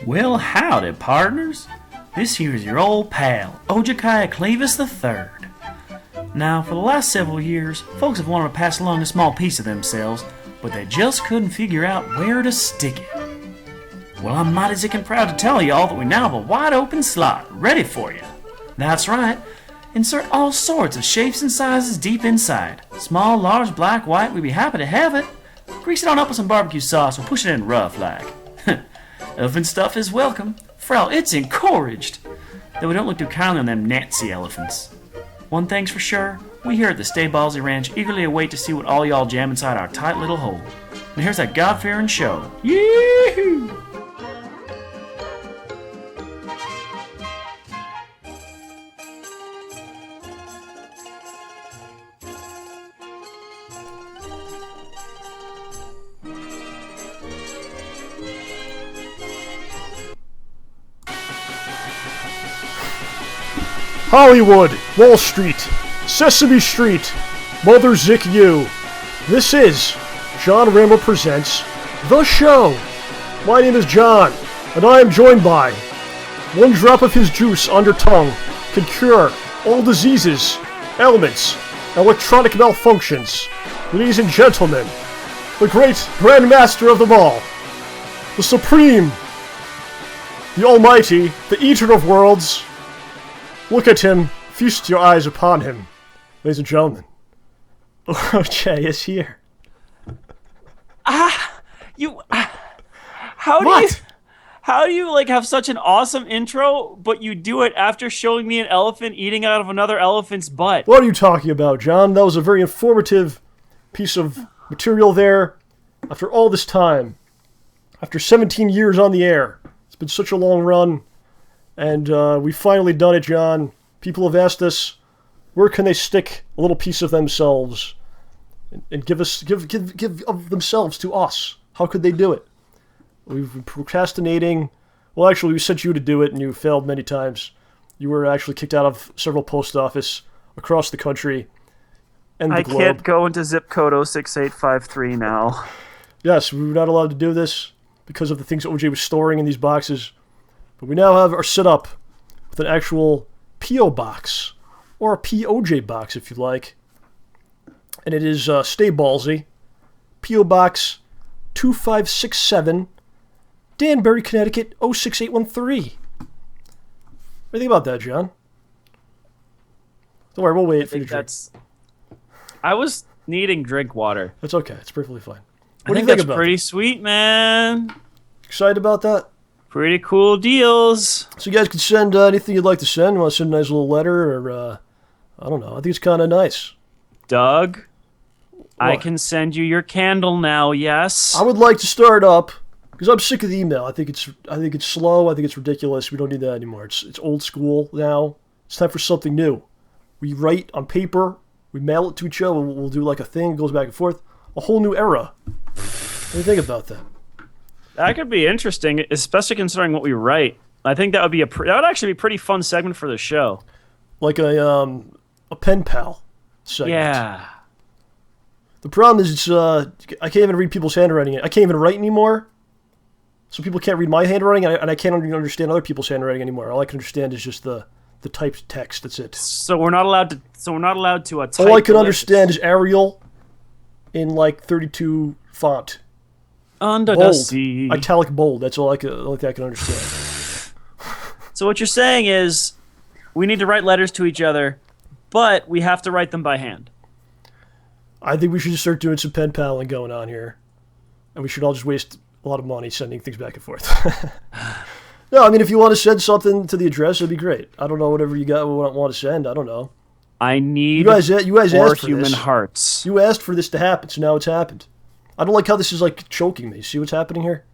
Well, howdy, partners. This here is your old pal, OJaculation III. Now, for the last several years, folks have wanted to pass along a small piece of themselves, but they just couldn't figure out where to stick it. Well, I'm mighty sick and proud to tell y'all that we now have a wide open slot ready for you. That's right. Insert all sorts of shapes and sizes deep inside. Small, large, black, white, we'd be happy to have it. Grease it on up with some barbecue sauce or push it in rough like. Elephant stuff is welcome. Frau, it's encouraged. Though we don't look too kindly on them Nazi elephants. One thing's for sure, we here at the StayBallsy Ranch eagerly await to see what all y'all jam inside our tight little hole. And here's that God-fearing show. Yee-hoo! Hollywood, Wall Street, Sesame Street, Mother Zick You. This is JohnRamboPresents, the show. My name is John, and I am joined by one drop of his juice on your tongue can cure all diseases, ailments, electronic malfunctions. Ladies and gentlemen, the great Grand Master of them all, the Supreme, the Almighty, the Eater of Worlds. Look at him, feast your eyes upon him. Ladies and gentlemen, OJ is here. How do you like have such an awesome intro, but you do it after showing me an elephant eating out of another elephant's butt? What are you talking about, John? That was a very informative piece of material there. After all this time, after 17 years on the air, it's been such a long run. And we've finally done it, John. People have asked us, where can they stick a little piece of themselves and give of themselves to us? How could they do it? We've been procrastinating. Well, actually, we sent you to do it, and you failed many times. You were actually kicked out of several post offices across the country and the globe. I can't go into zip code 06853 now. Yes, we were not allowed to do this because of the things OJ was storing in these boxes. But we now have our setup with an actual P.O. box, or a POJ box if you like. And it is StayBallsy, P.O. Box 2567, Danbury, Connecticut 06813. What do you think about that, John? Don't worry, we'll wait for you to drink. I was needing drink water. That's okay, it's perfectly fine. What do you think about that? That's pretty sweet, man. Excited about that? Pretty cool deals. So you guys can send anything you'd like to send. You want to send a nice little letter or, I don't know. I think it's kind of nice. Doug, what? I can send you your candle now, yes? I would like to start up, because I'm sick of the email. I think it's slow. I think it's ridiculous. We don't need that anymore. It's old school now. It's time for something new. We write on paper. We mail it to each other. We'll do like a thing. It goes back and forth. A whole new era. What do you think about that? That could be interesting, especially considering what we write. I think that would be that would actually be a pretty fun segment for the show. Like a pen pal segment. Yeah. The problem is I can't even read people's handwriting. I can't even write anymore. So people can't read my handwriting, and I can't even understand other people's handwriting anymore. All I can understand is just the typed text. That's it. So we're not allowed to type. All I can understand is Arial in like 32 font. Under bold. The sea. Italic bold. That's all I can understand. So what you're saying is we need to write letters to each other, but we have to write them by hand. I think we should just start doing some pen paling going on here. And we should all just waste a lot of money sending things back and forth. No, I mean, if you want to send something to the address, it'd be great. I don't know, whatever you got want to send. I don't know. I need you guys asked for human this. hearts. You asked for this to happen, so now it's happened. I don't like how this is like choking me. See what's happening here?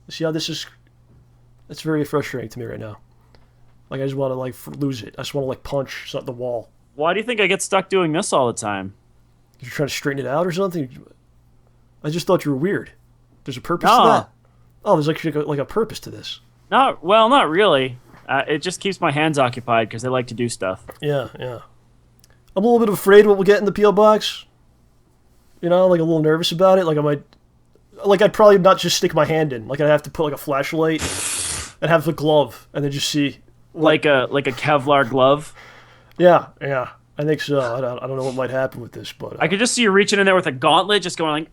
See how this is? It's very frustrating to me right now. Like I just want to like lose it. I just want to like punch the wall. Why do you think I get stuck doing this all the time? You're trying to straighten it out or something? I just thought you were weird. There's a purpose to that? Oh, there's like a purpose to this. Not really. It just keeps my hands occupied because I like to do stuff. Yeah. I'm a little bit afraid what we'll get in the P.O. box. You know, like a little nervous about it. Like I'd probably not just stick my hand in. Like I'd have to put like a flashlight and have the glove, and then just see like a Kevlar glove. Yeah, I think so. I don't know what might happen with this, but I could just see you reaching in there with a gauntlet, just going like.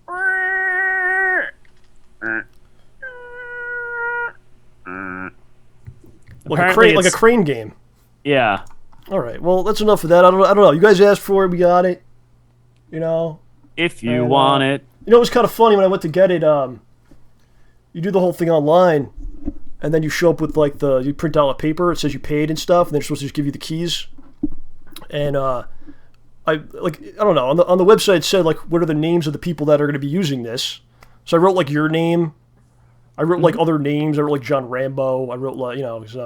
Like a crane game. Yeah. All right. Well, that's enough of that. I don't know. You guys asked for it. We got it. You know. If you want it. You know, it was kind of funny when I went to get it. You do the whole thing online, and then you show up with like you print out a paper. It says you paid and stuff, and they're supposed to just give you the keys. And I don't know, on the website it said like what are the names of the people that are going to be using this. So I wrote like your name. I wrote like other names. I wrote like John Rambo. I wrote like it's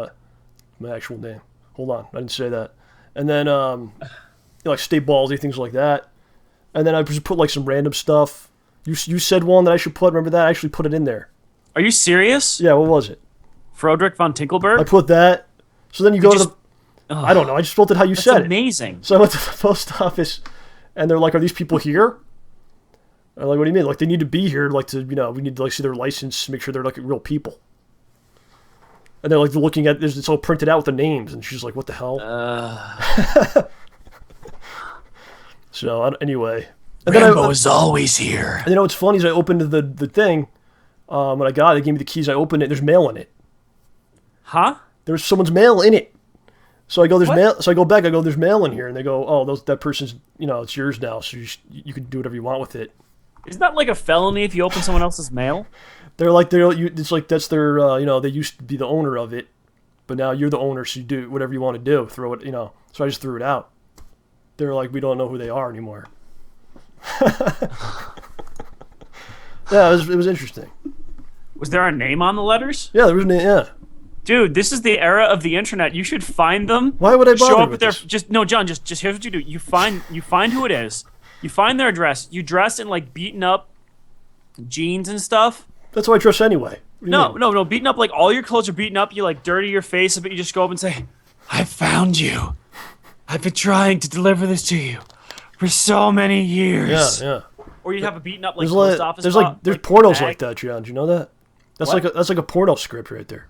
my actual name. Hold on, I didn't say that. And then like StayBallsy, things like that. And then I just put like some random stuff. You said one that I should put. Remember that? I actually put it in there. Are you serious? Yeah. What was it? Froderick von Tinkelberg. I put that. So then you go to the. I don't know. I just wrote it how you said it. That's amazing. So I went to the post office, and they're like, "Are these people here?" I'm like, "What do you mean? Like they need to be here? Like we need to like see their license, make sure they're like real people." And they're like looking at this. It's all printed out with the names, and she's like, "What the hell?" So anyway, and Rambo is always here. And what's funny is I opened the thing. When I got it, they gave me the keys. I opened it. There's mail in it. Huh? There's someone's mail in it. So I go, there's mail. So I go back. I go, there's mail in here, and they go, oh, that person's, it's yours now. So you can do whatever you want with it. Isn't that like a felony if you open someone else's mail? It's like that's their, they used to be the owner of it, but now you're the owner, so you do whatever you want to do. Throw it, So I just threw it out. They're like, we don't know who they are anymore. Yeah, it was interesting. Was there a name on the letters? Yeah, there was a name. Yeah. Dude, this is the era of the internet. You should find them. Why would I bother show up with their this? John, just here's what you do. You find who it is. You find their address. You dress in like beaten up jeans and stuff. That's how I dress anyway. No, beaten up, like all your clothes are beaten up. You like dirty your face, but you just go up and say, "I found you. I've been trying to deliver this to you for so many years." Yeah. Or you have a beaten up like post office. There's pornos like that, John. Do you know that? That's like a porno script right there.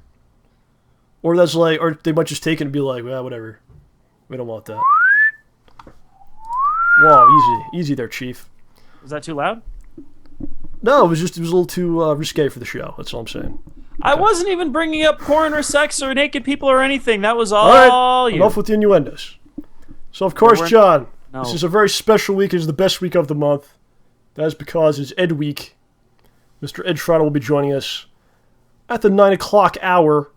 Or or they might just take it and be like, well, whatever. We don't want that. Whoa, easy there, Chief. Was that too loud? No, it was a little too risque for the show. That's all I'm saying. Okay. I wasn't even bringing up porn or sex or naked people or anything. That was all right, you. Enough with the innuendos. So, of course, John, this is a very special week. It's the best week of the month. That is because it's Ed Week. Mr. Ed Trotta will be joining us at the 9 o'clock hour,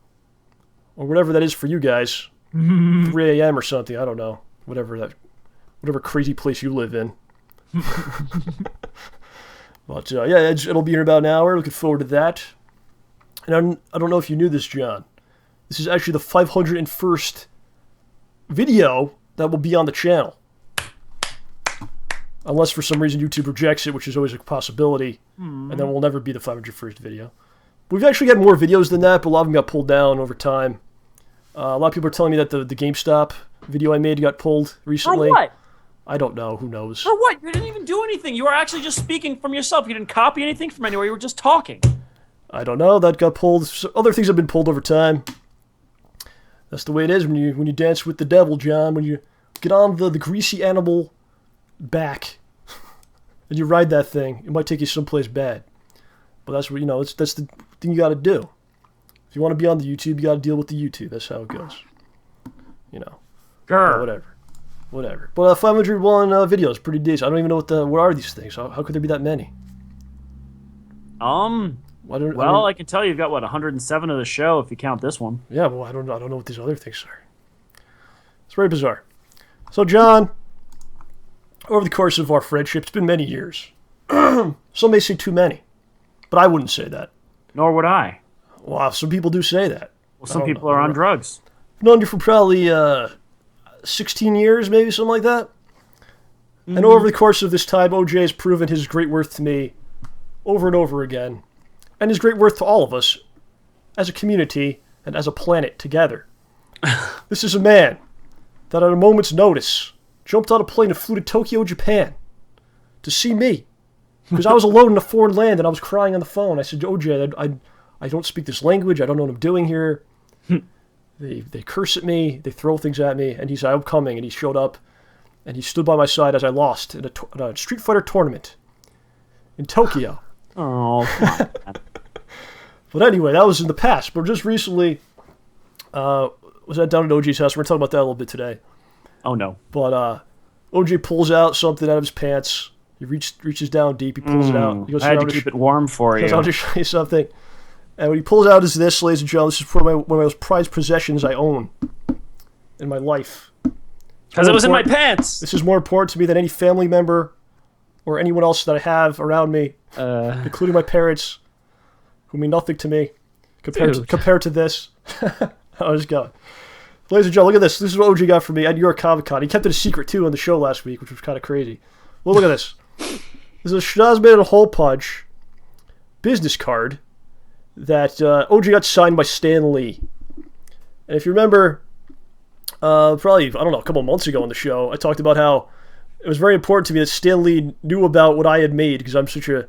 or whatever that is for you guys. 3 a.m. or something. I don't know. Whatever crazy place you live in. But, yeah, it'll be in about an hour. Looking forward to that. And I don't know if you knew this, John. This is actually the 501st video that will be on the channel. Unless for some reason YouTube rejects it, which is always a possibility. And then we'll never be the 501st video. But we've actually got more videos than that, but a lot of them got pulled down over time. A lot of people are telling me that the GameStop video I made got pulled recently. For what? I don't know. Who knows? For what? You didn't even do anything. You were actually just speaking from yourself. You didn't copy anything from anywhere. You were just talking. I don't know. That got pulled. Other things have been pulled over time. That's the way it is when you dance with the devil, John. When you get on the greasy animal back and you ride that thing, it might take you someplace bad. But that's what that's the thing you got to do. If you want to be on the YouTube, you got to deal with the YouTube. That's how it goes. Whatever. But 501 videos, pretty decent. I don't even know what are these things. How could there be that many? I can tell you've got 107 of the show if you count this one. Yeah, well, I don't know what these other things are. It's very bizarre. So, John, over the course of our friendship, it's been many years. Some may say too many, but I wouldn't say that. Nor would I. Wow, some people do say that. Well, some people are on drugs. I've known you for probably 16 years, maybe, something like that. Mm-hmm. And over the course of this time, OJ has proven his great worth to me over and over again. And his great worth to all of us as a community and as a planet together. This is a man that at a moment's notice jumped on a plane and flew to Tokyo, Japan to see me. Because I was alone in a foreign land and I was crying on the phone. I said, OJ, I don't speak this language. I don't know what I'm doing here. They curse at me. They throw things at me. And he said, I'm coming. And he showed up. And he stood by my side as I lost in a Street Fighter tournament in Tokyo. Oh, come on. But anyway, that was in the past. But just recently, was I down at OJ's house? We're talking about that a little bit today. Oh, no. But OJ pulls out something out of his pants. He reaches down deep. He pulls it out. He goes, I had to keep it warm for you. I'll just show you something. And what he pulls out is this, ladies and gentlemen. This is one of my most prized possessions I own in my life. Because it was in my pants. This is more important to me than any family member or anyone else that I have around me, including my parents, who mean nothing to me compared to this. I'll just go. Ladies and gentlemen, look at this. This is what OG got for me at New York Comic Con. He kept it a secret, too, on the show last week, which was kind of crazy. Well, look at this. This is a SchnozHole Punch business card that OG got signed by Stan Lee. And if you remember, probably, I don't know, a couple months ago on the show, I talked about how it was very important to me that Stan Lee knew about what I had made, because I'm such a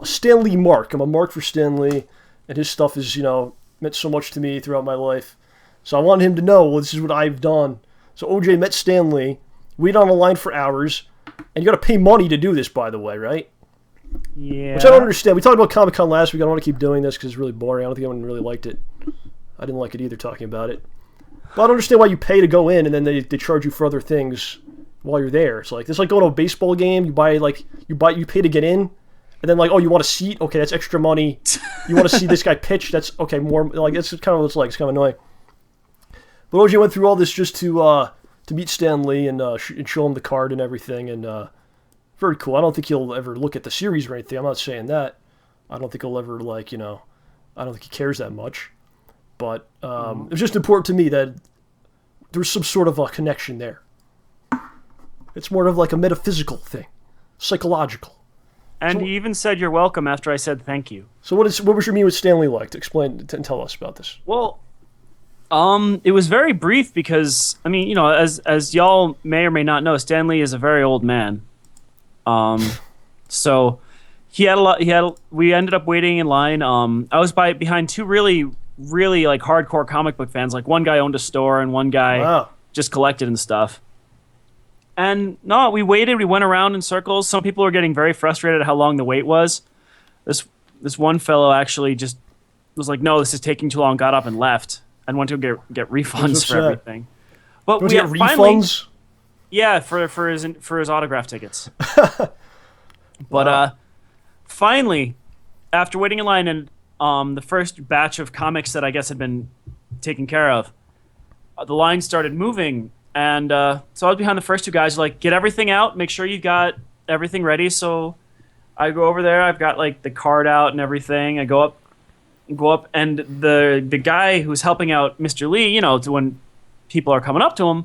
Stan Lee mark. I'm a mark for Stan Lee, and his stuff is, meant so much to me throughout my life. So I wanted him to know, well, this is what I've done. So OJ met Stan Lee, waited on the line for hours, and you got to pay money to do this, by the way, right? Yeah. Which I don't understand. We talked about Comic-Con last week. I don't want to keep doing this because it's really boring. I don't think anyone really liked it. I didn't like it either, talking about it. But I don't understand why you pay to go in and then they charge you for other things while you're there. It's like going to a baseball game. You pay to get in, and then you want a seat. Okay, that's extra money. You want to see this guy pitch. That's okay. More that's kind of what it's like. It's kind of annoying. But OJ went through all this just to meet Stan Lee and show him the card and everything, and very cool. I don't think he'll ever look at the series or anything. I'm not saying that. I don't think he'll ever I don't think he cares that much. But it was just important to me that there's some sort of a connection there. It's more of like a metaphysical thing, psychological. And he even said you're welcome after I said thank you. So what was your meeting with Stan Lee like? Explain and tell us about this. Well, it was very brief because as y'all may or may not know, Stan Lee is a very old man. So he had a lot. We ended up waiting in line. I was behind two really hardcore comic book fans. Like one guy owned a store and one guy just collected and stuff. And no, we waited. We went around in circles. Some people were getting very frustrated at how long the wait was. This one fellow actually just was like, "No, this is taking too long." Got up and left and went to get refunds for everything. But we get refunds. Yeah, for his autograph tickets. But finally, after waiting in line and the first batch of comics that I guess had been taken care of, the line started moving. And so I was behind the first two guys, like, get everything out, make sure you got everything ready. So I go over there, I've got the card out and everything. I go up, and the guy who's helping out Mr. Lee, when people are coming up to him,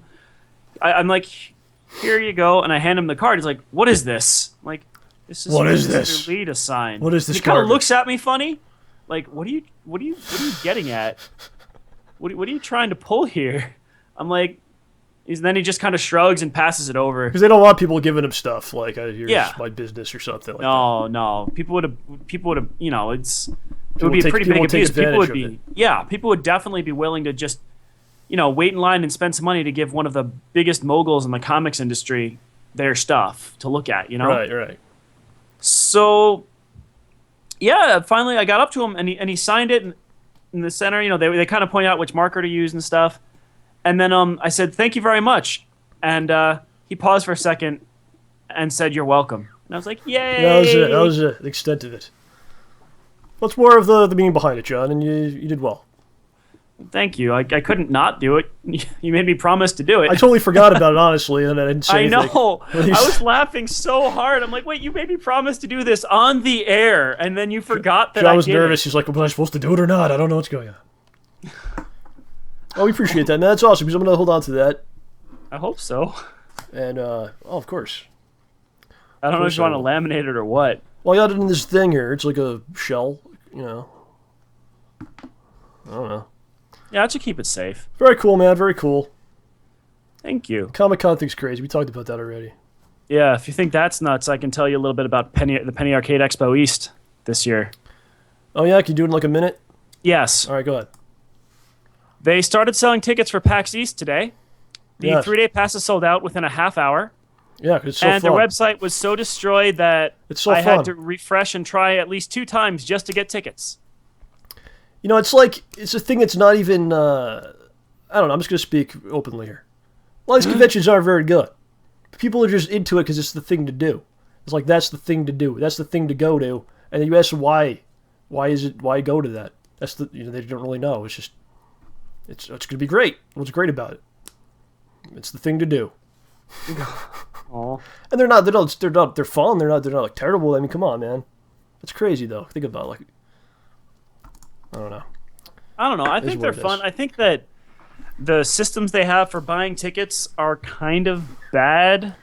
I'm like, here you go, and I hand him the card. He's like, what is this? I'm like, this is what is Mr. this? Lee to sign. What is this he kind card? of looks at me funny, like, what are you getting at? What are you trying to pull here? I'm like. Then he just kind of shrugs and passes it over. Because they don't want people giving him stuff like, here's my business or something like that. No. People would have, it would be a pretty big abuse. People would definitely be willing to just, wait in line and spend some money to give one of the biggest moguls in the comics industry their stuff to look at, Right. So, yeah, finally I got up to him and he signed it in the center. They kind of point out which marker to use and stuff. And then I said, thank you very much. And he paused for a second and said, you're welcome. And I was like, yay! That was the extent of it. What's more of the meaning behind it, John? And you did well. Thank you. I couldn't not do it. You made me promise to do it. I totally forgot about it, honestly, and I didn't say anything. I know. I was laughing so hard. I'm like, wait, you made me promise to do this on the air, and then you forgot that John was nervous. He's like, well, was I supposed to do it or not? I don't know what's going on. Oh, we appreciate that, man. That's awesome, because I'm going to hold on to that. I hope so. And, of course. I don't know if you want to laminate it or what. Well, I got it in this thing here. It's like a shell, I don't know. Yeah, I should keep it safe. Very cool, man. Very cool. Thank you. Comic-Con thing's crazy. We talked about that already. Yeah, if you think that's nuts, I can tell you a little bit about the Penny Arcade Expo East this year. Oh yeah, can you do it in like a minute? Yes. All right, go ahead. They started selling tickets for PAX East today. The Yes. 3-day passes sold out within a half hour. Yeah, 'cause it's so And fun. their website was so destroyed that It's so I fun. had to refresh and try at least 2 times just to get tickets. You know, it's like it's a thing that's not even. I don't know. I'm just gonna speak openly here. A lot of these conventions aren't very good. People are just into it because it's the thing to do. It's like that's the thing to do. That's the thing to go to. And then you ask them why. Why is it? Why go to that? That's the. They don't really know. It's just. It's gonna be great. What's great about it? It's the thing to do. Oh. And they're not. They're fun. They're not like terrible. I mean, come on, man. It's crazy though. Think about it, like. I don't know. I think they're fun. I think that the systems they have for buying tickets are kind of bad.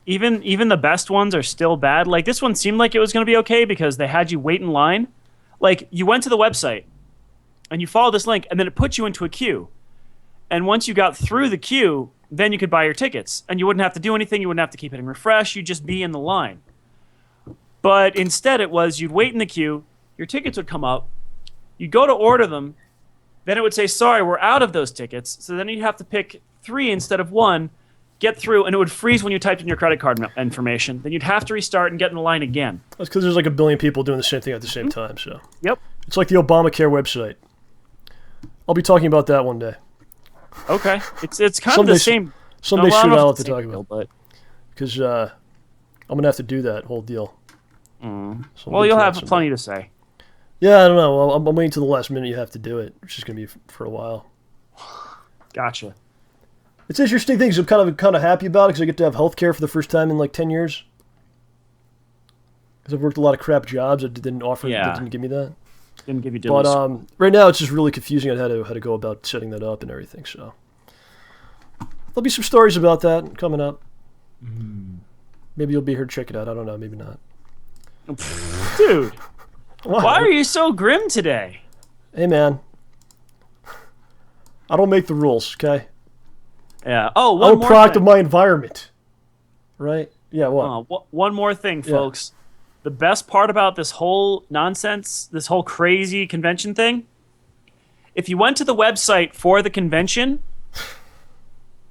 Even the best ones are still bad. Like this one seemed like it was going to be okay because they had you wait in line. Like you went to the website and you followed this link and then it put you into a queue. And once you got through the queue, then you could buy your tickets and you wouldn't have to do anything. You wouldn't have to keep hitting refresh. You'd just be in the line. But instead it was you'd wait in the queue, your tickets would come up, you'd go to order them, then it would say, sorry, we're out of those tickets. So then you'd have to pick 3 instead of 1, get through, and it would freeze when you typed in your credit card information. Then you'd have to restart and get in the line again. That's because there's like a billion people doing the same thing at the same time. So Yep. it's like the Obamacare website. I'll be talking about that one day. Okay. It's kind of the same. Someday well, I soon don't know I'll if have it's to the talk same about deal, it. Because I'm gonna have to do that whole deal. So Well, we'll you'll get to have that someday. plenty to say. Yeah, I don't know. Well, I'm waiting to the last minute. You have to do it, which is gonna be for a while. Gotcha. It's interesting things. I'm kind of happy about it because I get to have healthcare for the first time in like 10 years. Because I've worked a lot of crap jobs that didn't offer, Yeah. that didn't give me that. Didn't give you But diddly. right now it's just really confusing on how to go about setting that up and everything. So there'll be some stories about that coming up. Maybe you'll be here to check it out. I don't know. Maybe not. Dude, Why? why are you so grim today? Hey man, I don't make the rules. Okay. Yeah. Oh, I'm one a more product thing. of my environment. Right? Yeah. What? One more thing, Yeah. folks. The best part about this whole nonsense, this whole crazy convention thing, if you went to the website for the convention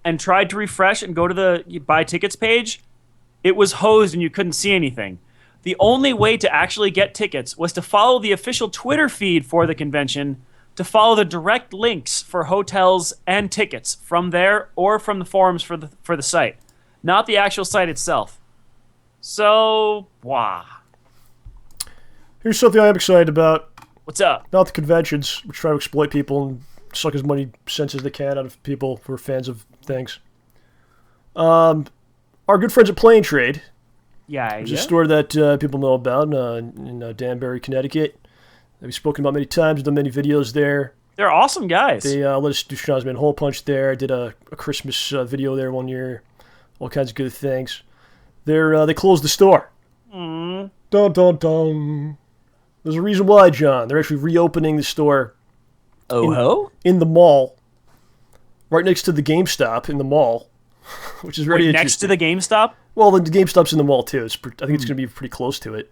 and tried to refresh and go to the buy tickets page, it was hosed and you couldn't see anything. The only way to actually get tickets was to follow the official Twitter feed for the convention, to follow the direct links for hotels and tickets from there or from the forums for the site, not the actual site itself. So, wow. Here's something I am excited about. What's up? Not the conventions, which try to exploit people and suck as many cents as they can out of people who are fans of things. Our good friends at Plane Trade, Yeah, which is a store that people know about in Danbury, Connecticut. That we've spoken about many times, done many videos there. They're awesome guys. They let us do Schnozman Hole Punch there. I did a Christmas video there one year. All kinds of good things. They closed the store. Dun dun dun. There's a reason why, John. They're actually reopening the store Oh-ho? in the mall, right next to the GameStop in the mall, which is very Wait, interesting. next to the GameStop? Well, the GameStop's in the mall too. I think it's going to be pretty close to it.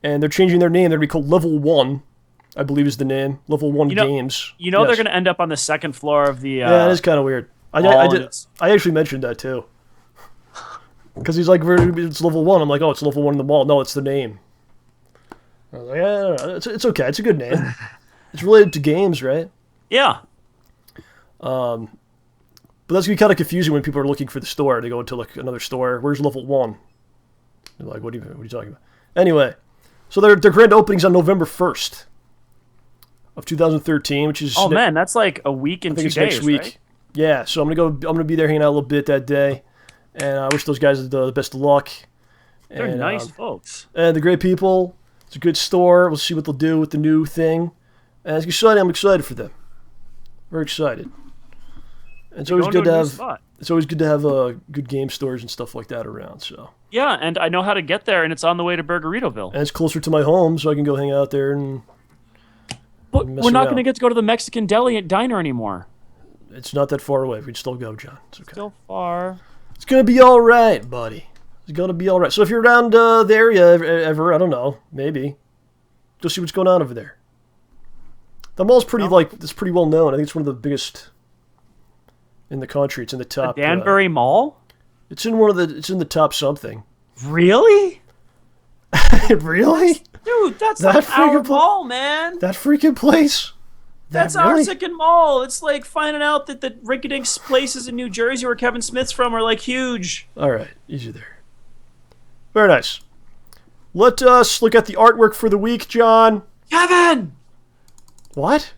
And they're changing their name. They're going to be called Level 1, I believe is the name. Level 1 Games. You know Yes. they're going to end up on the second floor of the... Yeah, it is kind of weird. I actually mentioned that too. Because he's like, it's Level 1. I'm like, oh, it's Level 1 in the mall. No, it's the name. I was like, yeah, it's okay. It's a good name. It's related to games, right? Yeah. But that's gonna be kind of confusing when people are looking for the store. They go into like another store. Where's Level 1? They're like, what are you talking about? Anyway, so their grand opening's on November 1st of 2013, which is Oh, man, that's like a week and I think 2 it's days, next week. right? Yeah, so I'm gonna be there hanging out a little bit that day, and I wish those guys the best of luck. They're And, nice folks. And they're great people. It's a good store. We'll see what they'll do with the new thing. And it's exciting. I'm excited for them. Very excited. And it's always Going good to to a new have. spot. It's always good to have good game stores and stuff like that around. So. Yeah, and I know how to get there, and it's on the way to Burgeritoville. And it's closer to my home, so I can go hang out there and. But mess we're not around. going to get to go to the Mexican deli at diner anymore. It's not that far away. We can still go, John. It's okay. Still far. It's gonna be all right, buddy. It's gonna be all right. So if you're around the area ever, I don't know, maybe. Go see what's going on over there. The mall's pretty it's pretty well known. I think it's one of the biggest in the country. It's in the top. The Danbury Mall. It's in in the top something. Really? Really? Dude, that's like our mall, man. That freaking place. That's our second mall. It's like finding out that the rinky-dink places in New Jersey where Kevin Smith's from are like huge. All right, easy there. Very nice. Let us look at the artwork for the week, John. Kevin! What?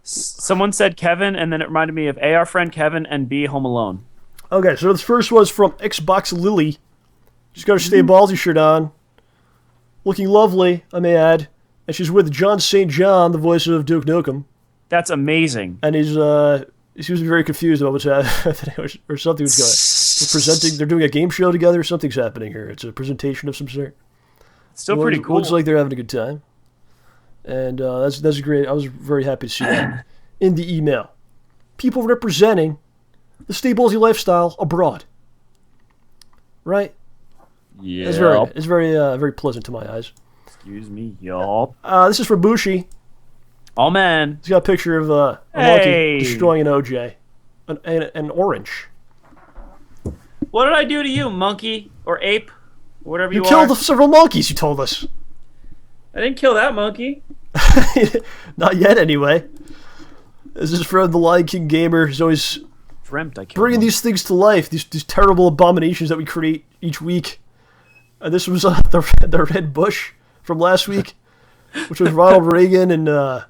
Someone said Kevin, and then it reminded me of A, our friend Kevin, and B, Home Alone. Okay, so this first was from Xbox Lily. She's got her StayBallsy shirt on. Looking lovely, I may add. And she's with John St. John, the voice of Duke Nukem. That's amazing. And he seems to be very confused about what's happening, or something was going on. They're doing a game show together, something's happening here. It's a presentation of some sort. Still pretty cool. Looks like they're having a good time. And that's great. I was very happy to see that in the email. People representing the StayBallsy lifestyle abroad. Right? Yeah. It's very pleasant to my eyes. Excuse me, y'all. This is from Bushi. Oh, man. He's got a picture of a monkey destroying an OJ. An orange. What did I do to you, monkey? Or ape? Whatever you are. You killed several monkeys, you told us. I didn't kill that monkey. Not yet, anyway. This is from the Lion King Gamer. He's always bringing these things to life. These terrible abominations that we create each week. And this was the red bush from last week, which was Ronald Reagan and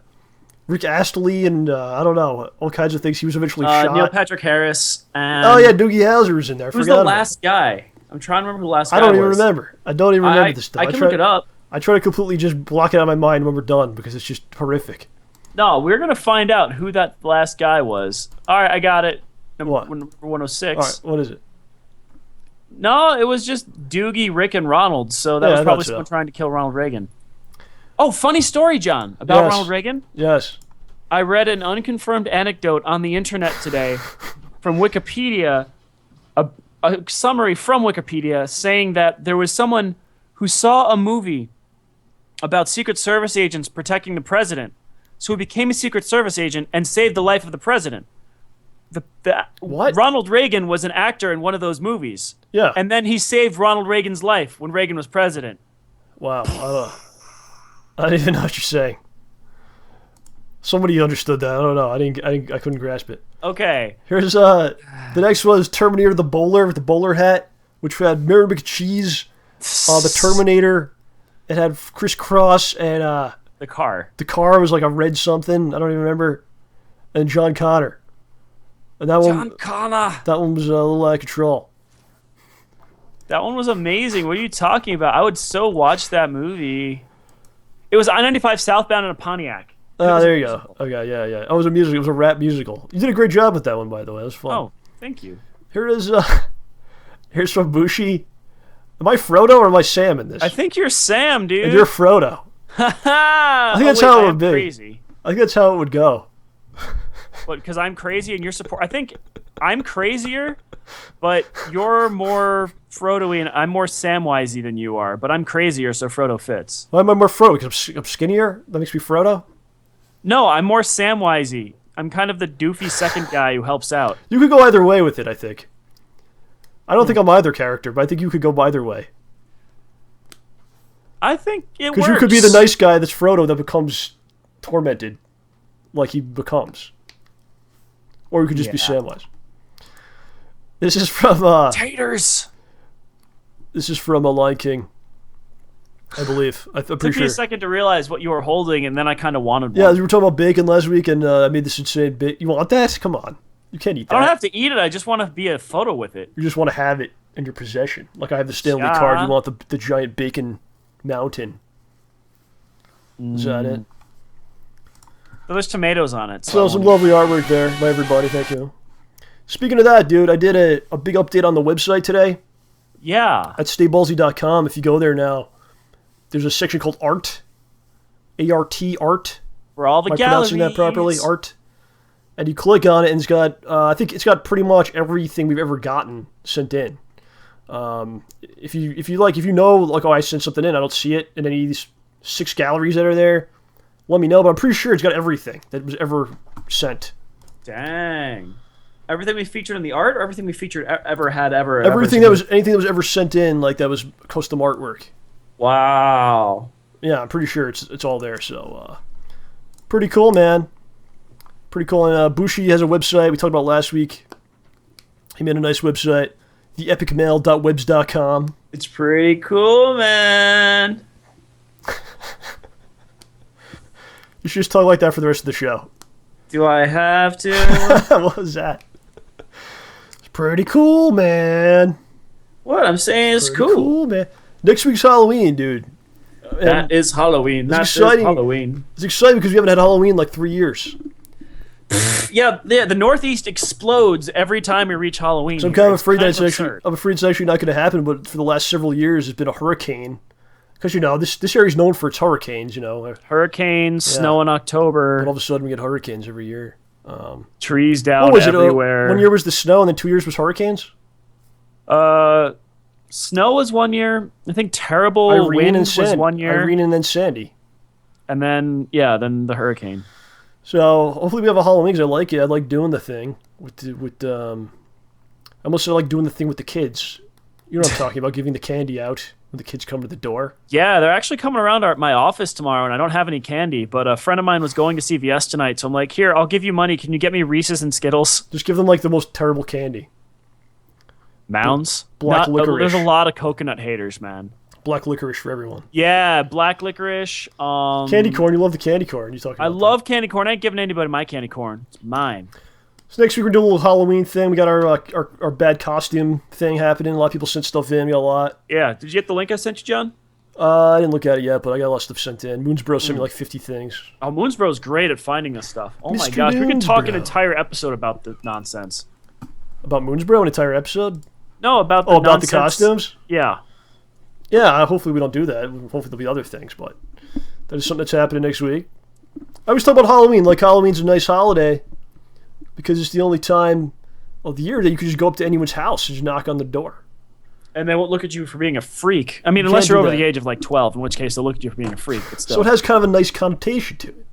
Rick Astley and I don't know, all kinds of things. He was eventually shot. Neil Patrick Harris and Doogie Howser was in there. Who's the last guy? I'm trying to remember who the last guy was. I don't even remember. I don't even remember this stuff. I can look it up. I try to completely just block it out of my mind when we're done because it's just horrific. No, we're gonna find out who that last guy was. All right, I got it. Number 106. All right, what is it? No, it was just Doogie, Rick, and Ronald. So that was probably someone trying to kill Ronald Reagan. Oh, funny story, John, about Ronald Reagan. Yes. I read an unconfirmed anecdote on the internet today from Wikipedia, a summary from Wikipedia saying that there was someone who saw a movie about Secret Service agents protecting the president, so he became a Secret Service agent and saved the life of the president. What? Ronald Reagan was an actor in one of those movies. Yeah. And then he saved Ronald Reagan's life when Reagan was president. Wow. I don't even know what you're saying. Somebody understood that. I don't know. I couldn't grasp it. Okay. Here's the next one is Terminator the Bowler with the bowler hat, which had Mary McCheese, the Terminator. It had Chris Cross and the car. The car was like a red something. I don't even remember. And John Connor. And that one was a little out of control. That one was amazing. What are you talking about? I would so watch that movie. It was I-95 southbound in a Pontiac. Oh, there you go. Okay, yeah. Oh, it was a musical. It was a rap musical. You did a great job with that one, by the way. It was fun. Oh, thank you. Here's from Bushi. Am I Frodo or am I Sam in this? I think you're Sam, dude. And you're Frodo. I think that's how it would be. Crazy. I think that's how it would go. What, because I'm crazy and you're support? I think I'm crazier, but you're more Frodo-y and I'm more Samwisey than you are. But I'm crazier, so Frodo fits. Why am I more Frodo? Because I'm skinnier? That makes me Frodo? No, I'm more Samwisey. I'm kind of the doofy second guy who helps out. You could go either way with it, I think. I don't think I'm either character, but I think you could go either way. I think it works. Because you could be the nice guy that's Frodo that becomes tormented like he becomes. Or you could just be Samwise. This is from... Taters! This is from Lion King, I believe. I'm pretty sure. It took me a second to realize what you were holding, and then I kind of wanted one. Yeah, you were talking about bacon last week, and I made this insane bacon. You want that? Come on. You can't eat that. I don't have to eat it. I just want to be a photo with it. You just want to have it in your possession. Like I have the Stanley card. You want the giant bacon mountain. Is that it? Well, there's tomatoes on it. So some lovely artwork there by everybody. Thank you. Speaking of that, dude, I did a big update on the website today. Yeah. At StayBallsy.com. If you go there now, there's a section called Art. A-R-T, Art. For all the galleries. Am I pronouncing that properly? Art. And you click on it, and it's got, I think it's got pretty much everything we've ever gotten sent in. If you know, like, oh, I sent something in, I don't see it in any of these 6 galleries that are there, let me know. But I'm pretty sure it's got everything that was ever sent. Dang. Everything we featured in the art, or everything we featured Everything that was anything that was ever sent in, like that was custom artwork. Wow. Yeah, I'm pretty sure it's all there. So, pretty cool, man. Pretty cool. And Bushi has a website we talked about last week. He made a nice website, theepicmail.webs.com. It's pretty cool, man. You should just talk like that for the rest of the show. Do I have to? What was that? It's pretty cool, man. What I'm saying is Pretty cool, man. Next week's Halloween, dude. That is Halloween. That's Halloween. It's exciting because we haven't had Halloween in like 3 years. Yeah, the Northeast explodes every time we reach Halloween. So I'm kind of afraid that I'm afraid it's actually not going to happen. But for the last several years, it's been a hurricane. Because, this area is known for its hurricanes, Hurricanes, snow in October. And all of a sudden, we get hurricanes every year. Trees down everywhere. 1 year was the snow, and then 2 years was hurricanes? Snow was 1 year. I think terrible wind was 1 year. Irene and then Sandy. And then, then the hurricane. So, hopefully we have a Halloween, because I like it. I like doing the thing I also like doing the thing with the kids. You know what I'm talking about, giving the candy out when the kids come to the door. Yeah, they're actually coming around my office tomorrow, and I don't have any candy, but a friend of mine was going to CVS tonight, so I'm like, here, I'll give you money. Can you get me Reese's and Skittles? Just give them, like, the most terrible candy. Mounds? Black licorice. There's a lot of coconut haters, man. Black licorice for everyone. Yeah, black licorice. Candy corn. You love the candy corn. I love candy corn. I ain't giving anybody my candy corn. It's mine. So next week we're doing a little Halloween thing. We got our bad costume thing happening. A lot of people sent stuff in. We got a lot. Yeah. Did you get the link I sent you, John? I didn't look at it yet, but I got a lot of stuff sent in. Moonsbro sent me like 50 things. Oh, Moonsbro's great at finding this stuff. Oh my Mr. gosh, we could talk an Moonsbro. entire episode about the nonsense. About Moonsbro, an entire episode? No, about the about nonsense. the costumes? Yeah. Yeah, hopefully we don't do that. Hopefully there'll be other things, but that is something that's happening next week. I always talk about Halloween. Like, Halloween's a nice holiday because it's the only time of the year that you can just go up to anyone's house and just knock on the door. And they won't look at you for being a freak. I mean, unless you're over the age of like 12, in which case they'll look at you for being a freak. But still. So it has kind of a nice connotation to it.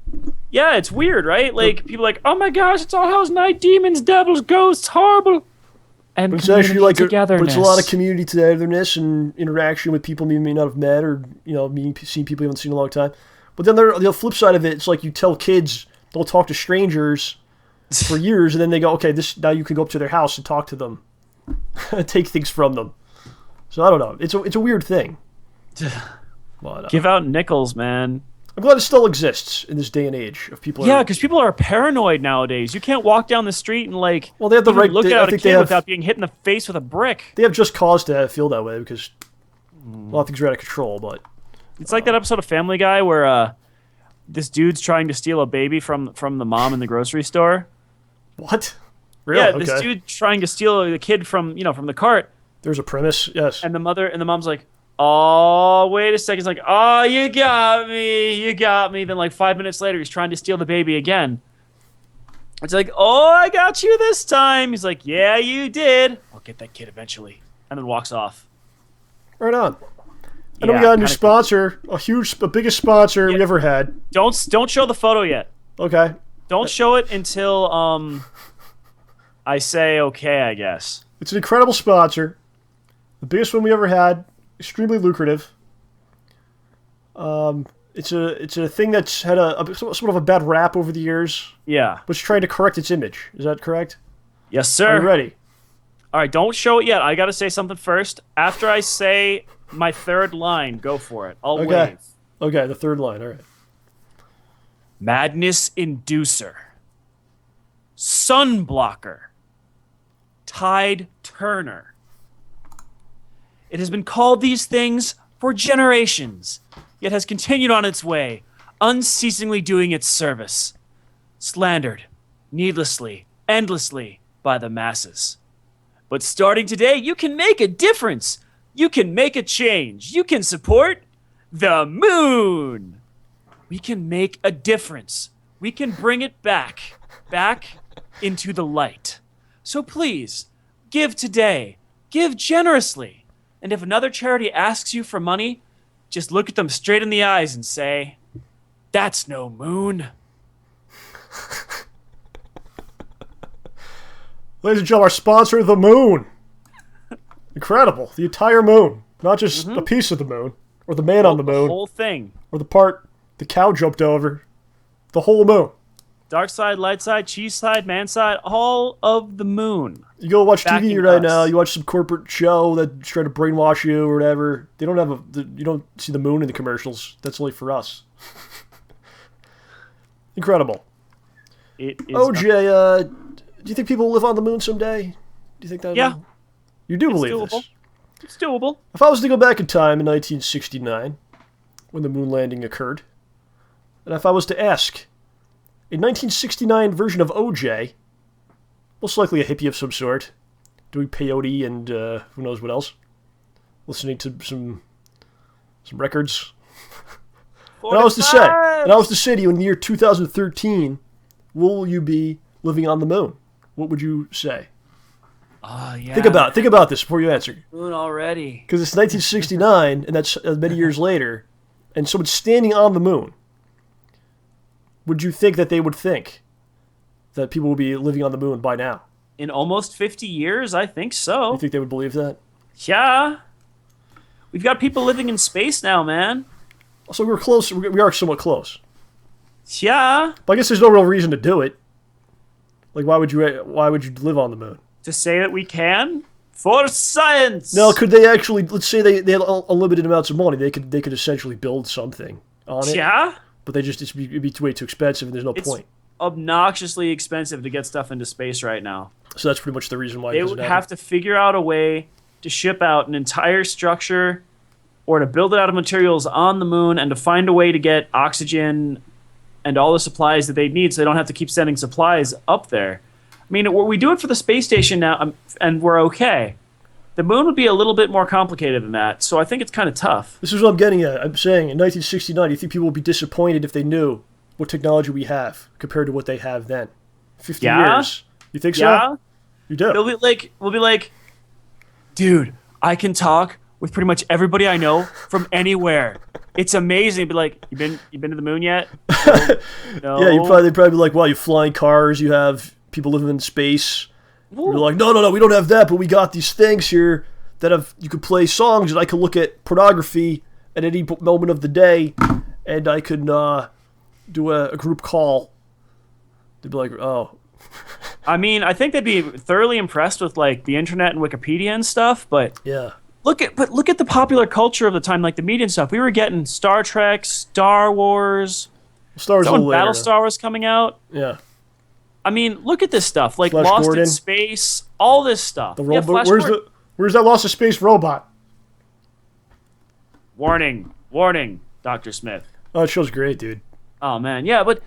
Yeah, it's weird, right? Like, people are like, oh my gosh, it's All Hallows Night, demons, devils, ghosts, horrible. And but it's actually like togetherness. But it's a lot of community togetherness and interaction with people you may not have met, or seeing people you haven't seen in a long time. But then the flip side of it, it's like you tell kids don't talk to strangers for years, and then they go, okay, now you can go up to their house and talk to them, and take things from them. So I don't know. It's a weird thing. But, give out nickels, man. I'm glad it still exists in this day and age of people. Yeah, because people are paranoid nowadays. You can't walk down the street and they have the right look at a kid without being hit in the face with a brick. They have just cause to feel that way because a lot of things are out of control. But it's like that episode of Family Guy where this dude's trying to steal a baby from the mom in the grocery store. What? Really? Yeah, this dude trying to steal the kid from the cart. There's a premise, yes. And the mom's like, oh, wait a second. It's like, oh, you got me. Then like 5 minutes later, he's trying to steal the baby again. It's like, oh, I got you this time. He's like, yeah, you did. I'll get that kid eventually. And then walks off. Right on. And then we got a new sponsor, the biggest sponsor we ever had. Don't show the photo yet. Okay. Don't show it until I say okay, I guess. It's an incredible sponsor. The biggest one we ever had. Extremely lucrative. It's a thing that's had a sort of a bad rap over the years. Yeah. But it's trying to correct its image. Is that correct? Yes, sir. Are you ready? All right, don't show it yet. I got to say something first. After I say my third line, go for it. I'll wave. Okay, the third line. All right. Madness inducer. Sunblocker. Tide turner. It has been called these things for generations, yet has continued on its way, unceasingly doing its service. Slandered, needlessly, endlessly, by the masses. But starting today, you can make a difference. You can make a change. You can support the moon. We can make a difference. We can bring it back into the light. So please, give today. Give generously. And if another charity asks you for money, just look at them straight in the eyes and say, "That's no moon." Ladies and gentlemen, our sponsor, the moon. Incredible. The entire moon. Not just a piece of the moon. Or the man on the moon. The whole thing. Or the part the cow jumped over. The whole moon. Dark side, light side, cheese side, man side, all of the moon. You go watch Backing TV right us. now, you watch some corporate show that's trying to brainwash you or whatever. They don't have you don't see the moon in the commercials. That's only for us. Incredible. It is OJ, do you think people will live on the moon someday? Do you think that? Yeah. You do It's believe doable. this? It's doable. If I was to go back in time in 1969, when the moon landing occurred, and if I was to ask a 1969 version of OJ, most likely a hippie of some sort, doing peyote and who knows what else, listening to some records. And I was to say to you in the year 2013, will you be living on the moon? What would you say? Oh, yeah. Think about this before you answer. Moon already. Because it's 1969, and that's many years later, and someone's standing on the moon. Would you think that they would think that people will be living on the moon by now? In almost 50 years, I think so. You think they would believe that? Yeah. We've got people living in space now, man. So we're close. We are somewhat close. Yeah. But I guess there's no real reason to do it. Like, why would you live on the moon? To say that we can? For science! Now, could they actually? Let's say they had unlimited amounts of money. They could essentially build something on it. Yeah. But it'd be way too expensive, and there's no point. Obnoxiously expensive to get stuff into space right now. So that's pretty much the reason why They would have to figure out a way to ship out an entire structure or to build it out of materials on the moon and to find a way to get oxygen and all the supplies that they need so they don't have to keep sending supplies up there. I mean, we do it for the space station now, and we're okay. The moon would be a little bit more complicated than that, so I think it's kind of tough. This is what I'm getting at. I'm saying in 1969, do you think people would be disappointed if they knew what technology we have compared to what they have then? 50 years. You think Yeah. so? You do. We'll be like, dude, I can talk with pretty much everybody I know from anywhere. It's amazing. Be like, you been to the moon yet? No. Yeah, they'd probably be like, wow, you have flying cars, you have people living in space. You're like, no, we don't have that, but we got these things here that you could play songs, and I could look at pornography at any moment of the day, and I could do a group call. They'd be like, oh. I mean, I think they'd be thoroughly impressed with like the internet and Wikipedia and stuff, but Yeah. look at the popular culture of the time, like the media and stuff. We were getting Star Trek, Star Wars. Star Wars a When little later. Battlestar was coming out. Yeah. I mean, look at this stuff, like Flash Lost Gordon. in Space, all this stuff. The Yeah, robot. Flash Gordon. Where's that Lost in Space robot? Warning, Dr. Smith. Oh, that show's great, dude. Oh man, yeah, but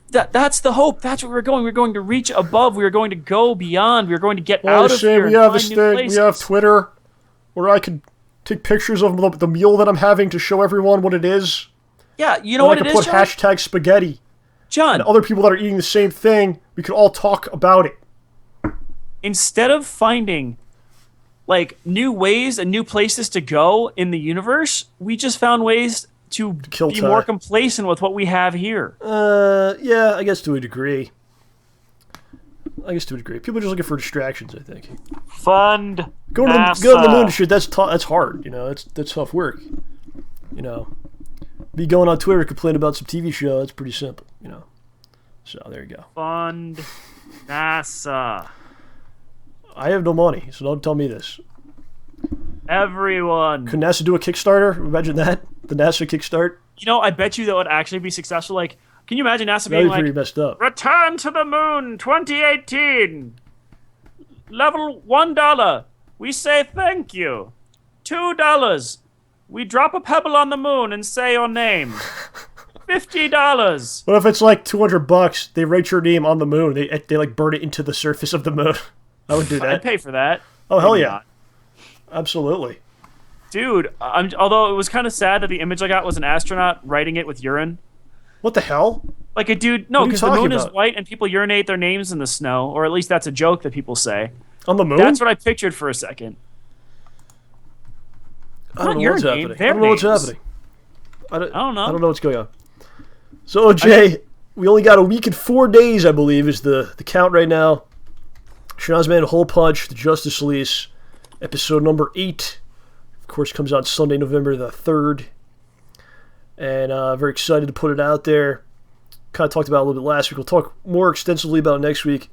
that's the hope. That's where we're going. We're going to reach above. We are going to go beyond. We are going to get Well, out I of say here. we and have find this new thing. places. We have Twitter, where I could take pictures of the meal that I'm having to show everyone what it is. Yeah, you know what I it could is, put John? hashtag spaghetti. John, And other people that are eating the same thing, we could all talk about it. instead of finding like new ways and new places to go in the universe, we just found ways to kill be time. more complacent with what we have here. Yeah, I guess to a degree. People are just looking for distractions, I think. Fund Go to the moon and shit, that's hard, you know, that's tough work. You know. Me going on Twitter complaining about some TV show, that's pretty simple, you know. So there you go. Fund NASA. I have no money, so don't tell me this. Everyone. Could NASA do a Kickstarter? Imagine that. The NASA Kickstart. You know, I bet you that would actually be successful. Like, can you imagine NASA That'd being be like, pretty messed up. Return to the Moon 2018. Level $1. We say thank you. $2. We drop a pebble on the moon and say your name. $50. What if it's like $200? They write your name on the moon. They like burn it into the surface of the moon. I would do that. I'd pay for that. Oh hell Maybe yeah, not. absolutely. Dude, although it was kind of sad that the image I got was an astronaut writing it with urine. What the hell? Like a dude, no, What are you because the talking moon is about? white and people urinate their names in the snow, or at least that's a joke that people say. On the moon? That's what I pictured for a second. I don't know Not your what's name, happening. I their don't know what's names. happening. I don't know. I don't know what's going on. So, OJ, we only got a week and 4 days, I believe, is the count right now. SchnozMan Hole Punch, the Justice Lease, episode number 8. Of course, comes out Sunday, November the 3rd. And very excited to put it out there. Kind of talked about it a little bit last week. We'll talk more extensively about it next week.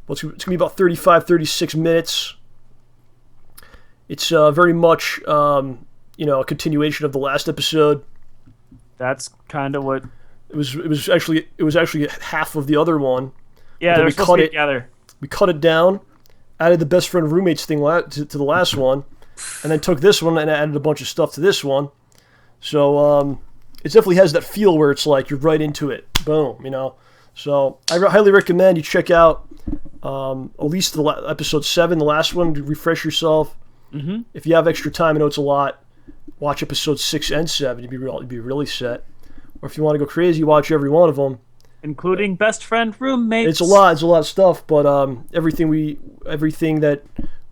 But it's going to be about 35, 36 minutes. It's very much, a continuation of the last episode. That's kind of what... It was actually half of the other one. Yeah, they're supposed to be together. We cut it down, added the best friend roommates thing to the last one, and then took this one and added a bunch of stuff to this one. So it definitely has that feel where it's like you're right into it. Boom, So I highly recommend you check out at least episode 7, the last one, to refresh yourself. Mm-hmm. If you have extra time, I know it's a lot, watch episodes 6 and 7. You'd be really set. Or if you want to go crazy, watch every one of them. Including best friend roommates. It's a lot of stuff, but everything that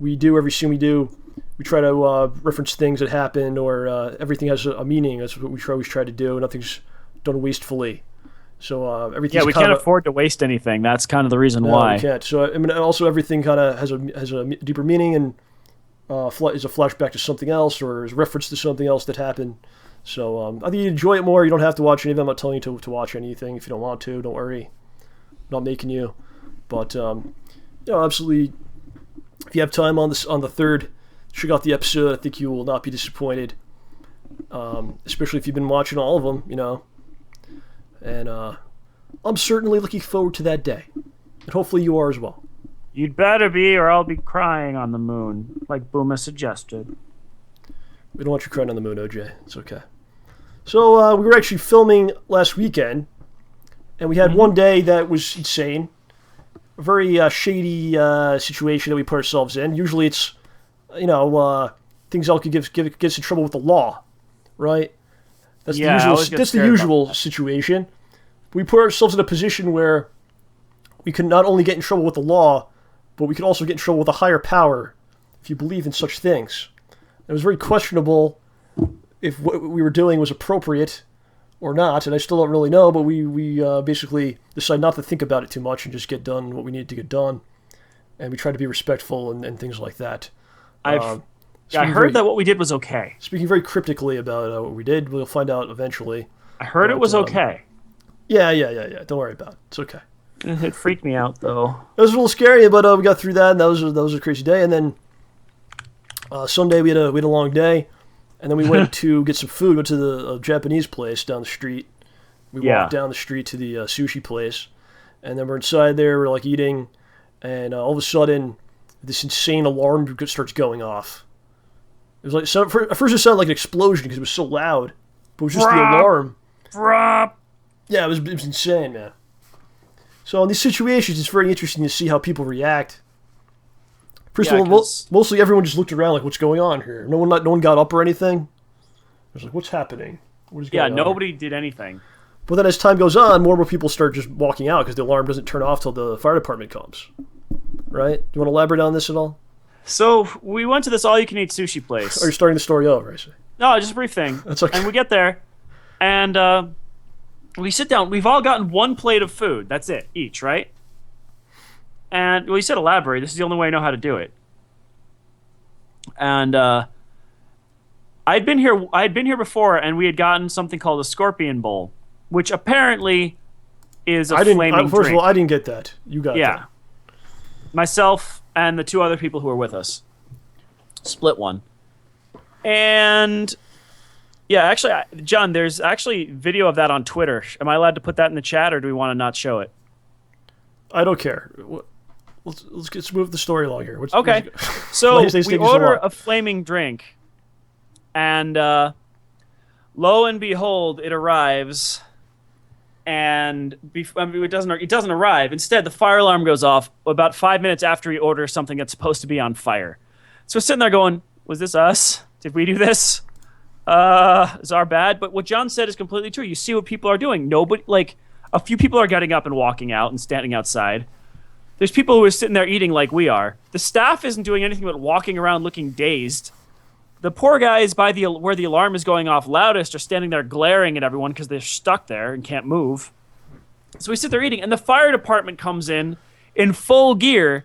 we do, every scene we do, we try to reference things that happened, or everything has a meaning. That's what we always try to do. Nothing's done wastefully. So everything. Yeah, we can't afford to waste anything. That's kind of the reason why. We can't. So also everything kind of has a deeper meaning and is a flashback to something else, or is a reference to something else that happened. So I think you enjoy it more. You don't have to watch any of them. I'm not telling you to watch anything. If you don't want to, don't worry. I'm not making you. But absolutely, if you have time on the 3rd, check out the episode. I think you will not be disappointed. Especially if you've been watching all of them, And I'm certainly looking forward to that day. And hopefully you are as well. You'd better be, or I'll be crying on the moon, like Booma suggested. We don't want you crying on the moon, OJ. It's okay. So we were actually filming last weekend, and we had one day that was insane. A very shady situation that we put ourselves in. Usually it's, things that could get us in trouble with the law, right? That's the usual situation. We put ourselves in a position where we can not only get in trouble with the law, but we could also get in trouble with a higher power, if you believe in such things. It was very questionable if what we were doing was appropriate or not, and I still don't really know, but we basically decided not to think about it too much and just get done what we needed to get done. And we tried to be respectful and things like that. I heard that what we did was okay. Speaking very cryptically about what we did, we'll find out eventually. I heard it was okay. Yeah. Don't worry about it. It's okay. It freaked me out, though. It was a little scary, but we got through that, and that was a crazy day. And then Sunday we had a long day, and then we went to get some food. Went to the Japanese place down the street. We walked down the street to the sushi place, and then we're inside there. We're like eating, and all of a sudden, this insane alarm starts going off. It was like at first it sounded like an explosion because it was so loud, but it was just the alarm. Yeah, it was insane, man. So in these situations, it's very interesting to see how people react. First of all, mostly everyone just looked around like, "What's going on here?" No one got up or anything. It was like, "What's happening? What is going on?" Yeah, nobody did anything. But then as time goes on, more and more people start just walking out because the alarm doesn't turn off till the fire department comes. Right? Do you want to elaborate on this at all? So we went to this all-you-can-eat sushi place. Or you're starting the story over, I see. No, just a brief thing. That's okay. And we get there, and we sit down. We've all gotten one plate of food. That's it, each, right? And well, you said elaborate. This is the only way I know how to do it. And I'd been here before, and we had gotten something called a scorpion bowl, which apparently is a flaming drink. First of all, I didn't get that. You got that. Yeah. Myself and the 2 other people who were with us split one. And yeah, actually, John, there's actually video of that on Twitter. Am I allowed to put that in the chat, or do we want to not show it? I don't care. Let's move the story along here. Okay. So we order a flaming drink, and lo and behold, it arrives. And it doesn't arrive. Instead, the fire alarm goes off about 5 minutes after we order something that's supposed to be on fire. So we're sitting there going, was this us? Did we do this? Is our bad? But what John said is completely true. You see what people are doing. Nobody, like, a few people are getting up and walking out and standing outside. There's people who are sitting there eating like we are. The staff isn't doing anything but walking around looking dazed. the poor guys by where the alarm is going off loudest are standing there glaring at everyone because they're stuck there and can't move. So we sit there eating, and the fire department comes in full gear,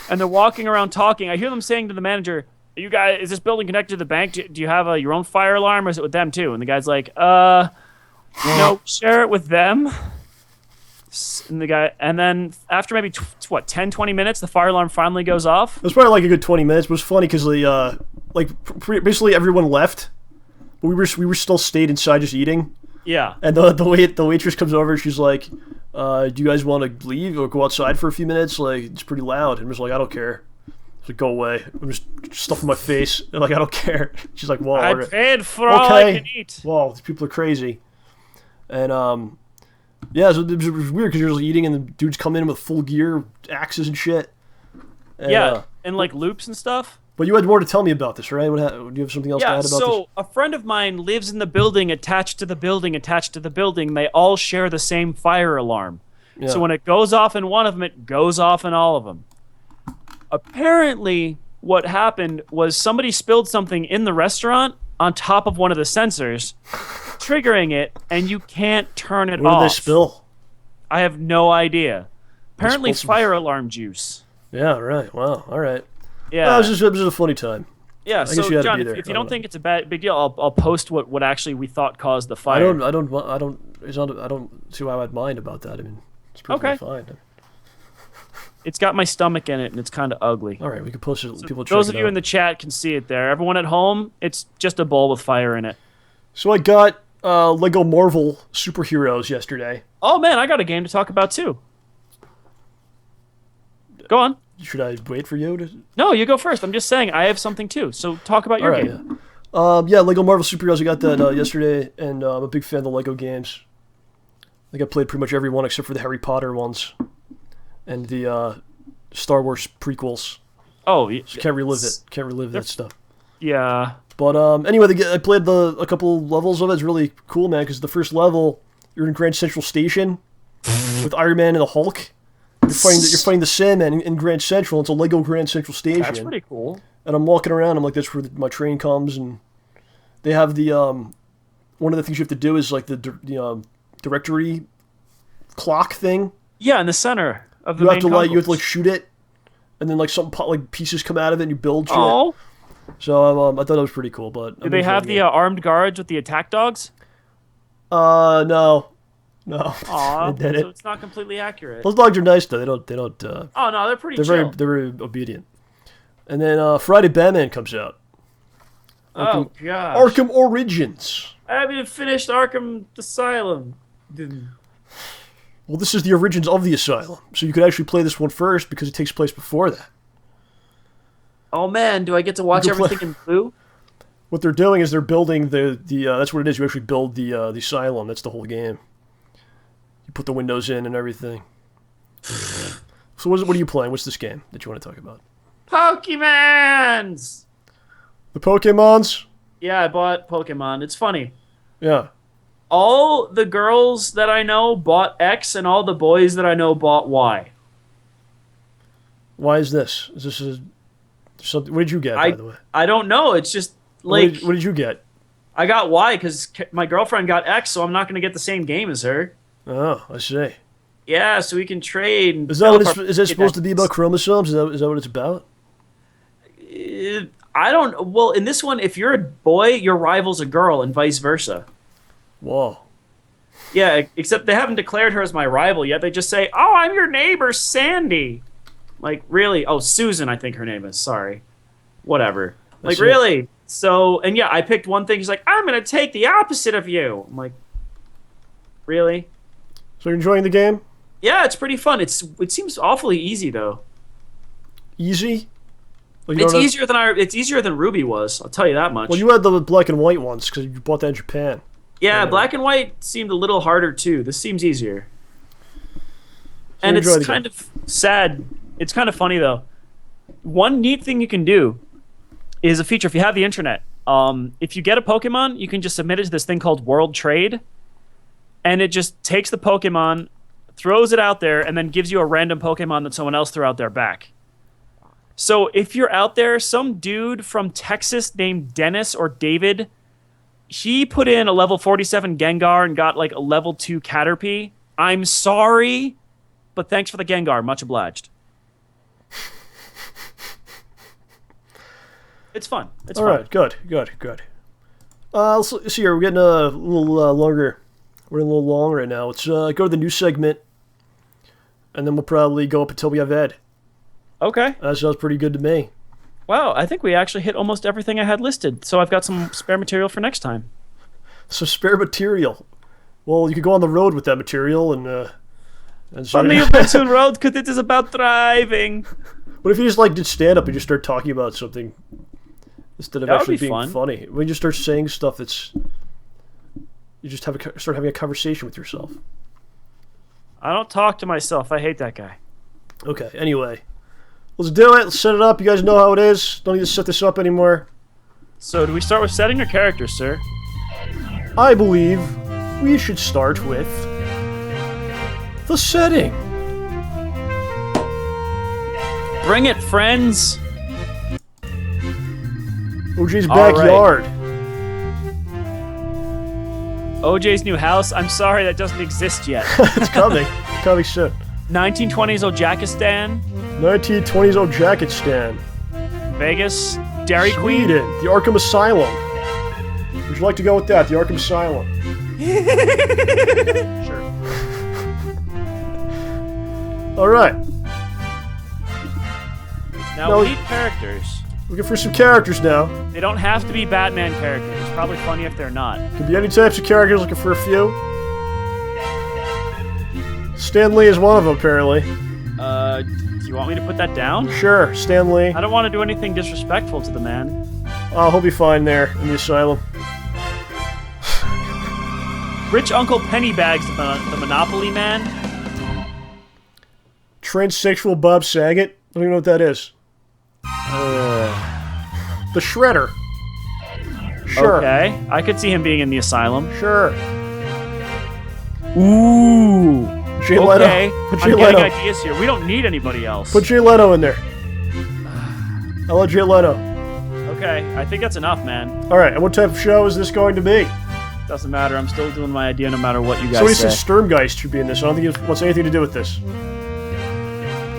and they're walking around talking. I hear them saying to the manager, "You guys, is this building connected to the bank? Do you have your own fire alarm, or is it with them too?" And the guy's like, "No, share it with them." And then after maybe 10, 20 minutes, the fire alarm finally goes off. It was probably like a good 20 minutes. But it was funny because basically everyone left, but we were still stayed inside just eating. Yeah. And the waitress comes over. She's like, "Do you guys want to leave or go outside for a few minutes? Like, it's pretty loud." And I was like, "I don't care." I was like, "Go away." I'm just stuffing my face. And like, "I don't care." She's like, "Well, I paid for all I can eat." Wow, these people are crazy. And yeah, so it was weird because you're just eating and the dudes come in with full gear, axes and shit. And, yeah, and like loops and stuff. But you had more to tell me about this, right? Do you have something else to add about this? Yeah, so a friend of mine lives in the building attached to the building attached to the building. They all share the same fire alarm. Yeah. So when it goes off in one of them, it goes off in all of them. Apparently, what happened was somebody spilled something in the restaurant on top of one of the sensors, triggering it, and you can't turn it off. What did they spill? I have no idea. Apparently fire alarm juice. Yeah, right. Wow. All right. Yeah. It was just a funny time. Yeah, so John, if you don't think it's a big deal, I'll post what actually we thought caused the fire. I don't see why I'd mind about that. I mean, it's perfectly fine. It's got my stomach in it, and it's kind of ugly. All right, we can post it. So people check those it of you out. in the chat can see it there. Everyone at home, it's just a bowl with fire in it. So I got Lego Marvel superheroes yesterday. Oh man, I got a game to talk about too. Go on. Should I wait for you to? No, you go first. I'm just saying I have something too. So talk about your game. Yeah, Lego Marvel superheroes. I got that yesterday, and I'm a big fan of the Lego games. I think I played pretty much every one except for the Harry Potter ones, and the Star Wars prequels. Oh, just can't relive it. Can't relive that stuff. Yeah. But anyway, I played a couple levels of it. It's really cool, man. Because the first level, you're in Grand Central Station with Iron Man and the Hulk. You're fighting the Sandman in Grand Central. It's a Lego Grand Central Station. That's pretty cool. And I'm walking around. I'm like, that's where my train comes. And they have the one of the things you have to do is like the directory clock thing. Yeah, in the center of the you main have to shoot it, and then like some pieces come out of it, and you build shit. Oh. So I thought that was pretty cool. But do they have the armed guards with the attack dogs? No. Aww, so it's not completely accurate. Those dogs are nice though. They don't. Oh no, they're pretty chill. They're very obedient. And then Friday Batman comes out. Oh gosh. Arkham Origins. I haven't even finished Arkham Asylum. Well, this is the origins of the Asylum, so you could actually play this one first because it takes place before that. Oh man, do I get to watch everything in blue? What they're doing is they're building the that's what it is. You actually build the Asylum. That's the whole game. You put the windows in and everything. So what are you playing? What's this game that you want to talk about? Pokemons! The Pokemons? Yeah, I bought Pokemon. It's funny. Yeah. All the girls that I know bought X, and all the boys that I know bought Y. Why is this? Is this something? What did you get, by the way? I don't know. It's just like... What did you get? I got Y because my girlfriend got X, so I'm not going to get the same game as her. Oh, I see. Yeah, so we can trade. Is that supposed to be about chromosomes? Is that what it's about? I don't. Well, in this one, if you're a boy, your rival's a girl, and vice versa. Whoa. Yeah, except they haven't declared her as my rival yet. They just say, "Oh, I'm your neighbor, Sandy." Like, really? Oh, Susan, I think her name is. Sorry. Whatever. Like, really? So, and yeah, I picked one thing. He's like, "I'm gonna take the opposite of you." I'm like, really? So you're enjoying the game? Yeah, it's pretty fun. It seems awfully easy though. Easy? Like it's easier than Ruby was. I'll tell you that much. Well, you had the black and white ones because you bought that in Japan. Yeah, black and white seemed a little harder too. This seems easier. And it's kind of sad. It's kind of funny though. One neat thing you can do is a feature if you have the internet. If you get a Pokemon, you can just submit it to this thing called World Trade. And it just takes the Pokemon, throws it out there, and then gives you a random Pokemon that someone else threw out there back. So if you're out there, some dude from Texas named Dennis or David, he put in a level 47 Gengar and got like a level 2 Caterpie. I'm sorry, but thanks for the Gengar. Much obliged. It's fun. It's All fun. right, good. Let's see here. We're getting a little longer. We're in a little long right now. Let's go to the new segment, and then we'll probably go up until we have Ed. Okay. That sounds pretty good to me. Wow, I think we actually hit almost everything I had listed, so I've got some spare material for next time. So spare material. Well, you could go on the road with that material and Funny you mention road, because it is about driving. What if you just like did stand up and just start talking about something instead of That would actually be being fun. funny? When you just start saying stuff that's, you just start having a conversation with yourself. I don't talk to myself. I hate that guy. Okay. Anyway, let's do it. Let's set it up. You guys know how it is. Don't need to set this up anymore. So do we start with setting or characters, sir? I believe we should start with the setting. Bring it, friends. OJ's All right. backyard. OJ's new house. I'm sorry, that doesn't exist yet. It's coming. Coming soon. 1920s Ojakistan, 1920s Ojakistan. Vegas, Dairy Queen. Sweden. The Arkham Asylum. Would you like to go with that? The Arkham Asylum. Sure. All right. Now No. we need characters. Looking for some characters now. They don't have to be Batman characters. It's probably funny if they're not. Could be any types of characters. Looking for a few. Stan Lee is one of them, apparently. Do you want me to put that down? Sure, Stan Lee. I don't want to do anything disrespectful to the man. Oh, he'll be fine there in the asylum. Rich Uncle Pennybags, the Monopoly man. Transsexual Bob Saget. I don't even know what that is. The Shredder. Sure. Okay, I could see him being in the asylum. Sure. Ooh. Jay Leno. Okay, Put I'm Jay getting Leno. ideas here. We don't need anybody else. Put Jay Leno in there. I love Jay Leno. Okay, I think that's enough, man. All right, and what type of show is this going to be? Doesn't matter. I'm still doing my idea no matter what you guys Somebody say. says Sturmgeist should be in this. I don't think it wants anything to do with this.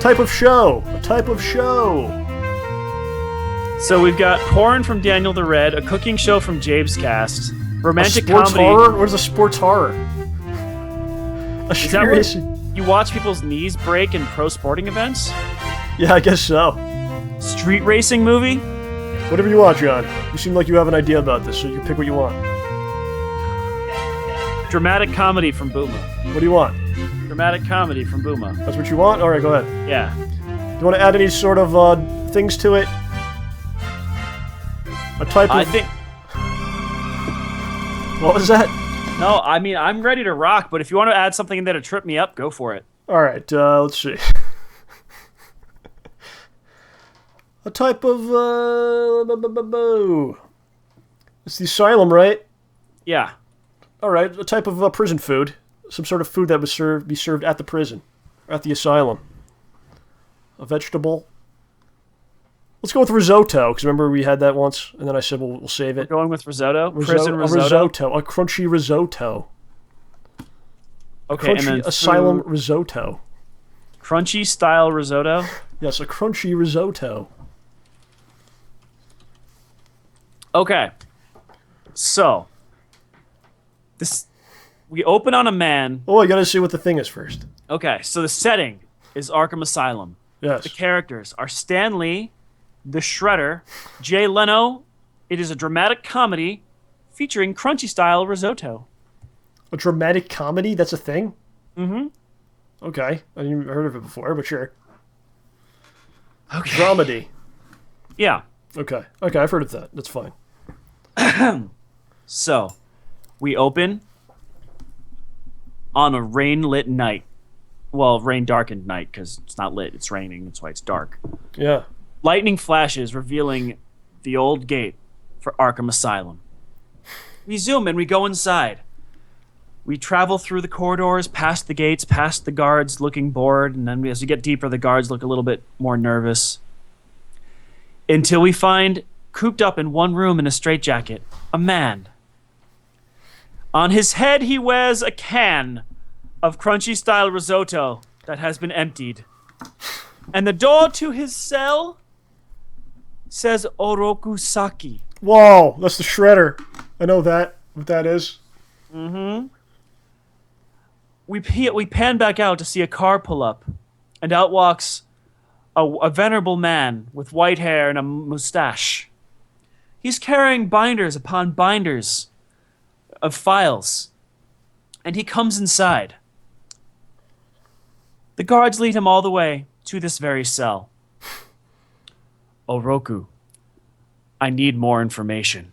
Type of show. A type of show. So we've got porn from Daniel the Red, a cooking show from Jabe's Cast, A romantic sports comedy. horror? What is a sports horror? A Is that serious... what you watch people's knees break in pro sporting events? Yeah, I guess so. Street racing movie? Whatever you want, John. You seem like you have an idea about this, so you can pick what you want. Dramatic comedy from Booma. What do you want? Dramatic comedy from Booma. That's what you want? Alright, go ahead. Yeah. Do you want to add any sort of things to it? A type of... I think... What was that? No, I mean, I'm ready to rock, but if you want to add something in there to trip me up, go for it. Alright, let's see. A type of... It's the asylum, right? Yeah. Alright, a type of prison food. Some sort of food that would be served at the prison. Or at the asylum. A vegetable. Let's go with risotto, because remember we had that once, and then I said we'll save it. Going with risotto? A Prison risotto? risotto. A crunchy risotto. Okay, Crunchy and then asylum food- risotto. Crunchy style risotto? Yes, a crunchy risotto. Okay. So, we open on a man. Oh, I gotta see what the thing is first. Okay, so the setting is Arkham Asylum. Yes. The characters are Stan Lee, the Shredder, Jay Leno. It is a dramatic comedy featuring crunchy style risotto. A dramatic comedy? That's a thing? Mm-hmm. Okay. I didn't even heard of it before, but sure. Okay. Dramedy. Yeah. Okay. Okay, I've heard of that. That's fine. So, we open on a rain-lit night. Well, rain-darkened night, because it's not lit. It's raining. That's why it's dark. Yeah. Lightning flashes, revealing the old gate for Arkham Asylum. We zoom and we go inside. We travel through the corridors, past the gates, past the guards looking bored, and then as we get deeper, the guards look a little bit more nervous. until we find, cooped up in one room in a straitjacket, a man. On his head he wears a can of crunchy-style risotto that has been emptied. And the door to his cell says Orokusaki. Whoa, that's the shredder. I know that, what that is. Mm-hmm. We pan back out to see a car pull up, and out walks a venerable man with white hair and a mustache. He's carrying binders upon binders of files, and he comes inside. The guards lead him all the way to this very cell. Oroku, I need more information.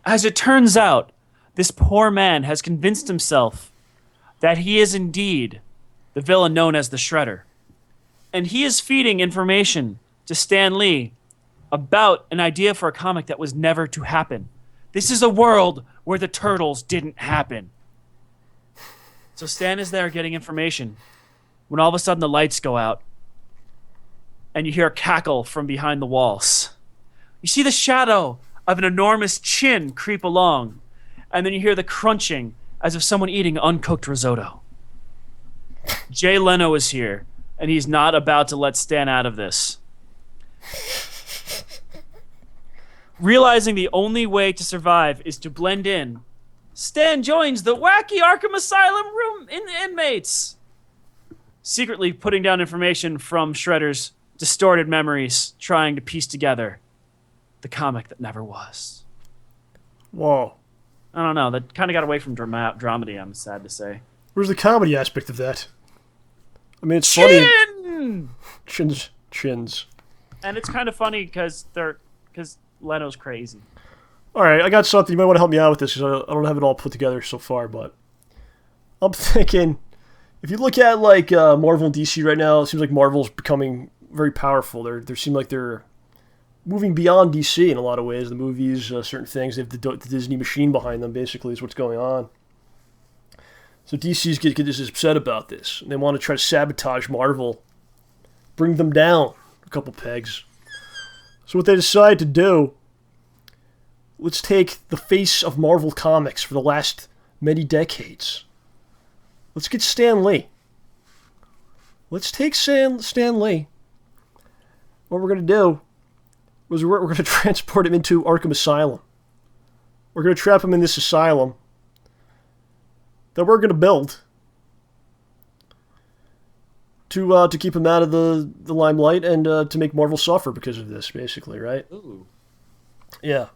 As it turns out, this poor man has convinced himself that he is indeed the villain known as the Shredder. And he is feeding information to Stan Lee about an idea for a comic that was never to happen. This is a world where the Turtles didn't happen. So Stan is there getting information when all of a sudden the lights go out and you hear a cackle from behind the walls. You see the shadow of an enormous chin creep along, and then you hear the crunching as if someone eating uncooked risotto. Jay Leno is here, and he's not about to let Stan out of this. Realizing the only way to survive is to blend in, Stan joins the wacky Arkham Asylum room inmates, secretly putting down information from Shredder's distorted memories, trying to piece together the comic that never was. Whoa. I don't know. That kind of got away from dramedy, I'm sad to say. Where's the comedy aspect of that? I mean, it's funny. Chins. And it's kind of funny because Leno's crazy. All right, I got something. You might want to help me out with this because I don't have it all put together so far, but I'm thinking if you look at like Marvel and DC right now, it seems like Marvel's becoming very powerful. They seem like they're moving beyond DC in a lot of ways. The movies, certain things, they have the Disney machine behind them, basically, is what's going on. So DC's get upset about this. And they want to try to sabotage Marvel, bring them down a couple pegs. So what they decide to do, let's take the face of Marvel Comics for the last many decades. Let's get Stan Lee. Let's take Stan Lee. What we're going to do is we're going to transport him into Arkham Asylum. We're going to trap him in this asylum that we're going to build to keep him out of the limelight and to make Marvel suffer because of this, basically, right? Ooh. Yeah.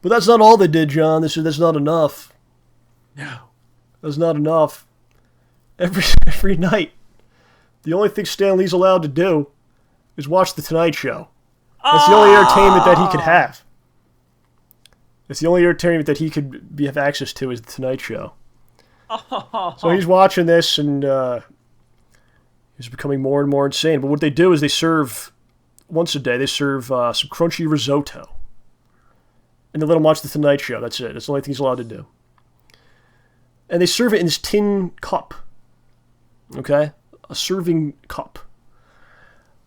But that's not all they did, John. That's not enough. No. That's not enough. Every night, the only thing Stan Lee's allowed to do is watch The Tonight Show. That's the only entertainment that he could have. It's the only entertainment that he could have access to is The Tonight Show. So he's watching this, and he's becoming more and more insane. But what they do is they serve, once a day, they serve some crunchy risotto. And they let him watch The Tonight Show. That's it. That's the only thing he's allowed to do. And they serve it in this tin cup. Okay? A serving cup.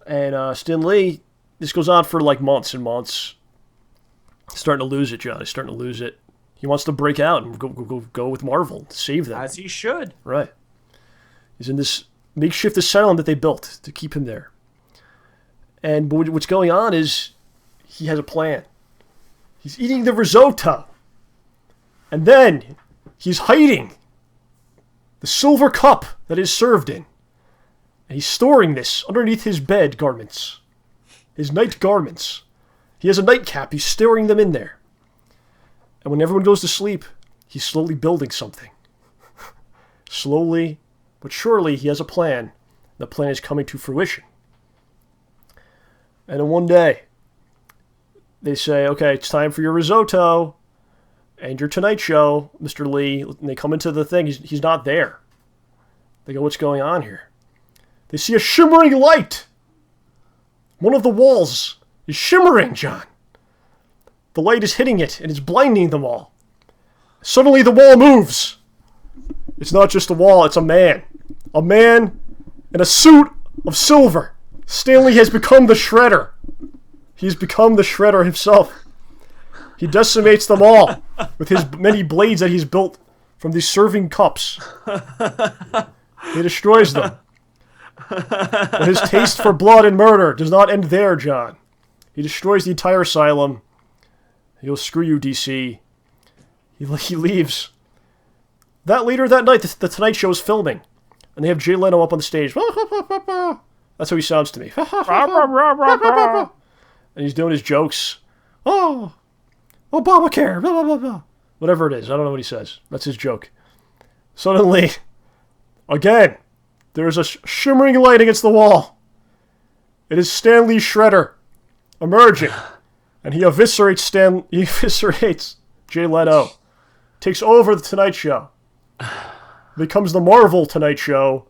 And Stan Lee, this goes on for like months and months. He's starting to lose it, John. He's starting to lose it. He wants to break out and go with Marvel, save them. As he should. Right. He's in this makeshift asylum that they built to keep him there. And what's going on is he has a plan. He's eating the risotto. And then he's hiding the silver cup that is served in. And he's storing this underneath his bed garments. His night garments. He has a nightcap. He's storing them in there. And when everyone goes to sleep, he's slowly building something. Slowly, but surely, he has a plan. The plan is coming to fruition. And then one day, they say, okay, it's time for your risotto and your Tonight Show, Mr. Lee. And they come into the thing. He's not there. They go, what's going on here? They see a shimmering light. One of the walls is shimmering, John. The light is hitting it, and it's blinding them all. Suddenly the wall moves. It's not just a wall, it's a man. A man in a suit of silver. Stan Lee has become the Shredder. He's become the Shredder himself. He decimates them all with his many blades that he's built from these serving cups. He destroys them. But his taste for blood and murder does not end there, John. He destroys the entire asylum. He goes, screw you, DC. He leaves. Later that night, the Tonight Show is filming. And they have Jay Leno up on the stage. That's how he sounds to me. And he's doing his jokes. Oh, Obamacare, blah, blah, blah, blah. Whatever it is, I don't know what he says. That's his joke. Suddenly, again, there is a shimmering light against the wall. It is Stanley Shredder emerging. And he eviscerates Jay Leno. Takes over the Tonight Show. Becomes the Marvel Tonight Show.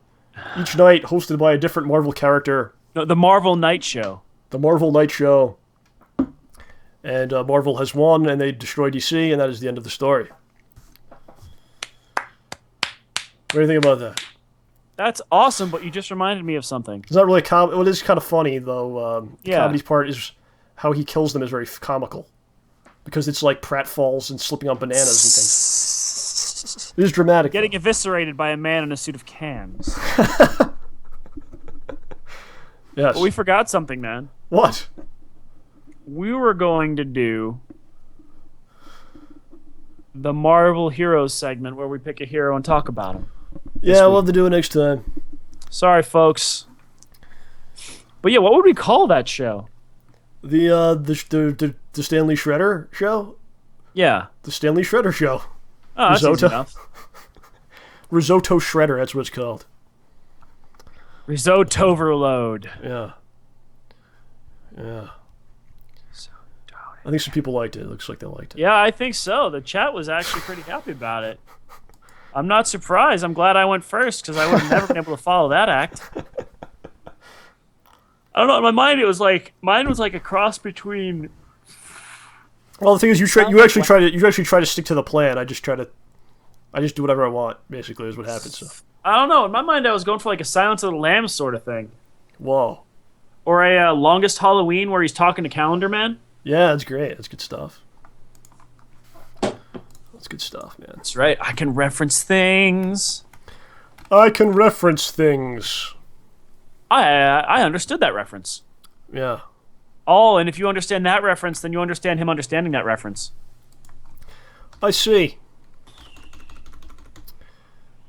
Each night hosted by a different Marvel character. No, the Marvel Night Show. The Marvel Night Show. And Marvel has won, and they destroy DC, and that is the end of the story. What do you think about that? That's awesome, but you just reminded me of something. It's not really it is kind of funny, though. Yeah. The comedy part is how he kills them is very comical. Because it's like pratfalls and slipping on bananas and things. It is dramatic. Getting eviscerated by a man in a suit of cans. Yes. But we forgot something, man. What? We were going to do the Marvel Heroes segment where we pick a hero and talk about him. Yeah, we'll have to do it next time. Sorry, folks. But yeah, what would we call that show? The Stanley Shredder show? Yeah. The Stanley Shredder show. Oh, that's easy enough. Risotto Shredder, that's what it's called. Risotto overload. Yeah. I think some people liked it. It looks like they liked it. Yeah, I think so. The chat was actually pretty happy about it. I'm not surprised. I'm glad I went first because I would have never been able to follow that act. I don't know. In my mind, mine was like a cross between. Well, the thing is, you actually try to stick to the plan. I just do whatever I want. Basically, is what happens. So. I don't know. In my mind, I was going for like a Silence of the Lambs sort of thing. Whoa. Or a Longest Halloween where he's talking to Calendar Man. Yeah, that's great. That's good stuff. That's good stuff, man. That's right. I can reference things. I understood that reference. Yeah. Oh, and if you understand that reference, then you understand him understanding that reference. I see.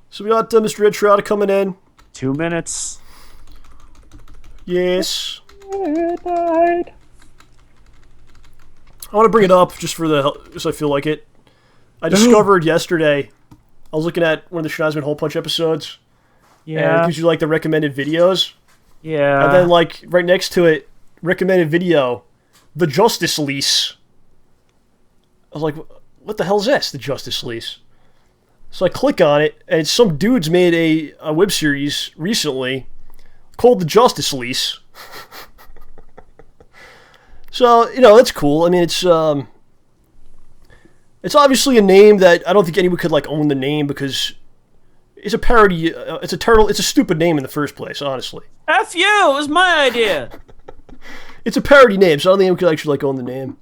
So we got Mr. Ed Trotta coming in. 2 minutes. Yes. Midnight. I want to bring it up just because I feel like it. I discovered yesterday, I was looking at one of the Schnozman Hole Punch episodes. Yeah. And it gives you like the recommended videos. Yeah. And then like right next to it, recommended video, the Justice Lease. I was like, what the hell is this? The Justice Lease. So I click on it, and some dudes made a web series recently called The Justice Lease. So, that's cool. I mean, it's obviously a name that I don't think anyone could like own the name because it's a parody. It's a stupid name in the first place, honestly. F you! It was my idea! It's a parody name, so I don't think anyone could actually like own the name.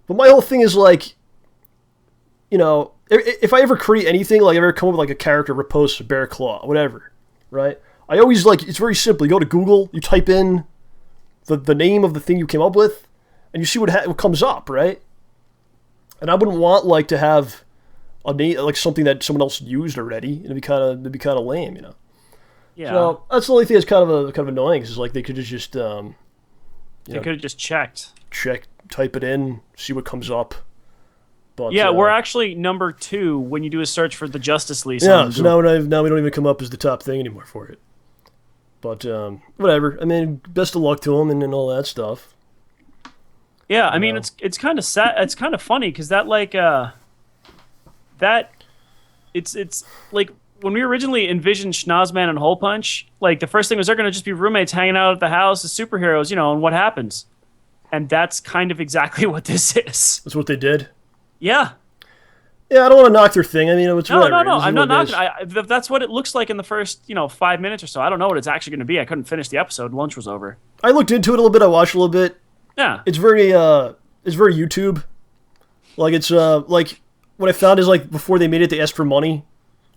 But my whole thing is like, if I ever create anything, like I ever come up with like a character, Riposte, Bear Claw, whatever, right? I always it's very simple. You go to Google, you type in the name of the thing you came up with, and you see what comes up, right? And I wouldn't want like to have a name like something that someone else used already. It'd be kind of lame, Yeah. So that's the only thing that's kind of annoying. Is like they could have just they could have just checked. Type it in, see what comes up. But, yeah, we're actually number 2 when you do a search for the Justice League. Yeah, so now we don't even come up as the top thing anymore for it. But whatever. I mean, best of luck to him and all that stuff. Yeah, I mean it's kind of sad. It's kind of funny because that it's like when we originally envisioned Schnozman and Hole Punch, like the first thing was they're gonna just be roommates hanging out at the house as superheroes, and what happens? And that's kind of exactly what this is. That's what they did. Yeah. Yeah, I don't want to knock their thing. I mean, it's whatever. No. I'm not knocking. That's what it looks like in the first, 5 minutes or so. I don't know what it's actually going to be. I couldn't finish the episode. Lunch was over. I looked into it a little bit. I watched a little bit. Yeah. It's very YouTube. Like it's like what I found is like before they made it, they asked for money,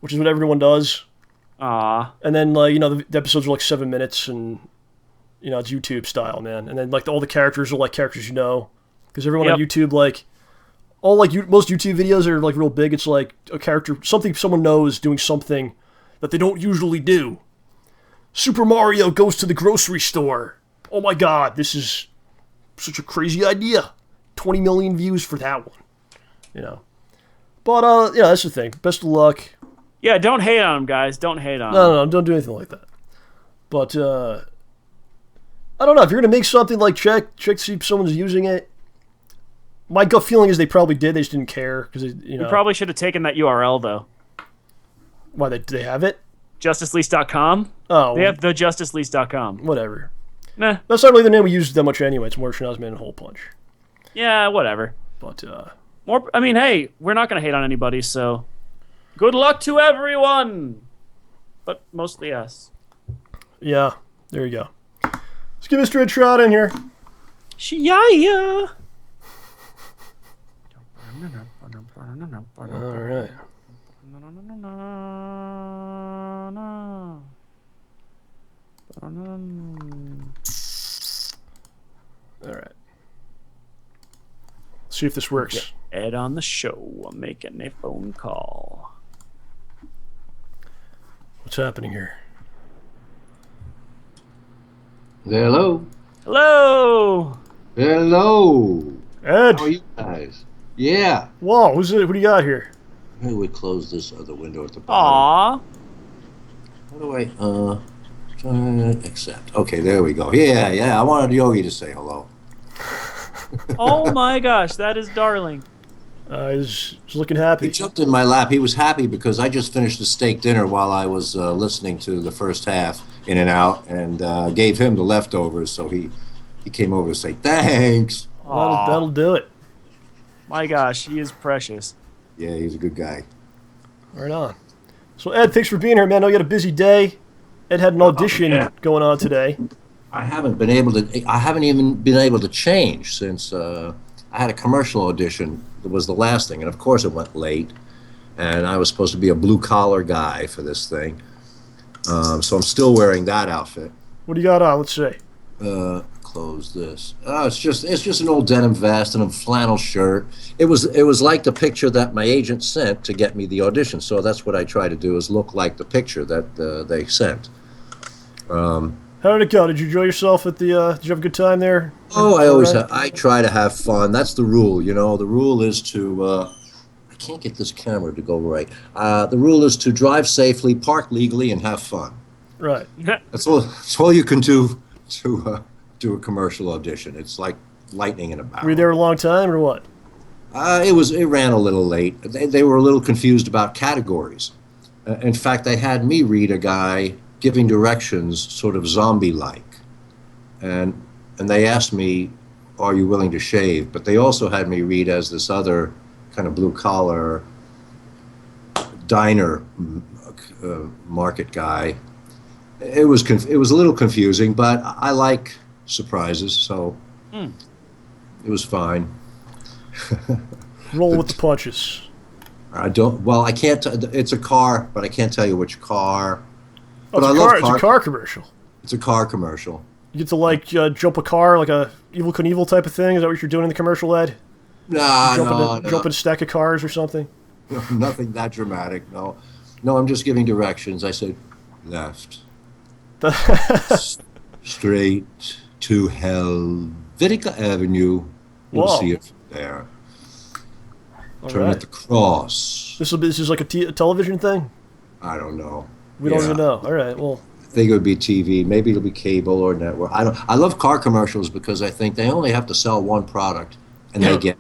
which is what everyone does. And then the episodes are like 7 minutes, and it's YouTube style, man. And then like all the characters are like characters because everyone on YouTube like most YouTube videos are like real big. It's like a character, something someone knows doing something that they don't usually do. Super Mario goes to the grocery store. Oh my God, this is such a crazy idea. 20 million views for that one. But that's the thing. Best of luck. Yeah, don't hate on him, guys. Don't hate on him. No, don't do anything like that. But I don't know, if you're gonna make something, like check to see if someone's using it. My gut feeling is they probably did. They just didn't care because You probably should have taken that URL though. Why they have it? JusticeLease.com. Oh, they have thejusticelease.com. Whatever. Nah. That's not really the name we use that much anyway. It's more Schnozman and Hole Punch. Yeah, whatever. But more. I mean, hey, we're not gonna hate on anybody, so good luck to everyone. But mostly us. Yeah, there you go. Let's get Mr. Trotta in here. Yeah. All right. All right. Let's see if this works. Ed on the show. I'm making a phone call. What's happening here? Hello. Hello. Hello. Ed. How are you guys? Yeah. Whoa, who's it? What do you got here? Maybe we close this other window at the bottom. Aw. How do I accept? Okay, there we go. Yeah. I wanted Yogi to say hello. Oh my gosh, that is darling. He's looking happy. He jumped in my lap. He was happy because I just finished the steak dinner while I was listening to the first half in and out, and gave him the leftovers. So he came over to say thanks. That'll do it. My gosh, he is precious. Yeah, he's a good guy. Right on. So Ed, thanks for being here, man. I know you had a busy day. Ed had an audition going on today. I haven't even been able to change since I had a commercial audition. That was the last thing, and of course it went late. And I was supposed to be a blue collar guy for this thing, so I'm still wearing that outfit. What do you got on? Let's see. Close this. It's just an old denim vest and a flannel shirt. It was like the picture that my agent sent to get me the audition. So that's what I try to do, is look like the picture that they sent. How did it go? Did you enjoy yourself at the? Did you have a good time there? Oh, I try to have fun. That's the rule, The rule is to. I can't get this camera to go right. The rule is to drive safely, park legally, and have fun. Right. That's all you can do to do a commercial audition. It's like lightning in a barrel. Were you there a long time or what? It ran a little late. They were a little confused about categories. In fact, they had me read a guy giving directions, sort of zombie-like, and they asked me, "Are you willing to shave?" But they also had me read as this other kind of blue-collar diner market guy. It was a little confusing, but I like surprises, so it was fine. Roll with the punches. I can't. It's a car, but I can't tell you which car. Oh, but it's a car commercial. It's a car commercial. You get to jump a car, like a Evel Knievel type of thing. Is that what you're doing in the commercial, Ed? Jump in a stack of cars or something. No, nothing that dramatic. No, I'm just giving directions. I said left, straight to Helvetica Avenue. You'll see it from there. Turn at the cross. This is like a television thing? I don't know. We don't even know. All right, well. I think it would be TV. Maybe it'll be cable or network. I love car commercials because I think they only have to sell one product, and they get,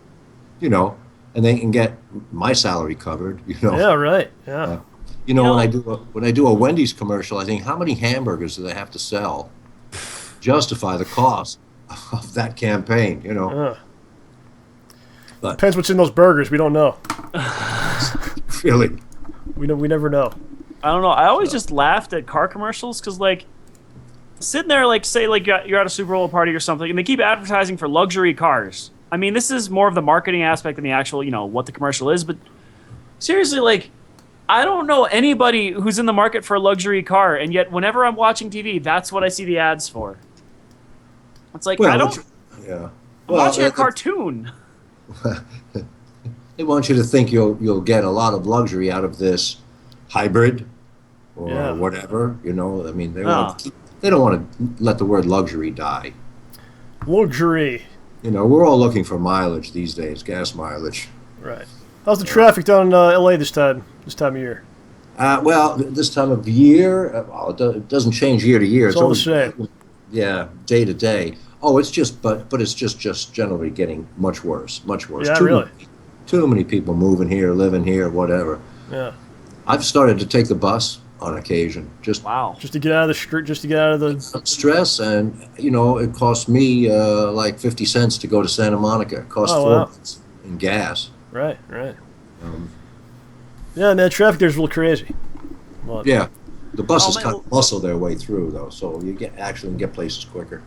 and they can get my salary covered. Yeah, right. Yeah. When I do a Wendy's commercial, I think, how many hamburgers do they have to sell to justify the cost of that campaign? But depends what's in those burgers. We don't know. Really, we never know. I don't know. I always just laughed at car commercials because, like sitting there, like, say, like, you're at a Super Bowl party or something, and they keep advertising for luxury cars. I mean, this is more of the marketing aspect than the actual, what the commercial is. But seriously, like, I don't know anybody who's in the market for a luxury car, and yet whenever I'm watching TV, that's what I see the ads for. It's like, Well, I'm watching a cartoon. They want you to think you'll get a lot of luxury out of this hybrid or whatever. I mean, they don't want to let the word luxury die. Luxury. We're all looking for mileage these days, gas mileage. Right. How's the traffic down in LA this time of year? Well, this time of year, it doesn't change year to year. It's all the same. Yeah, day to day. Oh, it's just, but it's just generally getting much worse. Yeah, really. Too many people moving here, living here, whatever. Yeah. I've started to take the bus on occasion. Just to get out of the street, just to get out of the stress, and it cost me like 50 cents to go to Santa Monica. It cost $4 in gas. Right. Yeah, man, traffic there's real crazy. But, yeah, the buses kind of muscle their way through though, so you can get places quicker.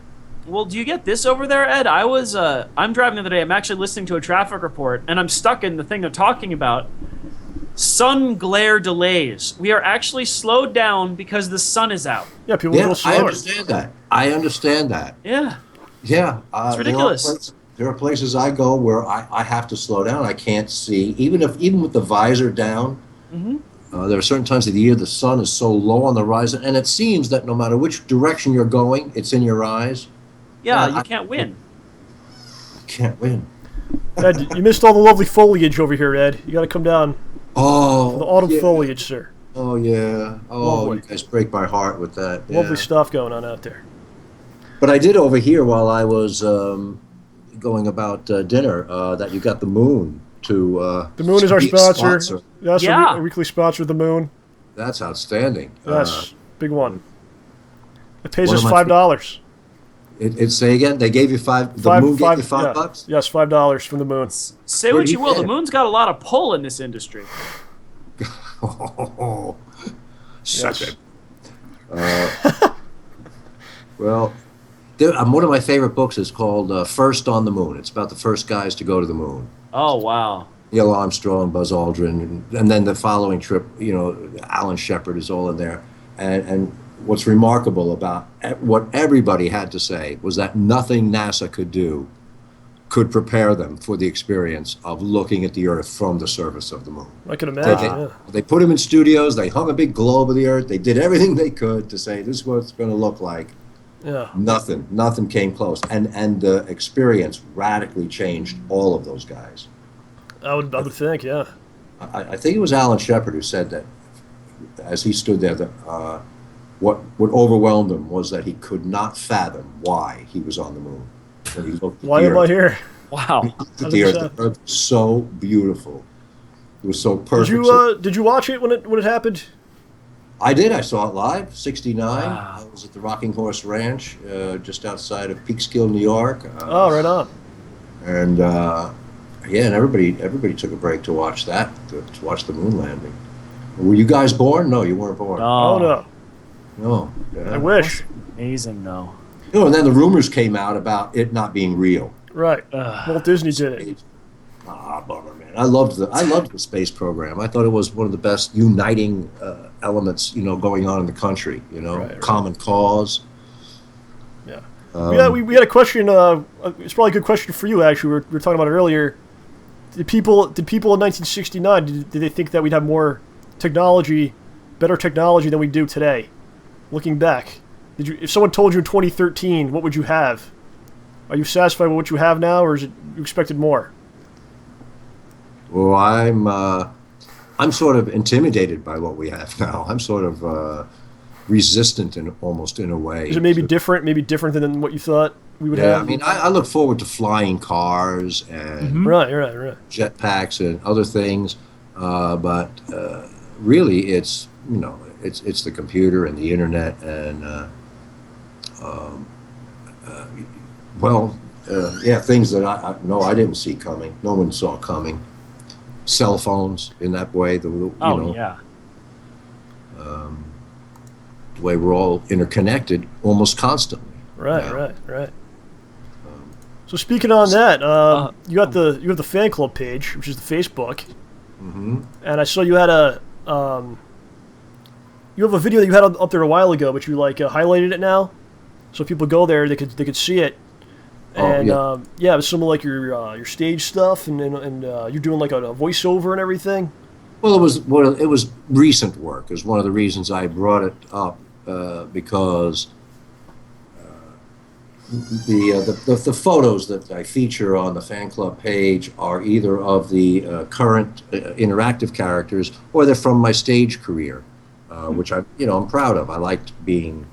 Well, do you get this over there, Ed? I'm driving the other day. I'm actually listening to a traffic report, and I'm stuck in the thing they're talking about. Sun glare delays. We are actually slowed down because the sun is out. Yeah, people go slower. I understand that. Yeah. Yeah. It's ridiculous. There are places I go where I have to slow down. I can't see, even with the visor down. Mm-hmm. There are certain times of the year the sun is so low on the horizon, and it seems that no matter which direction you're going, it's in your eyes. Yeah, you can't win. You can't win. Ed, you missed all the lovely foliage over here, Ed. You got to come down for the autumn foliage, sir. Oh, yeah. Oh, lovely. You guys break my heart with that. Yeah. Lovely stuff going on out there. But I did overhear while I was going about dinner that you got the moon to... the moon is our sponsor. Yes, a weekly sponsor of the moon. That's outstanding. Yes, big one. It pays us $5. It say again? They gave you $5. The moon gave you $5? Yes, $5 from the moon. Say what you will. The moon's got a lot of pull in this industry. Suck it. Well, one of my favorite books is called First on the Moon. It's about the first guys to go to the moon. Oh, wow. Neil Armstrong, Buzz Aldrin, and then the following trip, Alan Shepard is all in there. And what's remarkable about what everybody had to say was that nothing NASA could do could prepare them for the experience of looking at the Earth from the surface of the moon. I can imagine. They put them in studios. They hung a big globe of the Earth. They did everything they could to say this is what it's going to look like. Yeah. Nothing came close, and the experience radically changed all of those guys. I would think, yeah. I think it was Alan Shepard who said that as he stood there, that what overwhelmed him was that he could not fathom why he was on the moon. When he looked at why am I here? Wow. The Earth was so beautiful. It was so perfect. Did you watch it when it happened? I did. I saw it live. '69. Wow. I was at the Rocking Horse Ranch, just outside of Peekskill, New York. Right on. And and everybody took a break to watch that, to watch the moon landing. Were you guys born? No, you weren't born. Oh no. No. Yeah. I wish. Amazing, though. And then the rumors came out about it not being real. Right. Walt Disney did it. Bummer, man. I loved the space program. I thought it was one of the best uniting elements, going on in the country. Right. Common cause. Yeah. We had a question. It's probably a good question for you. Actually, we were talking about it earlier. Did people in 1969 did they think that we'd have more technology, better technology than we do today? Looking back, if someone told you in 2013, what would you have? Are you satisfied with what you have now, or is it you expected more? Well, I'm sort of intimidated by what we have now. I'm sort of resistant almost in a way. Is it maybe different than what you thought we would have? Yeah, I mean, I look forward to flying cars and right. jetpacks and other things, but really, it's it's the computer and the internet and things that I didn't see coming. No one saw coming. Cell phones in that way. the way we're all interconnected almost constantly. Right, now. right. So speaking on that, you have the fan club page, which is the Facebook, and I saw you had you have a video that you had up there a while ago, but you highlighted it now, so if people go there, they could see it. And yeah, it was some of like your stage stuff, and you're doing like a voiceover and everything. Well, it was recent work. It was one of the reasons I brought it up because the photos that I feature on the fan club page are either of the current interactive characters or they're from my stage career, which I'm proud of. I liked being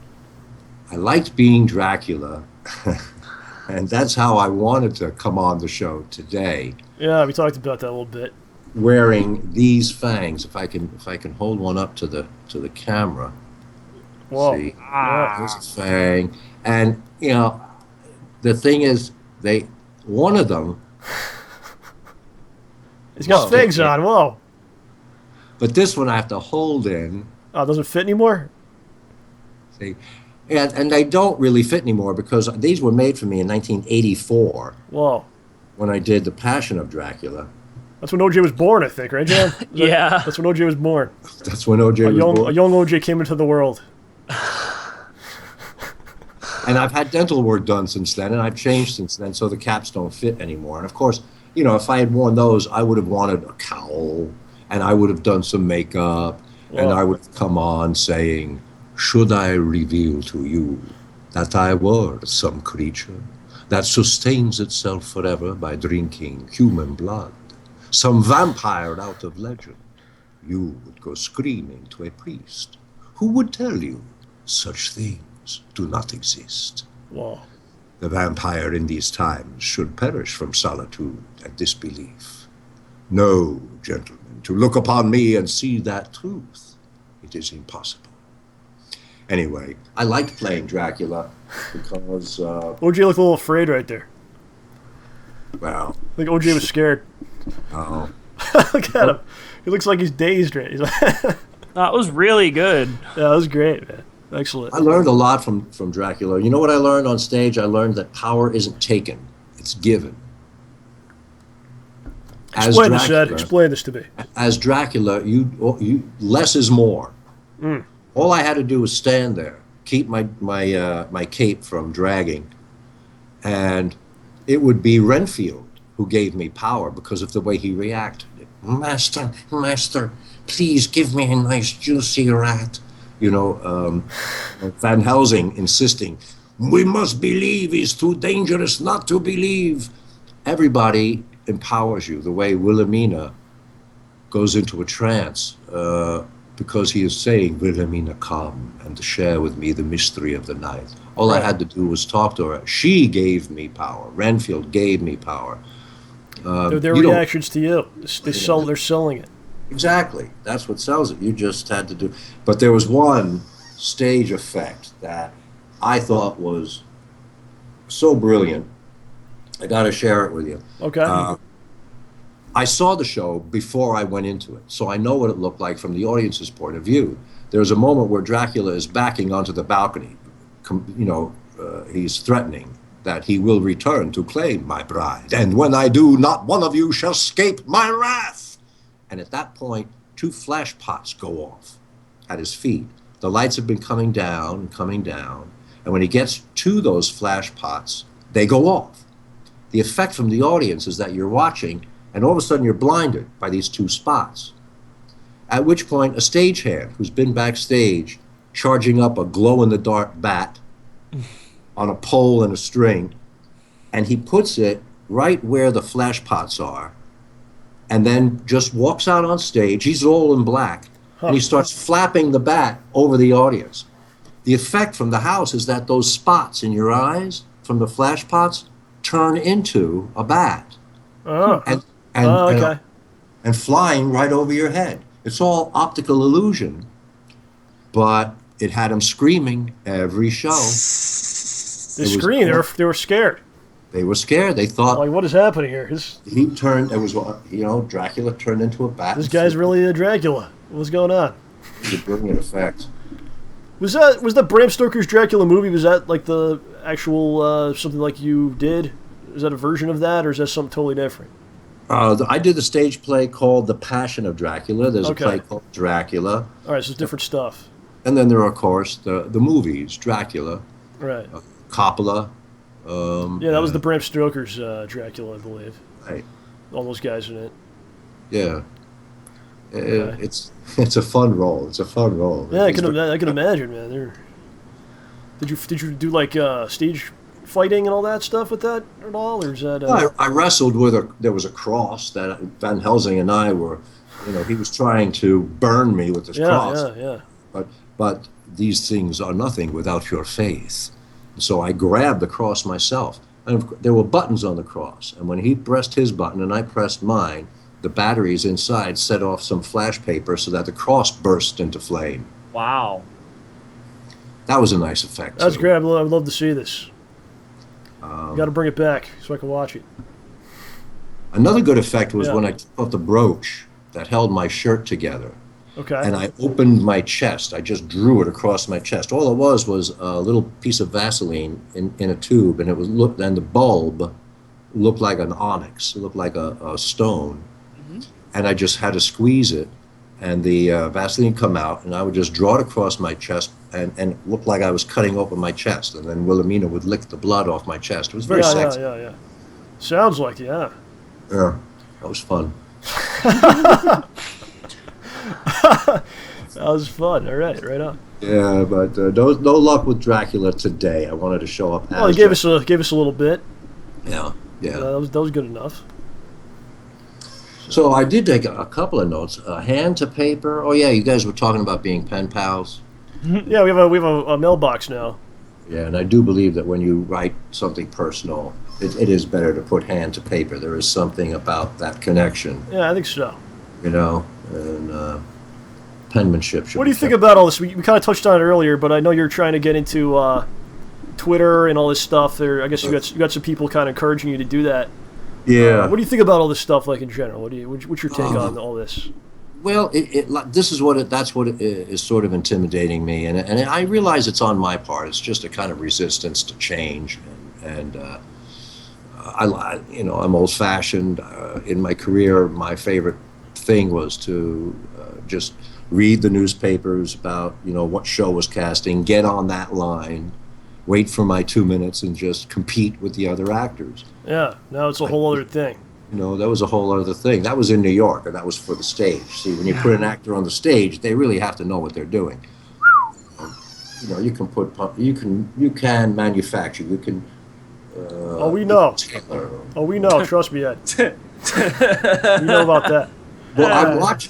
Dracula. And that's how I wanted to come on the show today. Yeah, we talked about that a little bit. Wearing these fangs, if I can hold one up to the camera. Whoa! See, there's a fang, and the thing is, one of them. He's got fangs on. Whoa! But this one I have to hold in. Oh, it doesn't fit anymore. See. And they don't really fit anymore because these were made for me in 1984. Whoa. When I did The Passion of Dracula. That's when OJ was born, I think, right, John? Yeah. That's when OJ was born. That's when OJ was born. A young OJ came into the world. And I've had dental work done since then, and I've changed since then, so the caps don't fit anymore. And of course, if I had worn those, I would have wanted a cowl, and I would have done some makeup, and I would have come on saying, "Should I reveal to you that I were some creature that sustains itself forever by drinking human blood, some vampire out of legend, you would go screaming to a priest who would tell you such things do not exist. Whoa. The vampire in these times should perish from solitude and disbelief. No, gentlemen, to look upon me and see that truth, it is impossible." Anyway, I liked playing Dracula because... OJ looked a little afraid right there. Well... I think OJ was scared. Oh. Look at him. He looks like he's dazed right. He's like That was really good. Yeah, that was great, man. Excellent. I learned a lot from Dracula. You know what I learned on stage? I learned that power isn't taken. It's given. Explain this, Ed. Explain this to me. As Dracula, you less is more. Mm. All I had to do was stand there, keep my cape from dragging, and it would be Renfield who gave me power because of the way he reacted. Master, please give me a nice juicy rat. Van Helsing insisting, "We must believe, he's too dangerous not to believe." Everybody empowers you the way Wilhelmina goes into a trance because he is saying, "Wilhelmina, come and share with me the mystery of the night." All I had to do was talk to her. She gave me power. Renfield gave me power. Their reactions to you. They're selling it. Exactly. That's what sells it. You just had to do. But there was one stage effect that I thought was so brilliant. I got to share it with you. Okay. I saw the show before I went into it, so I know what it looked like from the audience's point of view. There's a moment where Dracula is backing onto the balcony. He's threatening that he will return to claim my bride. "And when I do, not one of you shall escape my wrath." And at that point, 2 flash pots go off at his feet. The lights have been coming down. And when he gets to those flash pots, they go off. The effect from the audience is that you're watching, and all of a sudden you're blinded by these 2 spots. At which point, a stagehand who's been backstage charging up a glow-in-the-dark bat on a pole and a string, and he puts it right where the flash pots are, and then just walks out on stage. He's all in black, and he starts flapping the bat over the audience. The effect from the house is that those spots in your eyes from the flash pots turn into a bat. Okay. And flying right over your head. It's all optical illusion, but it had them screaming every show. They screamed. They were scared. They were scared. They thought, like, what is happening here? He turned. It was, Dracula turned into a bat. This guy's really a Dracula. What's going on? It was a brilliant effect. Was that Bram Stoker's Dracula movie? Was that like the actual something like you did? Is that a version of that, or is that something totally different? I did the stage play called The Passion of Dracula. There's a play called Dracula. All right, so it's different stuff. And then there are, of course, the movies, Dracula, Right. Coppola. Yeah, that was the Bram Stoker's Dracula, I believe. Right. All those guys in it. Yeah. Okay. It's a fun role. It's a fun role. Yeah, I can imagine, man. Did you do like stage fighting and all that stuff with that at all, or is that? I wrestled with there was a cross that Van Helsing and I were, he was trying to burn me with this cross. Yeah. But these things are nothing without your faith. So I grabbed the cross myself, and there were buttons on the cross. And when he pressed his button and I pressed mine, the batteries inside set off some flash paper so that the cross burst into flame. Wow. That was a nice effect. That's too. great. I'd love to see this. You got to bring it back so I can watch it. Another good effect was Yeah. when I took off the brooch that held my shirt together. Okay. And I opened my chest. I just drew it across my chest. All it was a little piece of Vaseline in a tube, and and the bulb looked like an onyx. It looked like a stone. Mm-hmm. And I just had to squeeze it, and the Vaseline come out, and I would just draw it across my chest, and it looked like I was cutting open my chest. And then Wilhelmina would lick the blood off my chest. It was very sexy. Yeah. Sounds like it, yeah. Yeah, that was fun. That was fun. All right, right on. Yeah, but no luck with Dracula today. I wanted to show up. Well, he gave us a little bit. Yeah. That was good enough. So I did take a couple of notes. Hand to paper. Oh yeah, you guys were talking about being pen pals. Yeah, we have a mailbox now. Yeah, and I do believe that when you write something personal, it is better to put hand to paper. There is something about that connection. Yeah, I think so. And penmanship. What do you think about all this? We kind of touched on it earlier, but I know you're trying to get into Twitter and all this stuff. I guess you got some people kind of encouraging you to do that. Yeah. What do you think about all this stuff, like in general? What's your take on all this? Well, that's what is sort of intimidating me, and I realize it's on my part. It's just a kind of resistance to change, and I'm old-fashioned. In my career, my favorite thing was to just read the newspapers about what show was casting, get on that line, wait for my 2 minutes, and just compete with the other actors. Yeah, now it's a whole other thing. That was a whole other thing. That was in New York, and that was for the stage. See, when you put an actor on the stage, they really have to know what they're doing. You can manufacture. You can. We know. We know. Trust me, Ed. We know about that. Well,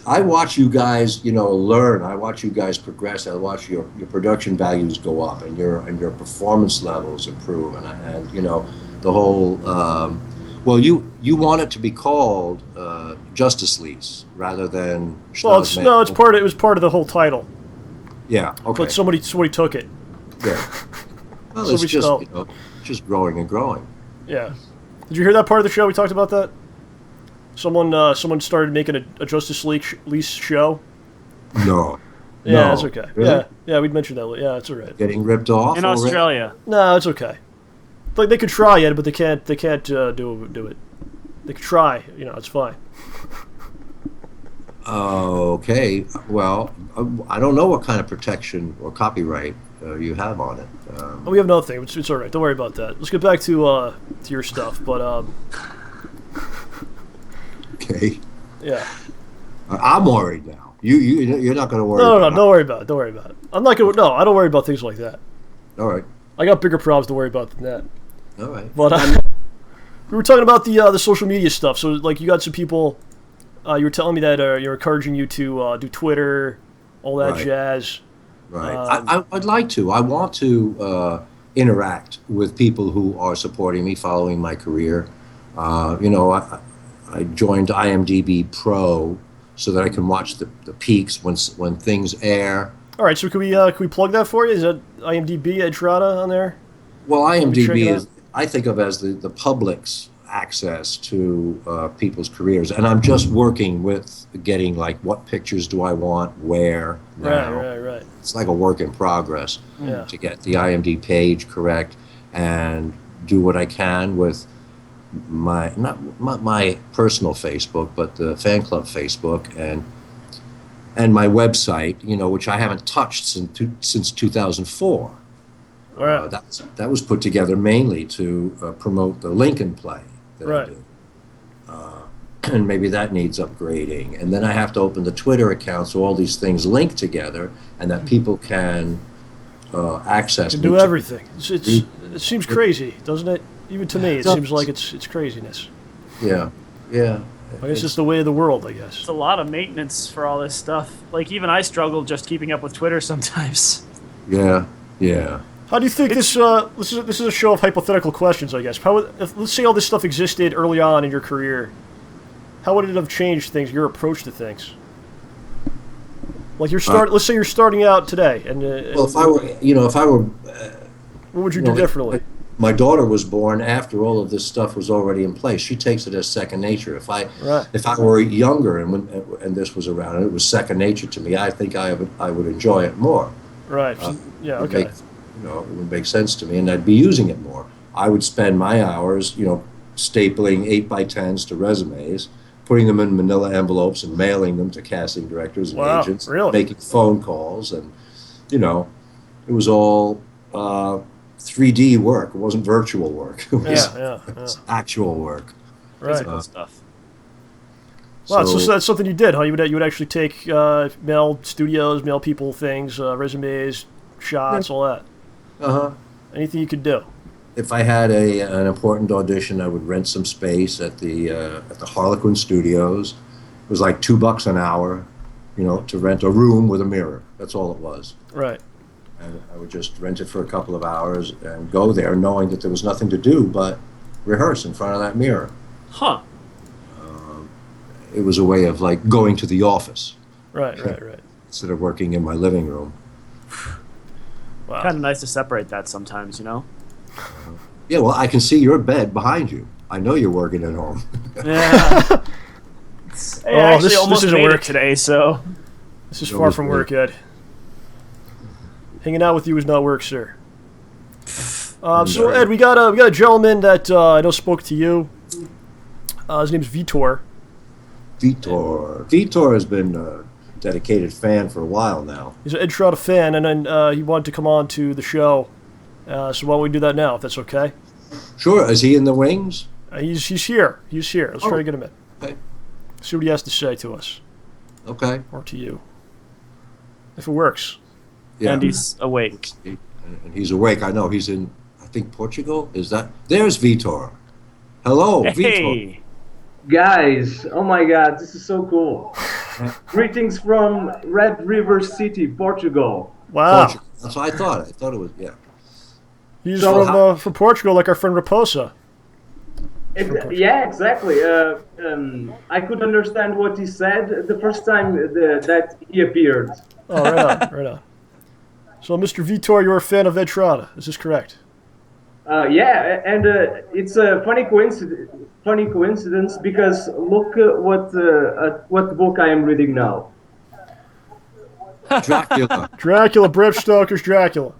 I watch you guys, learn. I watch you guys progress. I watch your production values go up, and your performance levels improve, and the whole. Well, you want it to be called Justice Lease rather than. Well, it was part of the whole title. Yeah. Okay. But somebody took it. Yeah. Well, it's just growing and growing. Yeah. Did you hear that part of the show? We talked about that. Someone started making a Justice Lease show. No. Yeah, no. that's okay. Really? Yeah, we'd mentioned that. Yeah, it's all right. Getting ripped off in Australia. No, it's okay. Like they could try it, but they can't do it. They could try. It's fine. Okay. Well, I don't know what kind of protection or copyright you have on it. We have nothing. It's all right. Don't worry about that. Let's get back to your stuff. But okay. Yeah. I'm worried now. You're not going to worry. No, don't worry about it. Don't worry about it. I'm not going to. No, I don't worry about things like that. All right. I got bigger problems to worry about than that. All right. But we were talking about the social media stuff. So like you got some people. You were telling me that you're encouraging you to do Twitter, all that jazz. Right. I'd like to. I want to interact with people who are supporting me, following my career. I joined IMDb Pro so that I can watch the peaks when things air. All right. So can we plug that for you? Is that IMDb Ed Trotta on there? Well, IMDb is I think of as the public's access to people's careers, and I'm just working with getting like what pictures do I want, where now. Right. it's like a work in progress Yeah. to get the IMD page correct and do what I can with my not my personal Facebook, but the fan club Facebook and my website, which I haven't touched since 2004. Right. That was put together mainly to promote the Lincoln play that I Right. do. And maybe that needs upgrading. And then I have to open the Twitter account so all these things link together and that people can access Can me do to- everything. It seems crazy, doesn't it? Even to me, it seems like it's craziness. Yeah, yeah. I guess it's the way of the world, I guess. It's a lot of maintenance for all this stuff. Like, even I struggle just keeping up with Twitter sometimes. Yeah, yeah. How do you think this is a show of hypothetical questions, I guess. Let's say all this stuff existed early on in your career. How would it have changed things, your approach to things? Like let's say you're starting out today, and Well, if I were, what would you do differently? my daughter was born after all of this stuff was already in place. She takes it as second nature. If I were younger and this was around and it was second nature to me, I think I would enjoy it more. Right. Yeah. It would Okay. it would make sense to me, and I'd be using it more. I would spend my hours, stapling 8x10s to resumes, putting them in manila envelopes and mailing them to casting directors and Wow, agents, really? making phone calls, and it was all 3D work. It wasn't virtual work. It was, Yeah. it was actual work. Right. Physical stuff. Wow. So that's something you did, huh? You would actually take mail studios, mail people things, resumes, shots, all that. Anything you could do. If I had an important audition, I would rent some space at the Harlequin Studios. It was like $2 an hour, to rent a room with a mirror. That's all it was. Right. And I would just rent it for a couple of hours and go there knowing that there was nothing to do but rehearse in front of that mirror. Huh. It was a way of like going to the office Right. instead of working in my living room. Wow. Kind of nice to separate that sometimes, Yeah, well, I can see your bed behind you. I know you're working at home. Yeah. Hey, I actually this almost isn't made work. it today, so... This is It far was from work. work, Ed. Hanging out with you is not work, sir. So Ed, we got a gentleman that I know spoke to you. His name's Vitor. Vitor has been a dedicated fan for a while now. He's an Ed Trotta fan, and then he wanted to come on to the show. So why don't we do that now, if that's okay? Sure. Is he in the wings? He's here. He's here. Let's try to get him in. Okay. See what he has to say to us Okay. or to you, if it works. Yeah. And he's awake. And he's awake. I know. He's in, I think, Portugal. Is that? There's Vitor. Hello, Vitor. Hey! Guys, oh my god, this is so cool. Greetings from Red River City, Portugal. Wow. Portugal. That's what I thought. I thought it was, yeah. He's So from Portugal, like our friend Raposa. Yeah, exactly. I could understand what he said the first time that he appeared. Oh, right on. So, Mr. Vitor, you're a fan of Ed Trotta. Is this correct? Yeah, and it's a funny coincidence because look at what book I am reading now. Dracula. Dracula, Bram Stoker's Dracula.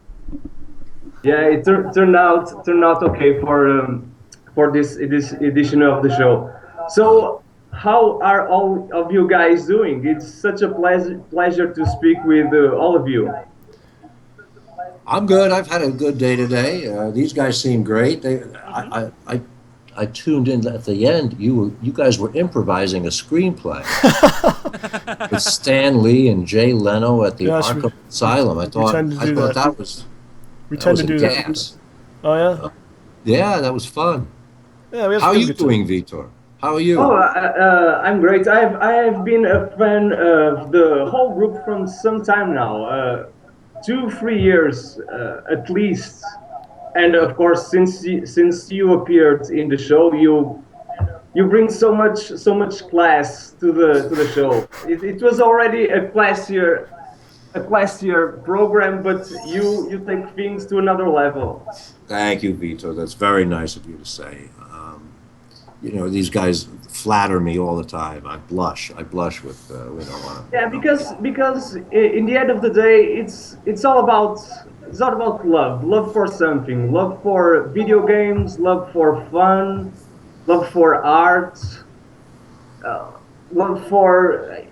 Yeah, it turned out okay for this edition of the show. So, how are all of you guys doing? It's such a pleasure to speak with all of you. I'm good. I've had a good day today. These guys seem great. I tuned in at the end. You guys were improvising a screenplay with Stan Lee and Jay Leno at the Yes, Arkham Asylum. I thought tend to do that. that was We that tend was to a do that. gas. Oh, yeah? Yeah, that was fun. Yeah, we have How are some you good doing, Vitor? How are you? Oh, I'm great. I've been a fan of the whole group from some time now, 2-3 years at least. And of course, since you appeared in the show, you bring so much class to the show. It was already a classier program, but you take things to another level. Thank you, Vitor. That's very nice of you to say. these guys flatter me all the time. I blush with Yeah, because in the end of the day, it's all about love for something, love for video games, love for fun, love for art, love for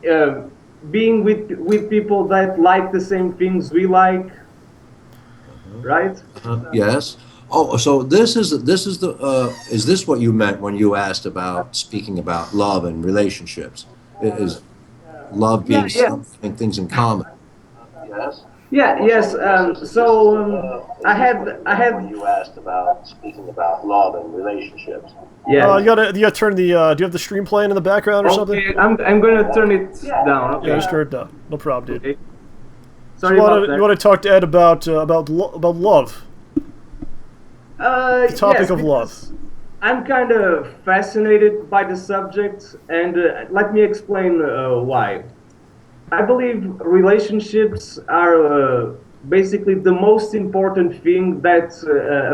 being with people that like the same things we like, right? Yes. Oh, so this is the is this what you meant when you asked about speaking about love and relationships? Is love being Yeah. something, things in common? Yes. Yeah, yes. I had. You asked about speaking about love and relationships. Yeah. You gotta turn the. Do you have the stream playing in the background or something? Okay, I'm gonna turn it down. Okay. Yeah, just turn it down. No problem, dude. Okay. Sorry about that. You want to talk to Ed about love? The topic of love. I'm kind of fascinated by the subject, and let me explain why. I believe relationships are basically the most important thing that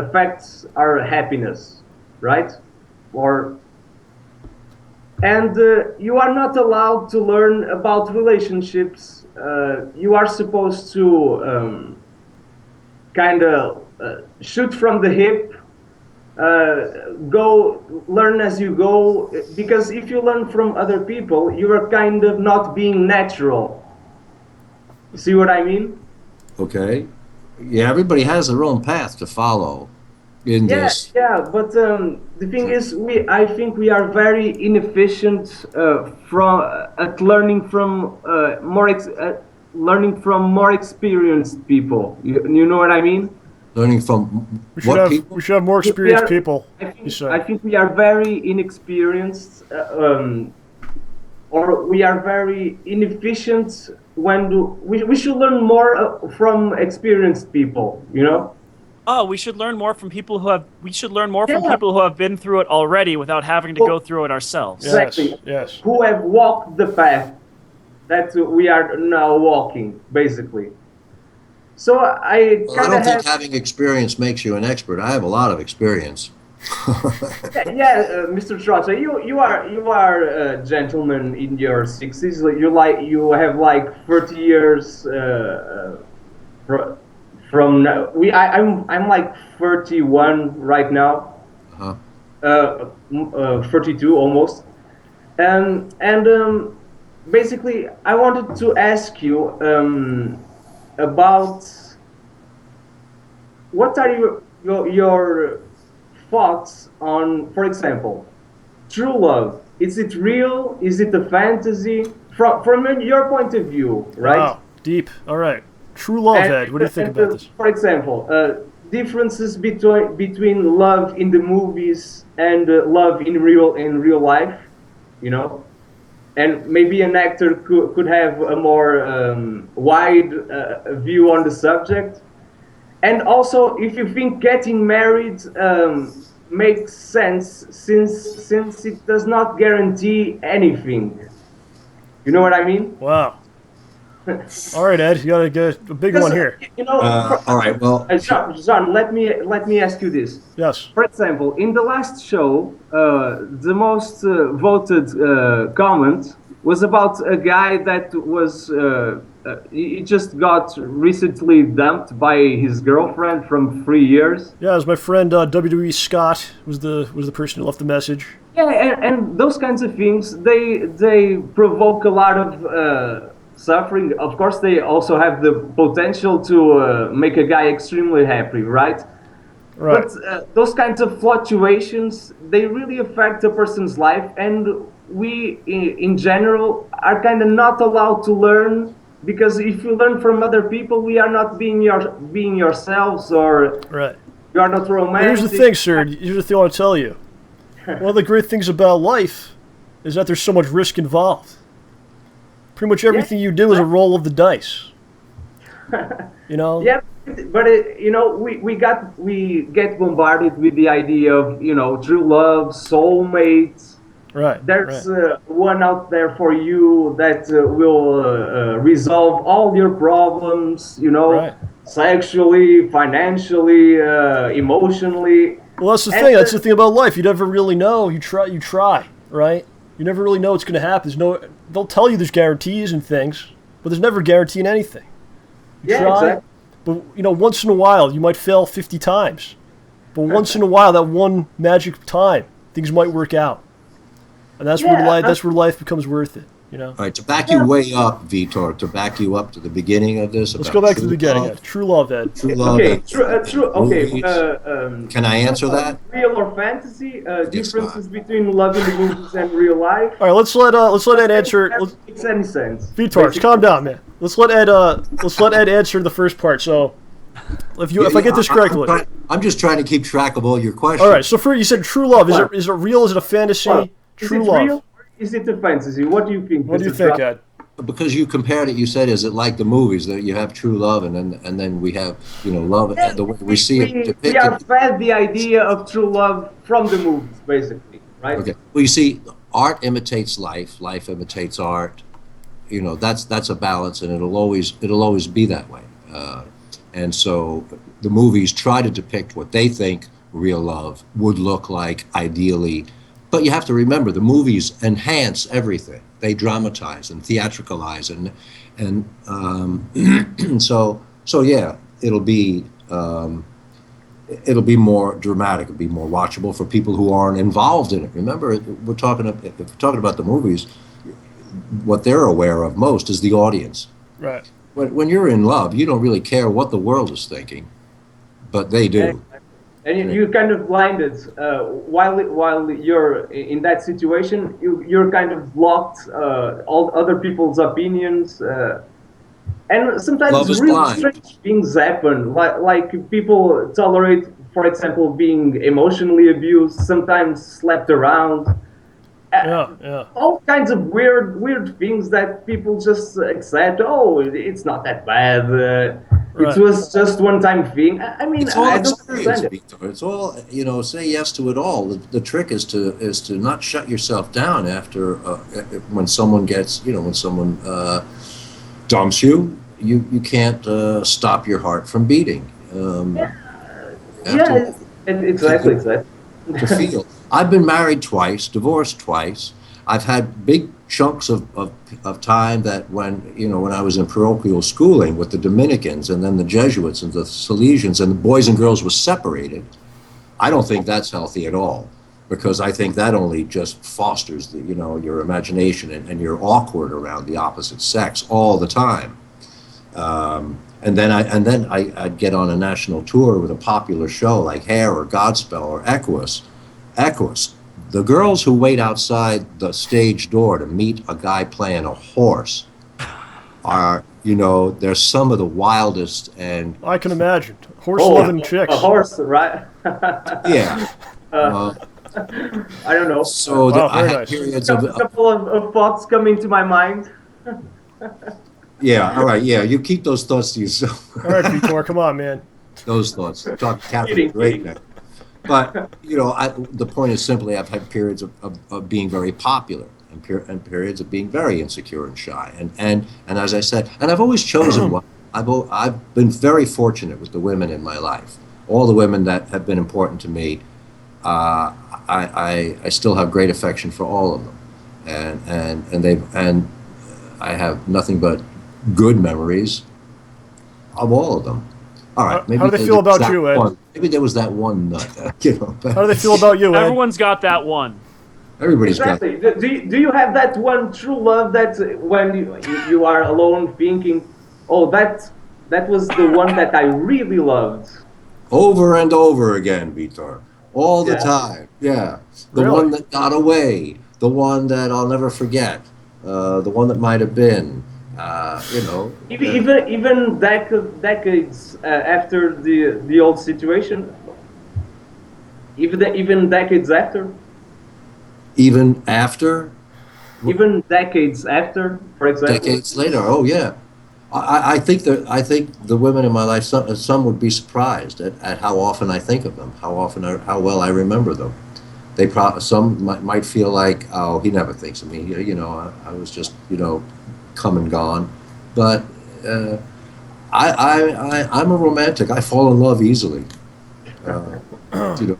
affects our happiness, right? And you are not allowed to learn about relationships. You are supposed to kind of shoot from the hip, go learn as you go, because if you learn from other people, you are kind of not being natural. See what I mean? Okay. Yeah, everybody has their own path to follow in this. Yeah, but the thing is, I think we are very inefficient at learning from more experienced people. You know what I mean? Learning from people? We should have more experienced people. I think we are very inexperienced, or we are very inefficient we should learn more from experienced people. Oh, we should learn more from people who have. We should learn more from people who have been through it already, without having to go through it ourselves. Exactly. Yes. Who have walked the path that we are now walking, basically. So I don't think having experience makes you an expert. I have a lot of experience. Mr. Trotta, you are a gentleman in your 60s. You have like 30 years from now. I'm like 31 right now. 32 almost. And basically, I wanted to ask you about what are your thoughts on, for example, true love. Is it real? Is it a fantasy? From your point of view, right? Wow, deep. All right. True love, Ed. What do you think about this? For example, differences between love in the movies and love in real life, and maybe an actor could have a more wide view on the subject. And also, if you think getting married makes sense, since it does not guarantee anything. You know what I mean? Wow. All right, Ed, you got to get a big one here. All right. Well, John, let me ask you this. Yes. For example, in the last show, the most voted comment was about a guy that was he just got recently dumped by his girlfriend from 3 years. Yeah, it was my friend WWE Scott was the person who left the message. Yeah, and those kinds of things they provoke a lot of suffering. Of course, they also have the potential to make a guy extremely happy, right? Right. But those kinds of fluctuations, they really affect a person's life, and we, in general, are kind of not allowed to learn, because if you learn from other people, we are not being yourselves, or right. You are not romantic. But here's the thing, sir. Here's the thing I want to tell you. One of the great things about life is that there's so much risk involved. Pretty much everything you do is a roll of the dice. Yeah, but we get bombarded with the idea of true love, soulmates. Right. There's one out there for you that will resolve all your problems. Right. Sexually, financially, emotionally. Well, that's the And, thing. That's the thing about life. You never really know. You try, right? You never really know what's going to happen. They'll tell you there's guarantees and things, but there's never a guarantee in anything. You Yeah, try, exactly. but once in a while you might fail 50 times, but once in a while, that one magic time, things might work out, and that's where life becomes worth it. All right, to back you way up, Vitor, to back you up to the beginning of this. Let's about go back to the true beginning. love, Ed. True love, Ed. True love. Okay, and true. Okay. movies. Can I answer that? Real or fantasy? Yes, Differences between love in the movies and real life. All right, let's let Ed answer. That makes any sense. Vitor, calm down, man. Let's let Ed answer the first part. So, if I get this correctly, I'm just trying to keep track of all your questions. all right. So you said true love. Is it real? Is it a fantasy? Is True it love. real? Is it a fantasy? What do you think? What do you Mr. think, Trotta? Ed? Because you compared it, you said, is it like the movies that you have true love and then we have love the way we see it We depicted. are fed the idea of true love from the movies, basically, right? Okay. Well, you see, art imitates life. Life imitates art. That's a balance, and it'll always be that way. And so the movies try to depict what they think real love would look like ideally. But you have to remember, the movies enhance everything. They dramatize and theatricalize, and so yeah, it'll be more dramatic, it'll be more watchable for people who aren't involved in it. Remember, if we're talking about the movies, what they're aware of most is the audience. Right. When you're in love, you don't really care what the world is thinking, but they do. And you kind of blinded while you're in that situation. You're kind of blocked all other people's opinions, and Love sometimes is really blind. strange things happen. Like people tolerate, for example, being emotionally abused, sometimes slapped around. Yeah. All kinds of weird things that people just accept. Oh, it's not that bad. Right. It was just one-time thing. I mean, It's all I don't experience, understand it. Victor. It's all, say yes to it all. The trick is to not shut yourself down after when someone gets, when someone dumps you. You can't stop your heart from beating. Yeah, exactly. To feel. I've been married twice, divorced twice. I've had big chunks of time that when I was in parochial schooling with the Dominicans and then the Jesuits and the Salesians, and the boys and girls were separated. I don't think that's healthy at all, because I think that only just fosters your imagination, and you're awkward around the opposite sex all the time. And then I'd get on a national tour with a popular show like Hair or Godspell or Equus. The girls who wait outside the stage door to meet a guy playing a horse are, they're some of the wildest and I can imagine. Horse-loving chicks. A horse, right? yeah. I don't know. So Wow, I very had nice. periods A of couple of thoughts come into my mind. yeah. All right, yeah. You keep those thoughts to yourself. All right, Vitor, come on, man. Those thoughts. Talk Catholic Kidding. great now. But the point is simply I've had periods of being very popular and periods of being very insecure and shy. And as I said, and I've always chosen one. I've been very fortunate with the women in my life. All the women that have been important to me, I still have great affection for all of them, and I have nothing but good memories of all of them. All right. How do they feel about you, Ed? Maybe there was that one nut. But How do they feel about you, Ed? Everyone's got that one. everybody's got. Exactly. Do you have that one true love that when you are alone thinking, oh, that was the one that I really loved? Over and over again, Vitor. All the Yeah. time. Yeah. The Really? one that got away. The one that I'll never forget. The one that might have been. Even decades after the old situation. Even decades after. Even after. Even decades after, for example. Decades later. Oh yeah. I think the women in my life, some would be surprised at how often I think of them, how well I remember them. Some might feel like, oh, he never thinks of me. I was just come and gone. But I'm a romantic. I fall in love easily.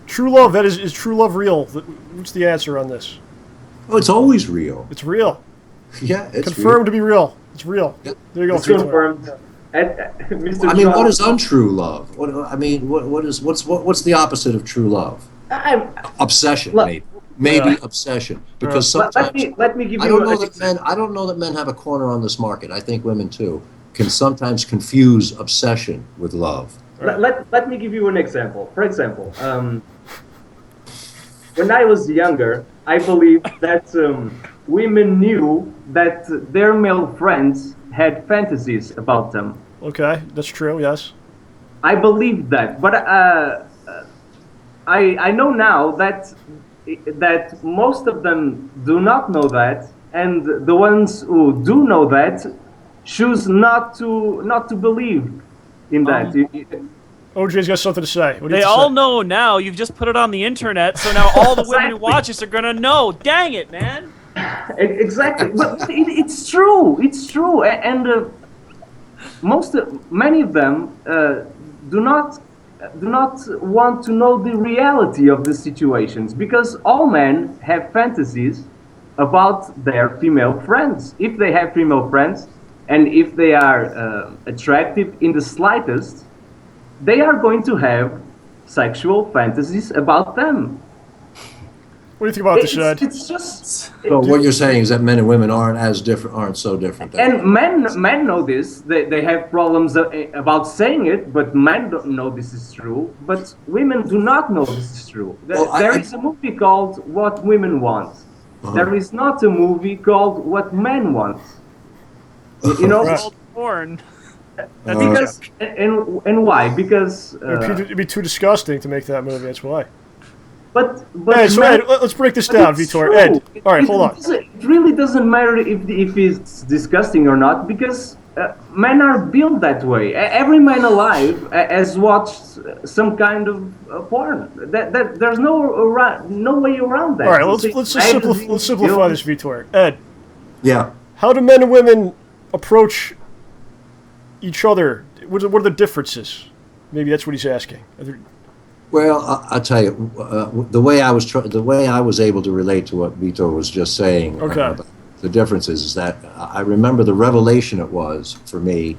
True love. That is true love real? What's the answer on this? Oh, it's always real. It's real. Yeah, it's Confirmed to be real. It's real. Yeah. There you go. It's confirmed. Mr. I mean, John, what is untrue love? What's the opposite of true love? Obsession, maybe obsession. Because sometimes let me give you. I don't know that men have a corner on this market. I think women too can sometimes confuse obsession with love. Let me give you an example. For example, when I was younger, I believed that women knew that their male friends had fantasies about them. Okay, that's true. Yes. I believed that, but I know now that most of them do not know that, and the ones who do know that choose not to believe in that. OJ's got something to say. What do you They have to all say? know now. You've just put it on the internet, so now all the women who watch us are gonna know. Dang it, man! Exactly, but it's true. It's true, and many of them do not want to know the reality of the situations, because all men have fantasies about their female friends. If they have female friends, and if they are attractive in the slightest, they are going to have sexual fantasies about them. What do you think about this, Ed? It's just. So what you're saying is that men and women aren't so different. And men know this. They have problems about saying it, but men don't know this is true. But women do not know this is true. There is a movie called What Women Want. There is not a movie called What Men Want. You know, It's all porn. because and why? Because It'd be too disgusting to make that movie. That's why. but Hey, so men- Ed, let's break this but down, it's Vitor. true. Ed, all right, hold on. It really doesn't matter if it's disgusting or not, because men are built that way. Every man alive has watched some kind of porn. There's no way around that. All right, let's simplify this, Vitor. Ed, Yeah. how do men and women approach each other? What are the differences? Maybe that's what he's asking. Well, I'll tell you, the way I was able to relate to what Vitor was just saying. Okay. The difference is that I remember the revelation it was for me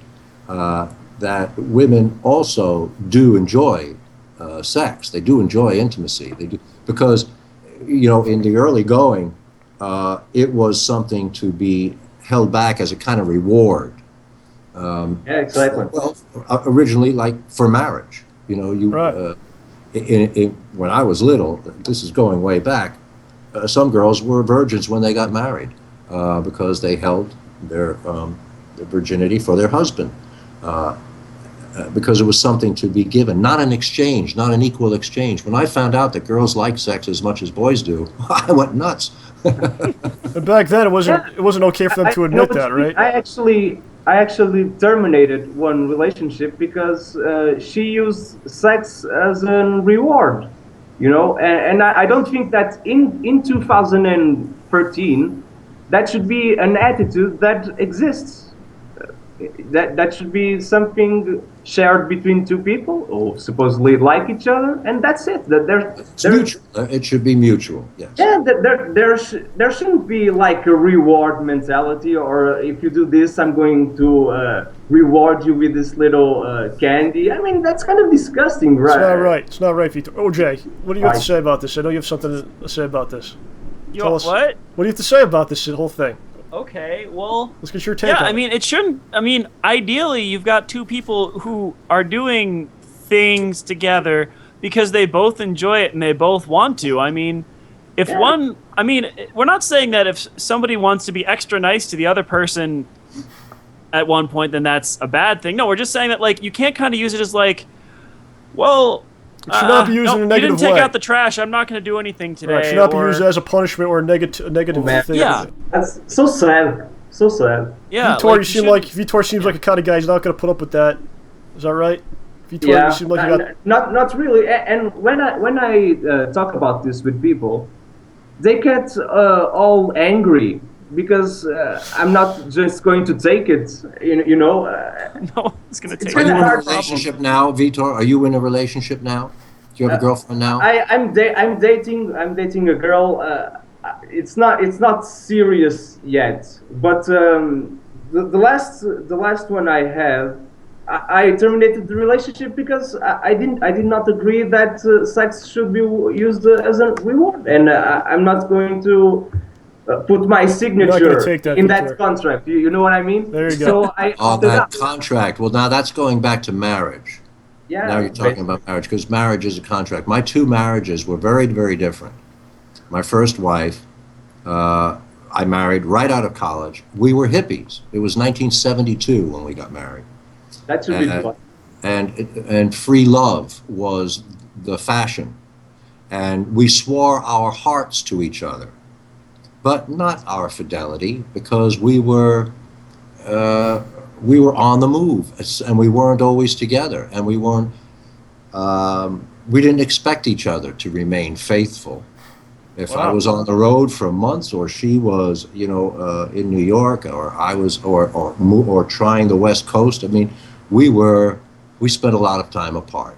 that women also do enjoy sex. They do enjoy intimacy. They do, because, in the early going, it was something to be held back as a kind of reward. Yeah, exactly. Well, originally, like for marriage, Right. When I was little, this is going way back, some girls were virgins when they got married because they held their virginity for their husband because it was something to be given, not an exchange, not an equal exchange. When I found out that girls like sex as much as boys do, I went nuts. And back then, it wasn't okay for them to admit that, right? I actually terminated one relationship because she used sex as a reward, and I don't think that in 2013 that should be an attitude that exists. That should be something shared between two people who supposedly like each other, and that's it. It's mutual. It should be mutual. Yes. Yeah, there shouldn't be like a reward mentality, or if you do this, I'm going to reward you with this little candy. I mean, that's kind of disgusting, right? It's not right. It's not right, Vitor. OJ, what do you have to say about this? I know you have something to say about this. Tell us, What? What do you have to say about this whole thing? Okay, well. Let's get your take Yeah, on I it. mean, it shouldn't. I mean, ideally, you've got two people who are doing things together because they both enjoy it and they both want to. I mean, if one. I mean, we're not saying that if somebody wants to be extra nice to the other person at one point, then that's a bad thing. No, we're just saying that, like, you can't kind of use it as, like, well. It should not be used in a negative you didn't take way. out the trash. I'm not going to do anything today. Right, it should not be used as a punishment or a negative thing. Yeah. That's so sad. So sad. Yeah, Vitor, like, Vitor seems like a kind of guy who's not going to put up with that. Is that right? Vitor, Yeah, you seem like you got. not really. And when I talk about this with people, they get all angry because I'm not just going to take it. No, it's going to take Are you in a hard relationship now, Vitor? Are you in a relationship now? Do you have a girlfriend now? I'm dating a girl. It's not serious yet, but the last one I have, I terminated the relationship because I did not agree that sex should be used as a reward, and I'm not going to put my signature take that, in Victor. that contract. You know what I mean? There you go. So I On opted that out. contract. Well, now that's going back to marriage. Yeah. Now you're talking about marriage because marriage is a contract. My two marriages were very, very different. My first wife, I married right out of college. We were hippies. It was 1972 when we got married. That should be fun. And free love was the fashion. And we swore our hearts to each other, but not our fidelity, because we were on the move, and we weren't always together, and we weren't. We didn't expect each other to remain faithful. If I was on the road for months, or she was, in New York, or I was, or trying the West Coast. I mean, we spent a lot of time apart.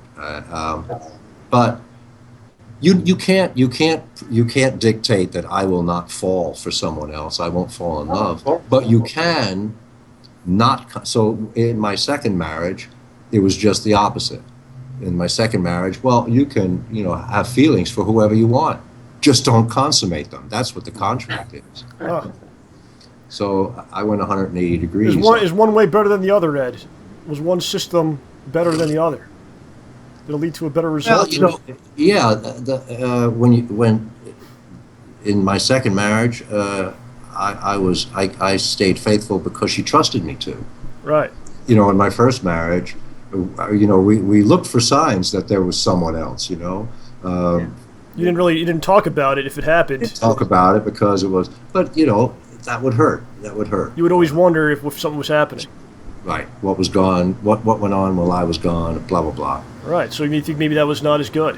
But you can't dictate that I will not fall for someone else. I won't fall in love. But you can not. So in my second marriage, it was just the opposite. In my second marriage, well, you can have feelings for whoever you want. Just don't consummate them. That's what the contract is. Oh. So I went 180 degrees. Is one way better than the other, Ed? Was one system better than the other? Did it lead to a better result? Well, yeah. When in my second marriage, I stayed faithful because she trusted me to. Right. In my first marriage, we looked for signs that there was someone else. You didn't talk about it if it happened. Talk about it because it was, but that would hurt. That would hurt. You would always wonder if something was happening. Right. What was gone? What went on while I was gone? Blah blah blah. Right. So you think maybe that was not as good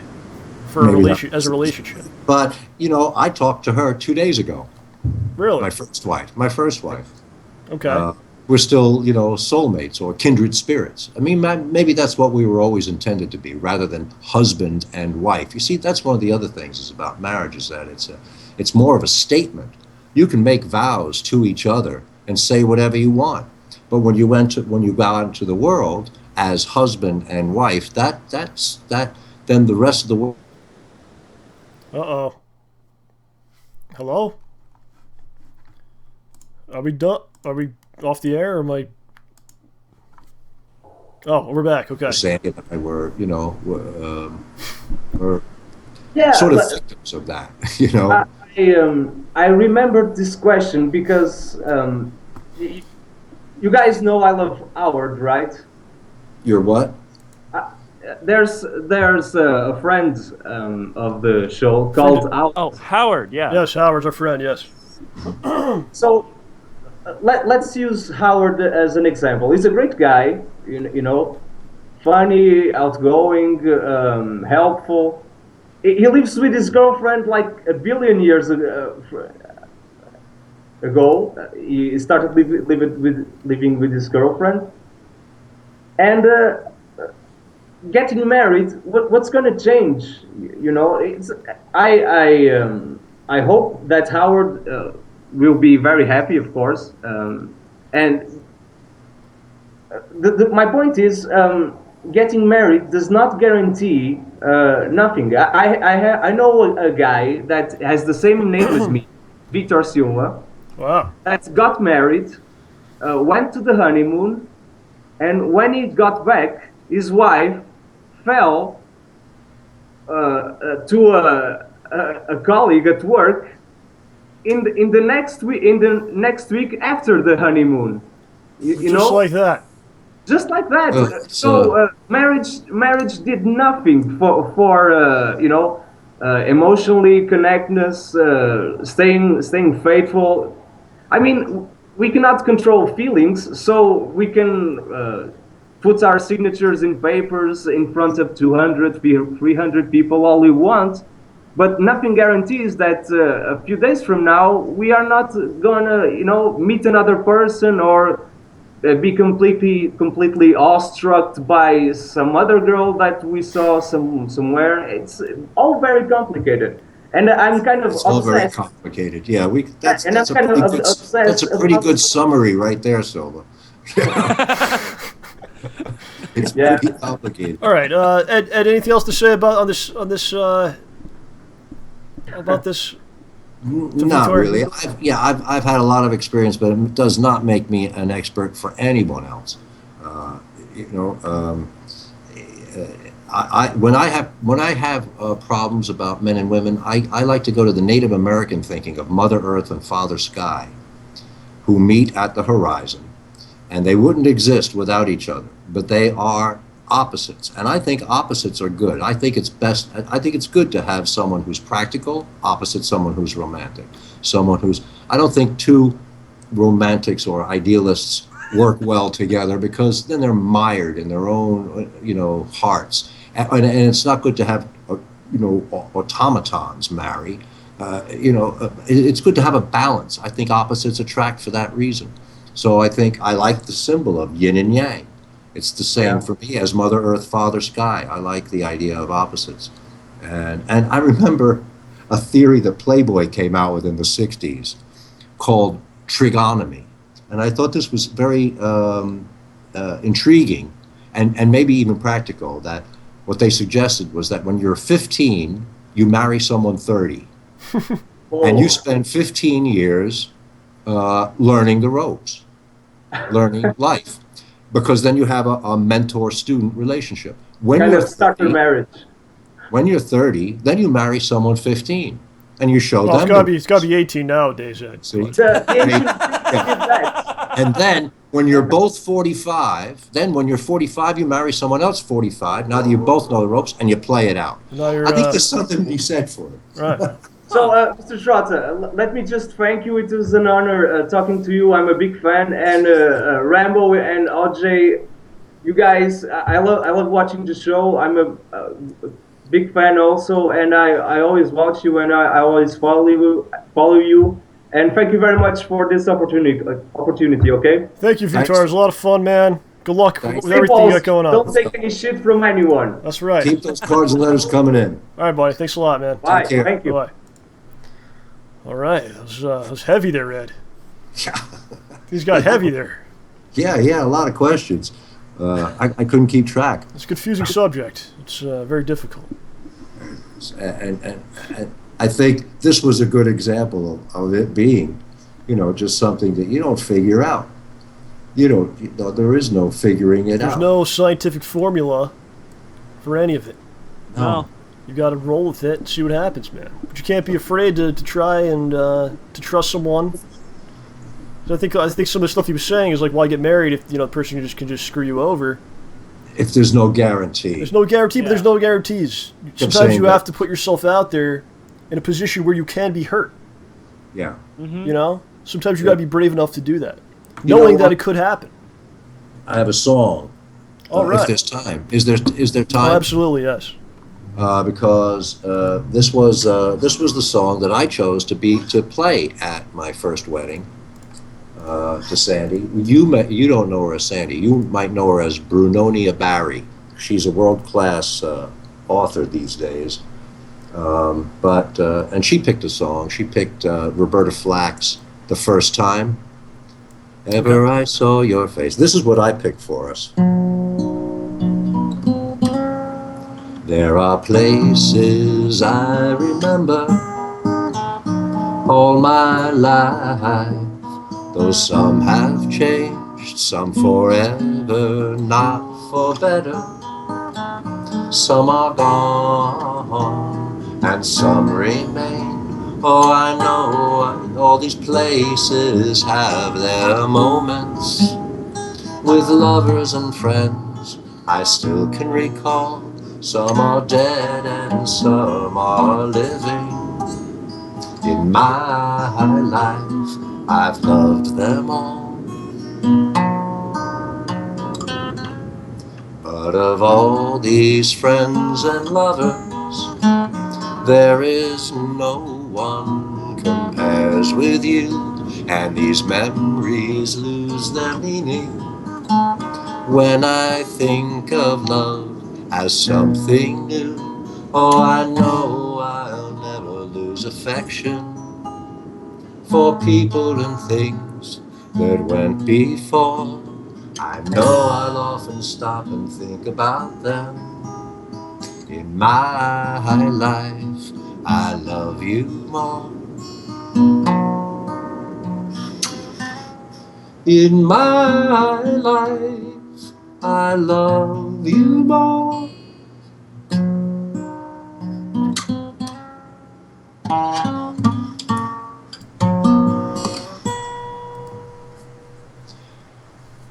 for as a relationship. But I talked to her 2 days ago. Really? My first wife. Okay. We're still, soulmates or kindred spirits. I mean, maybe that's what we were always intended to be, rather than husband and wife. You see, that's one of the other things is about marriage, is that it's more of a statement. You can make vows to each other and say whatever you want, but when you go out into the world as husband and wife, that's then the rest of the world. Uh-oh. Hello? Are we done? Are we off the air, or am I... Oh, we're back. Okay. Saying that we're Yeah, sort of victims of that, I remembered this question because you guys know I love Howard, right? You're what? There's a friend of the show called Howard. Oh, Howard, yeah. Yes, Howard's our friend, yes. So let's use Howard as an example. He's a great guy, funny, outgoing, helpful. He lives with his girlfriend like a billion years ago. He started living with his girlfriend, and getting married. What's going to change? I hope that Howard will be very happy, of course. And my point is, getting married does not guarantee nothing. I know a guy that has the same name as me, Vitor Silva. Wow. That got married, went to the honeymoon, and when he got back, his wife fell to a colleague at work in the next week after the honeymoon. Just like that. Just like that. So marriage did nothing for emotionally connectedness, staying faithful. I mean, we cannot control feelings, so we can put our signatures in papers in front of 200, 300 people all we want, but nothing guarantees that a few days from now we are not gonna, meet another person or be completely awestruck by some other girl that we saw somewhere. It's all very complicated, and I'm kind of It's all very obsessed. complicated. Yeah, And I'm kind of that's obsessed a pretty about. good summary right there, Silva. It's Yeah. pretty complicated. All right, Ed, anything else to say about about this? Not Victoria? really. I've had a lot of experience, but it does not make me an expert for anyone else. Uh, you know, when I have problems about men and women, I like to go to the Native American thinking of Mother Earth and Father Sky, who meet at the horizon, and they wouldn't exist without each other. But they are opposites, and I think opposites are good. I think it's best. I think it's good to have someone who's practical opposite someone who's romantic. Someone who's. I don't think two romantics or idealists work well together because then they're mired in their own, hearts. And it's not good to have, automatons marry. It's good to have a balance. I think opposites attract for that reason. So I think I like the symbol of yin and yang. It's the same for me as Mother Earth, Father Sky. I like the idea of opposites. And I remember a theory that Playboy came out with in the 60s called trigonomy. And I thought this was very intriguing and maybe even practical, that what they suggested was that when you're 15, you marry someone 30. And you spend 15 years learning the ropes, learning life. Because then you have a mentor-student relationship. When Kind you're of starter 30, marriage. when you're 30, then you marry someone 15, and you show Well, them. it's got to be 18 nowadays, Ed. See? The ancient Greeks did that. And then when you're both 45, you marry someone else 45. Now that you both know the ropes, and you play it out. Now you're, I think there's something to be said for it. right. So, Mr. Trotta, let me just thank you. It was an honor talking to you. I'm a big fan, and Rambo and OJ, you guys, I love watching the show. I'm a big fan also, and I always watch you, and I always follow you. And thank you very much for this opportunity. Okay. Thank you, Victor. Thanks. It was a lot of fun, man. Good luck Thanks. with everything you got going on. Don't take any shit from anyone. That's right. Keep those cards and letters coming in. All right, buddy. Thanks a lot, man. Bye. care. Thank you. Bye. All right. That was heavy there, Ed. These got heavy there. Yeah, a lot of questions. I couldn't keep track. It's a confusing subject. It's very difficult. And I think this was a good example of it being, just something that you don't figure out. There is no figuring it There's out. no scientific formula for any of it. No. You got to roll with it and see what happens, man. But you can't be afraid to try and to trust someone. So I think some of the stuff he was saying is like, why get married if the person can just screw you over? If there's no guarantee. There's no guarantee, but there's no guarantees. Sometimes saying you that. have to put yourself out there in a position where you can be hurt. Yeah. Sometimes you got to be brave enough to do that, You knowing know that what? it could happen. I have a song. All right. If there's time. Is there Oh, time? absolutely, yes. Because this was the song that I chose to play at my first wedding to Sandy. You don't know her as Sandy. You might know her as Brunonia Barry. She's a world-class author these days. And she picked a song. She picked Roberta Flack's "The First Time Ever I Saw Your Face." This is what I picked for us. There are places I remember all my life, though some have changed, some forever, not for better. Some are gone and some remain. Oh, I know all these places have their moments with lovers and friends. I still can recall. Some are dead and some are living. In my life, I've loved them all. But of all these friends and lovers, there is no one compares with you. And these memories lose their meaning When I think of love as something new, oh, I know I'll never lose affection for people and things that went before. I know I'll often stop and think about them. In my life, I love you more. In my life, I love you more.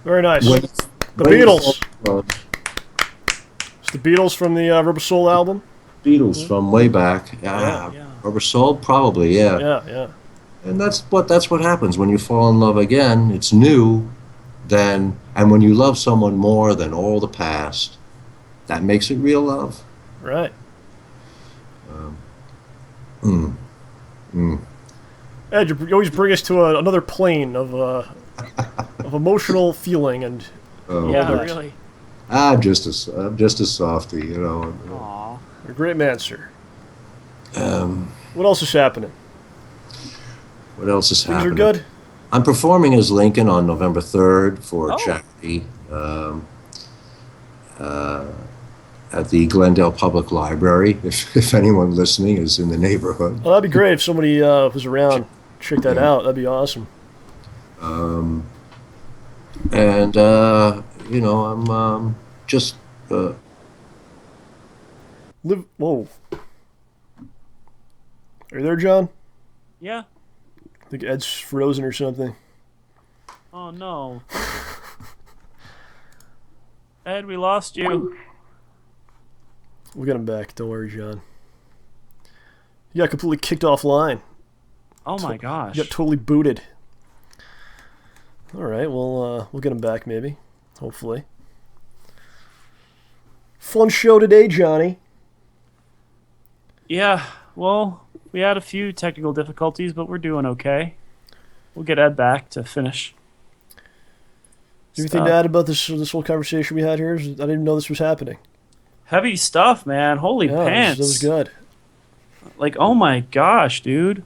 Very nice. When- The when you Beatles. fall- It's the Beatles from the Rubber Soul album. Beatles from way back. Yeah. Rubber Soul, probably, yeah. Yeah. And that's what happens when you fall in love again. It's new, then, and when you love someone more than all the past, that makes it real love. Right. Mm. Ed, you always bring us to another plane of emotional feeling and Oh, Yeah, that. really. I'm just a softie, you know. Aw. you're a great man, sir. Um, What else is happening? what else is Things happening? are good. I'm performing as Lincoln on November 3rd for a Oh. charity at the Glendale Public Library. If anyone listening is in the neighborhood. Well, that'd be great if somebody was around. Check that out. That'd be awesome. And you know, I'm just Whoa. Are you there, John? Yeah. I think Ed's frozen or something. Oh no. Ed, we lost you. We'll get him back. Don't worry, John. You got completely kicked offline. Oh my gosh. You got totally booted. All right, well, we'll get him back maybe. Hopefully. Fun show today, Johnny. Yeah, well, we had a few technical difficulties, but we're doing okay. We'll get Ed back to finish. Anything to add about this whole conversation we had here? I didn't even know this was happening. Heavy stuff, man. Holy Yeah, pants. that was good. Like, oh my gosh, dude.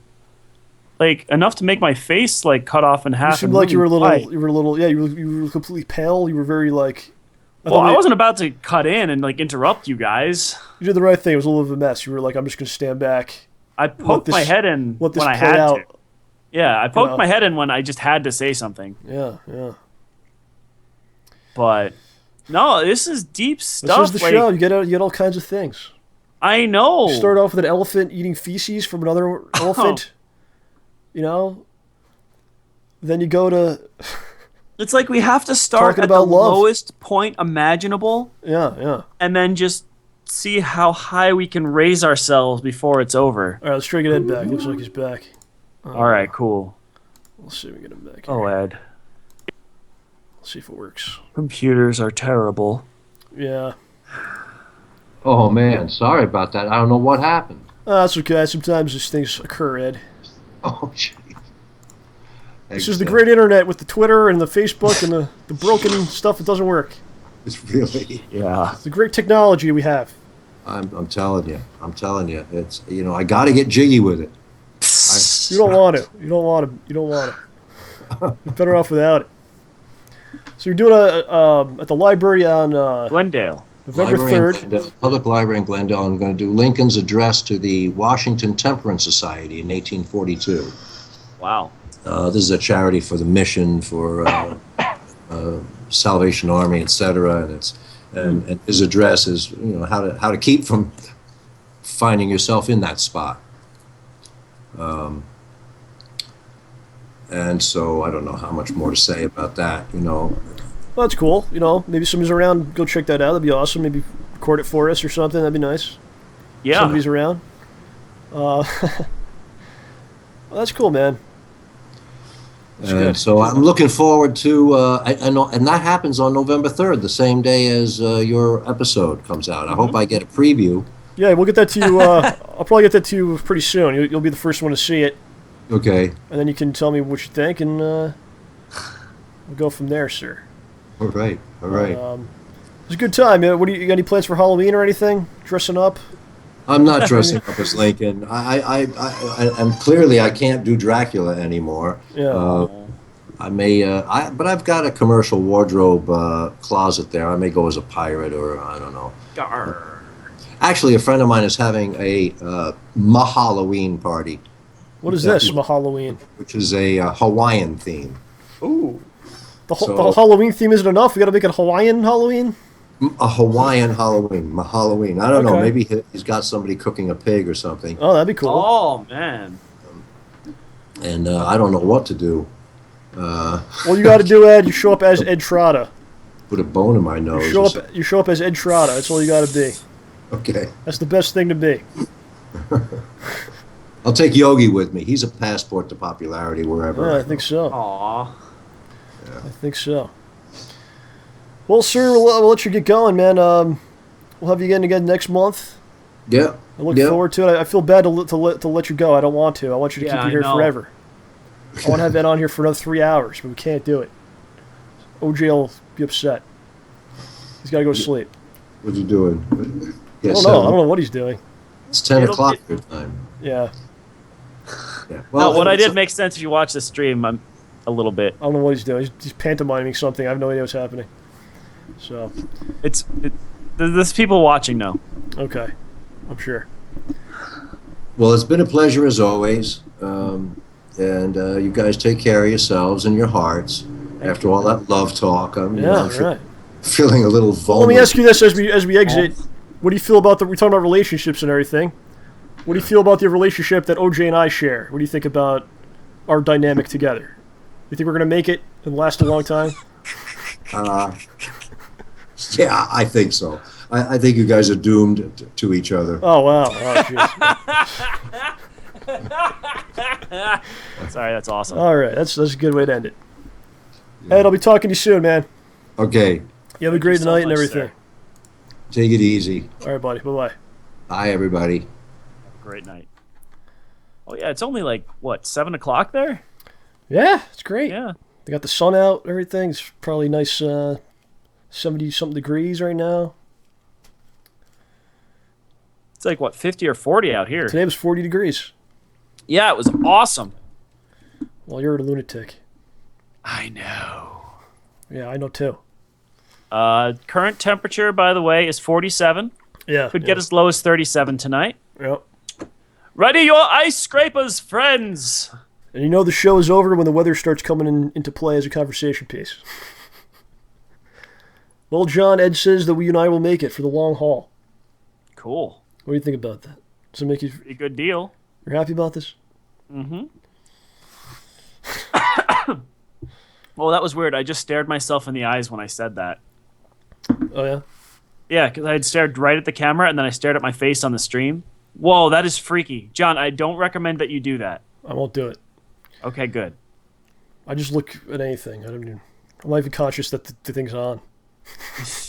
Like, enough to make my face, like, cut off in half. You seemed and like you were a really little, white. yeah, you were completely pale. You were very, like... Well, thought I wasn't about to cut in and, like, interrupt you guys. You did the right thing. It was a little bit of a mess. You were like, I'm just going to stand back. I poked my head in Let this when I play had out. to. Yeah, I poked know. my head in when I just had to say something. Yeah. But, no, this is deep This stuff. is the like, show. You get all kinds of things. I know. You start off with an elephant eating feces from another elephant. You know? Then you go to... It's like we have to start Talking at the about love. lowest point imaginable Yeah. and then just see how high we can raise ourselves before it's over. All right, let's try to get Ed back. Looks like he's back. All right, cool. Let's see if we get him back here. Oh, Ed. Let's see if it works. Computers are terrible. Yeah. oh man, sorry about that. I don't know what happened. That's okay. Sometimes these things occur, Ed. Oh gee. This is the great internet with the Twitter and the Facebook and the broken stuff that doesn't work. It's really. Yeah. It's the great technology we have. I'm telling you. It's, you know, I got to get jiggy with it. You don't want it. You don't want it. You're better off without it. So you're doing at the library on Glendale. November Library in 3rd. Glendale, Public Library in Glendale. I'm going to do Lincoln's address to the Washington Temperance Society in 1842. Wow. This is a charity for the mission, for Salvation Army, etc. And his address is, you know, how to keep from finding yourself in that spot. And so I don't know how much more to say about that. You know, Well, that's cool. You know, maybe somebody's around. Go check that out. That'd be awesome. Maybe record it for us or something. That'd be nice. Yeah. Somebody's around. Well, that's cool, man. and good. so I'm looking forward to. I know, and that happens on November 3rd, the same day as your episode comes out. I hope I get a preview. Yeah, we'll get that to you. I'll probably get that to you pretty soon. You'll be the first one to see it, Okay. and then you can tell me what you think, and we'll go from there, sir. All right. All right. It was a good time. What do you got? Any plans for Halloween or anything? Dressing up? I'm not dressing up as Lincoln. I'm clearly I can't do Dracula anymore. Yeah. I may, but I've got a commercial wardrobe closet there. I may go as a pirate, or I don't know. Gar. Actually, a friend of mine is having a Halloween party, What is this? Halloween. which is a Hawaiian theme. Ooh. The So- Halloween theme isn't enough. We got to make it Hawaiian Halloween. A Hawaiian Halloween, Halloween. I don't know. Okay. Maybe he's got somebody cooking a pig or something, Oh, that'd be cool. Oh man. and I don't know what to do. Well, you got to do Ed. You show up as Ed Trotta. Put a bone in my nose. You or show up. something. You show up as Ed Trotta. That's all you got to be. Okay. That's the best thing to be. I'll take Yogi with me. He's a passport to popularity wherever. Yeah, I think so. Aw. I think so. Well, sir, we'll let you get going, man. We'll have you again next month. Yeah. I look yeah. forward to it. I feel bad to let you go. I don't want to. I want you to Yeah, keep you I here know. forever. I want to have Ed on here for another 3 hours, but we can't do it. OJ will be upset. He's got to go to sleep. What you doing? Yeah, I don't know. I don't know what he's doing. It's 10 It'll o'clock be- your time. Yeah. Yeah. No, what I it's- did makes sense if you watch the stream. I'm a little bit. I don't know what he's doing. He's pantomiming something. I have no idea what's happening. So, There's people watching now. okay. I'm sure. Well, it's been a pleasure as always. And you guys take care of yourselves and your hearts. After all that love talk, I'm Yeah, right. feeling a little Well, vulnerable. let me ask you this as we exit. What do you feel about we're talking about relationships and everything. What do you feel about the relationship that OJ and I share? What do you think about our dynamic together? You think we're going to make it and last a long time? Yeah, I think so. I think you guys are doomed to each other. Oh, wow. Oh, jeez. Sorry, that's awesome. All right. That's a good way to end it. Ed, I'll be talking to you soon, man. Okay, You have a great so night and much, everything. sir. take it easy. All right, buddy. Bye-bye. Bye, everybody. Great night. Oh yeah, it's only like what 7 o'clock there. Yeah, it's great. Yeah. They got the sun out, everything. It's probably nice 70-something degrees right now. It's like what 50 or 40 out here. Today was 40 degrees. Yeah, it was awesome. Well, you're a lunatic. I know. Yeah, I know too. Current temperature, by the way, is 47. Yeah. Could get as low as 37 tonight. Yep. Ready your ice scrapers, friends. And you know the show is over when the weather starts coming into play as a conversation piece. Well, John, Ed says that you and I will make it for the long haul. Cool. What do you think about that? Does it make you... Pretty good deal. You're happy about this? Well, that was weird. I just stared myself in the eyes when I said that. Oh, yeah? Yeah, because I had stared right at the camera and then I stared at my face on the stream. Whoa, that is freaky. John, I don't recommend that you do that. I won't do it. Okay, good. I just look at anything. I'm not even conscious that the thing's on.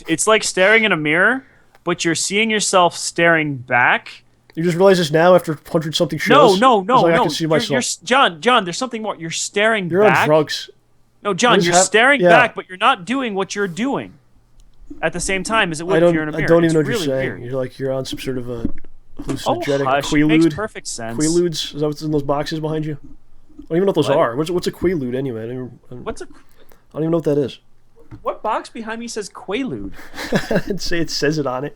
It's like staring in a mirror, but you're seeing yourself staring back. You just realize this now after 100-something shows? No, It's like I no. can see You're, myself. John, there's something more. You're staring You're back. on drugs. No, John, What is you're hap- staring yeah. back, but you're not doing what you're doing at the same time as it would if you're in a mirror. I don't even know It's what really you're saying. weird. You're like, you're on some sort of a Oh, hallucinogenic hush. It makes quaalude. perfect sense. Quaaludes? Is that what's in those boxes behind you? I don't even know what those What? are. What's a quaalude anyway? I don't What's a even know what that is. what box behind me says Quaalude? I didn't say it says it on it.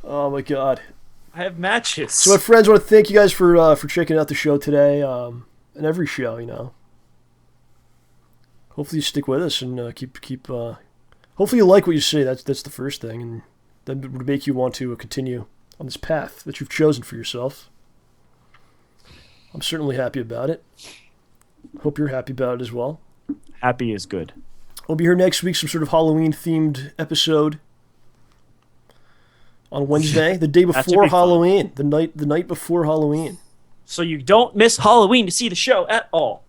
Oh my god. I have matches. So my friends, I want to thank you guys for checking out the show today, and every show, you know. Hopefully you stick with us and keep. Hopefully you like what you see. That's the first thing, and that would make you want to continue on this path that you've chosen for yourself. I'm certainly happy about it. Hope you're happy about it as well. Happy is good. We'll be here next week, some sort of Halloween-themed episode on Wednesday, the day That should before be fun. Halloween, the night before Halloween. So you don't miss Halloween to see the show at all.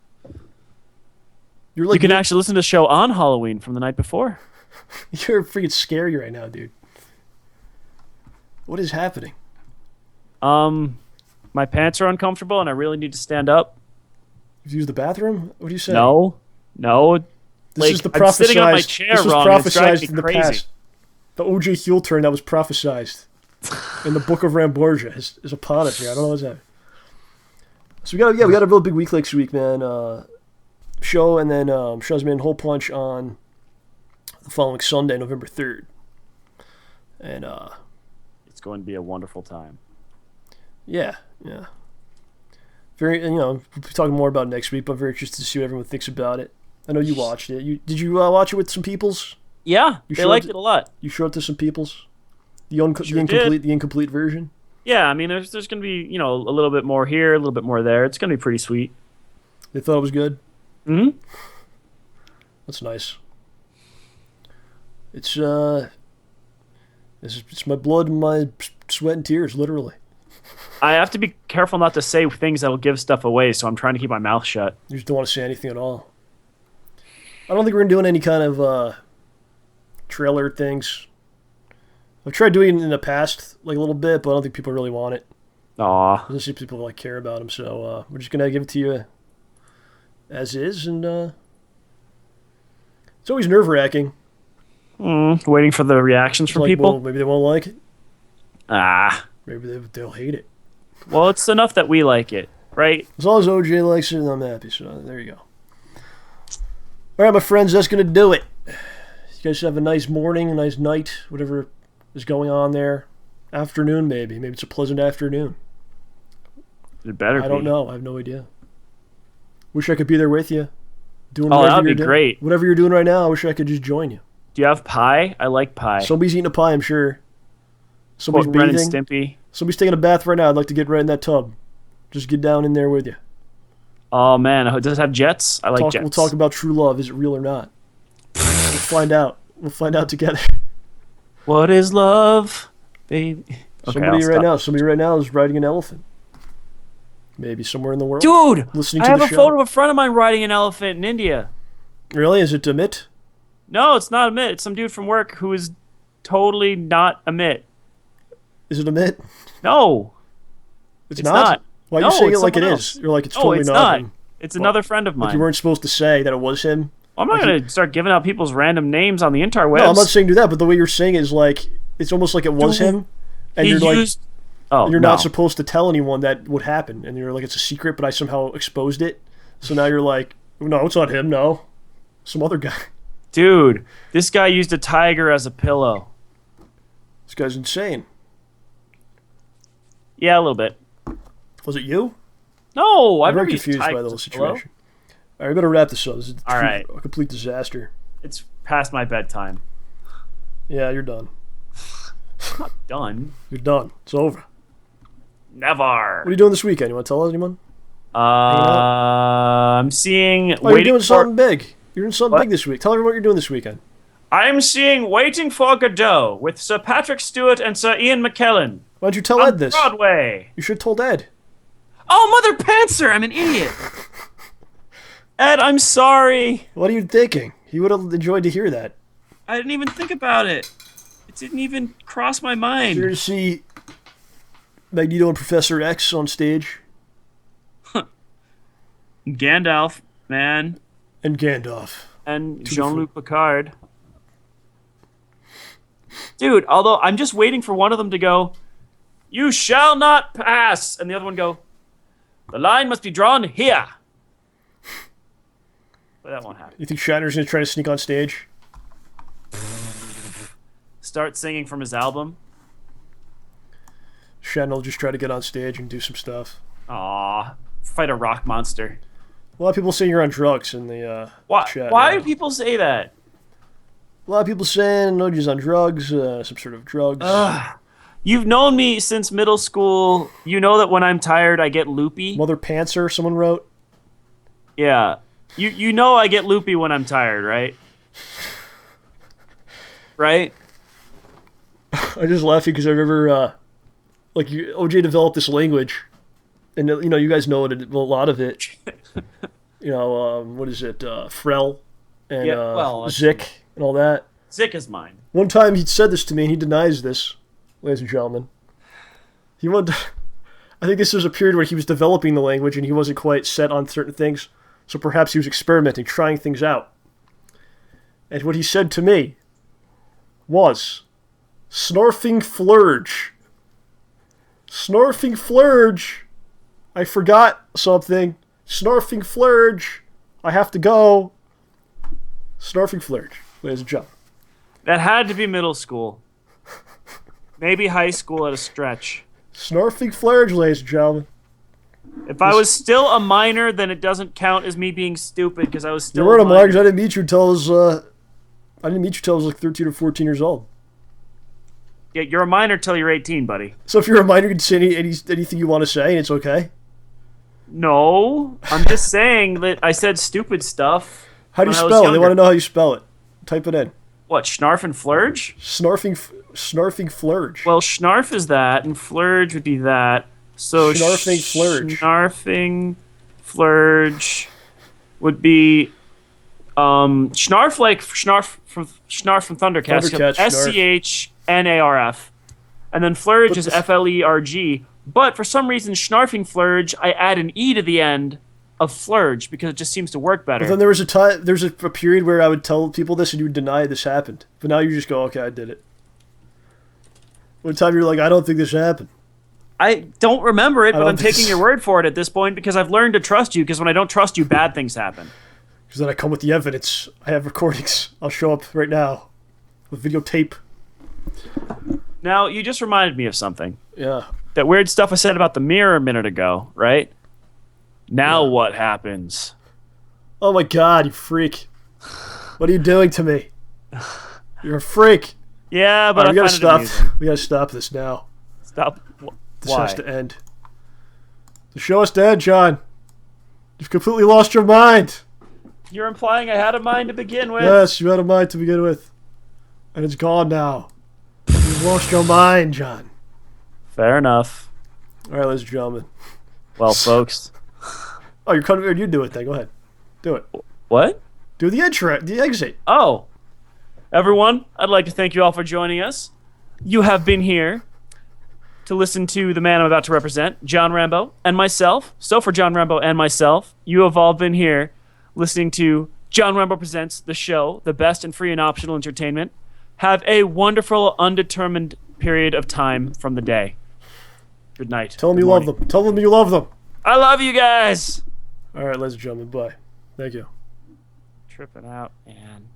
You're You like can actually listen to the show on Halloween from the night before. you're freaking scary right now, dude. What is happening? My pants are uncomfortable and I really need to stand up. Did you use the bathroom? What do you say? No. This is the I'm sitting on my prophesized. chair This was wrong. And it's driving prophesized me in the crazy. past. The OJ heel turn that was prophesized in the Book of Ramborgia is upon us here. I don't know what's happening. So we got a real big week next week, man. Show and then Schuzman Hole Punch on the following Sunday, November 3rd. And It's going to be a wonderful time. yeah. Very, we'll be talking more about it next week, but I'm very interested to see what everyone thinks about it. I know you watched it. Did you watch it with some peoples? Yeah, You they showed liked it- it a lot. You showed it to some peoples? The Sure incomplete version? Yeah, I mean, there's going to be, a little bit more here, a little bit more there. It's going to be pretty sweet. They thought it was good? Mm-hmm. That's nice. It's my blood and my sweat and tears, literally. I have to be careful not to say things that'll give stuff away, so I'm trying to keep my mouth shut. You just don't want to say anything at all. I don't think we're doing any kind of trailer things. I've tried doing it in the past, like a little bit, but I don't think people really want it. Aw. I don't see people like care about them, so we're just gonna give it to you as is, and it's always nerve-wracking. Waiting for the reactions from Like, people. well, maybe they won't like it. Maybe they'll hate it. Well, it's enough that we like it, right? As long as OJ likes it, I'm happy. So there you go. All right, my friends, that's going to do it. You guys have a nice morning, a nice night, whatever is going on there. Afternoon, maybe. Maybe it's a pleasant afternoon. It better be. I don't know. I have no idea. Wish I could be there with you. Doing Oh, whatever that'd you're be doing. great. Whatever you're doing right now, I wish I could just join you. Do you have pie? I like pie. Somebody's eating a pie, I'm sure. Somebody's Quote Ren and bathing. Stimpy. Somebody's taking a bath right now. I'd like to get right in that tub. Just get down in there with you. Oh, man. Does it have jets? I like jets. We'll talk about true love. Is it real or not? We'll find out. We'll find out together. What is love, baby? Okay, Somebody right now is riding an elephant. Maybe somewhere in the world. Dude, Listening I to have the a show. photo of a friend of mine riding an elephant in India. Really? Is it Amit? No, it's not Amit. It's some dude from work who is totally not Amit. Is it Amit? No. It's It's not. Why are No, you saying it it's like it someone is? else. You're like, it's No, totally it's not not. him. It's another friend of Like mine. you weren't supposed to say that it was him. I'm not going to start giving out people's random names on the interwebs. No, I'm not saying do that, but the way you're saying it is like, it's almost like it was Dude, him. And he you're like, used... Oh, you're no. not supposed to tell anyone that would happen. And you're like, it's a secret, but I somehow exposed it. So now you're like, no, it's not him, no. Some other guy. Dude, this guy used a tiger as a pillow. This guy's insane. Yeah, a little bit. Was it you? No, I'm I've very never used confused by the tigers whole as a pillow. situation. All right, we better wrap this up. This is All right. a complete disaster. It's past my bedtime. Yeah, you're done. Done. You're done. It's over. Never. What are you doing this weekend? You want to tell anyone? I'm seeing. Oh, you're doing something big. You're doing something What? big this week. Tell everyone what you're doing this weekend. I'm seeing Waiting for Godot with Sir Patrick Stewart and Sir Ian McKellen Why don't you tell on Ed this? Broadway. You should have told Ed. Oh, Mother Panther! I'm an idiot. Ed, I'm sorry. What are you thinking? He would have enjoyed to hear that. I didn't even think about it. It didn't even cross my mind. You're to see Magneto and Professor X on stage, Gandalf, man, and Gandalf. and Jean-Luc Picard. Dude, although I'm just waiting for one of them to go, "You shall not pass," and the other one go, "The line must be drawn here." But that won't happen. You think Shatner's gonna try to sneak on stage? Start singing from his album. Shatner will just try to get on stage and do some stuff. Aw, fight a rock monster. A lot of people saying you're on drugs in the Why? chat. Why now. do people say that? A lot of people saying Noji's on drugs, some sort of drugs. You've known me since middle school. You know that when I'm tired, I get loopy. Mother Pantser, someone wrote. Yeah. You know I get loopy when I'm tired, right? Right? I just laugh because I remember, OJ developed this language, and you guys know it, a lot of it. What is it? Frel and Yeah, well, Zick and all that. Zick is mine. One time he said this to me, and he denies this, ladies and gentlemen. I think this was a period where he was developing the language, and he wasn't quite set on certain things, so perhaps he was experimenting, trying things out. And what he said to me was, Snarfing Flurge. Snarfing Flurge. I forgot something. Snarfing Flurge. I have to go. Snarfing Flurge, ladies and gentlemen. That had to be middle school. Maybe high school at a stretch. Snarfing Flurge, ladies and gentlemen. If I was still a minor, then it doesn't count as me being stupid because I was still. You weren't a minor because I didn't meet you until I was. I didn't meet you until I was like 13 or 14 years old. Yeah, you're a minor till you're 18, buddy. So if you're a minor, you can say anything you want to say, and it's okay. No, I'm just saying that I said stupid stuff. How do you spell it? They want to know how you spell it. Type it in. What, Schnarf and Flurge? Snarfing Flurge. Well, Schnarf is that, and Flurge would be that. So Schnarfing Flurge. Schnarfing Flurge would be Schnarf like Schnarf from Thundercats. Thundercats, Schnarf. And then Flurge But is this- Flerg. But for some reason, Schnarfing Flurge, I add an E to the end of Flurge because it just seems to work better. But then there was a time, there's a period where I would tell people this and you would deny this happened. But now you just go, okay, I did it. One time you're like, I don't think this happened. I don't remember it, but don't I'm think taking so. your word for it at this point because I've learned to trust you because when I don't trust you, bad things happen. Because then I come with the evidence. I have recordings. I'll show up right now with videotape. Now, you just reminded me of something. Yeah. That weird stuff I said about the mirror a minute ago, right? Now what happens? Oh my god, you freak. What are you doing to me? You're a freak. Yeah, but Alright, we I gotta find it stop. amusing. We gotta stop this now. Stop. This Why? has to end. The show has to end, John. You've completely lost your mind. You're implying I had a mind to begin with. Yes, you had a mind to begin with. And it's gone now. You've lost your mind, John. Fair enough. Alright, ladies and gentlemen. Well, folks. Oh, you're cutting. You do it then. Go ahead. Do it. What? Do the intro. The exit. Oh. Everyone, I'd like to thank you all for joining us. You have been here to listen to the man I'm about to represent, John Rambo, and myself. So for John Rambo and myself, you have all been here listening to John Rambo Presents, the show, the best and free and optional entertainment. Have a wonderful, undetermined period of time from the day. Good night. Tell them Good you morning. love them. Tell them you love them. I love you guys. Alright, ladies and gentlemen. Bye. Thank you. Tripping out, man.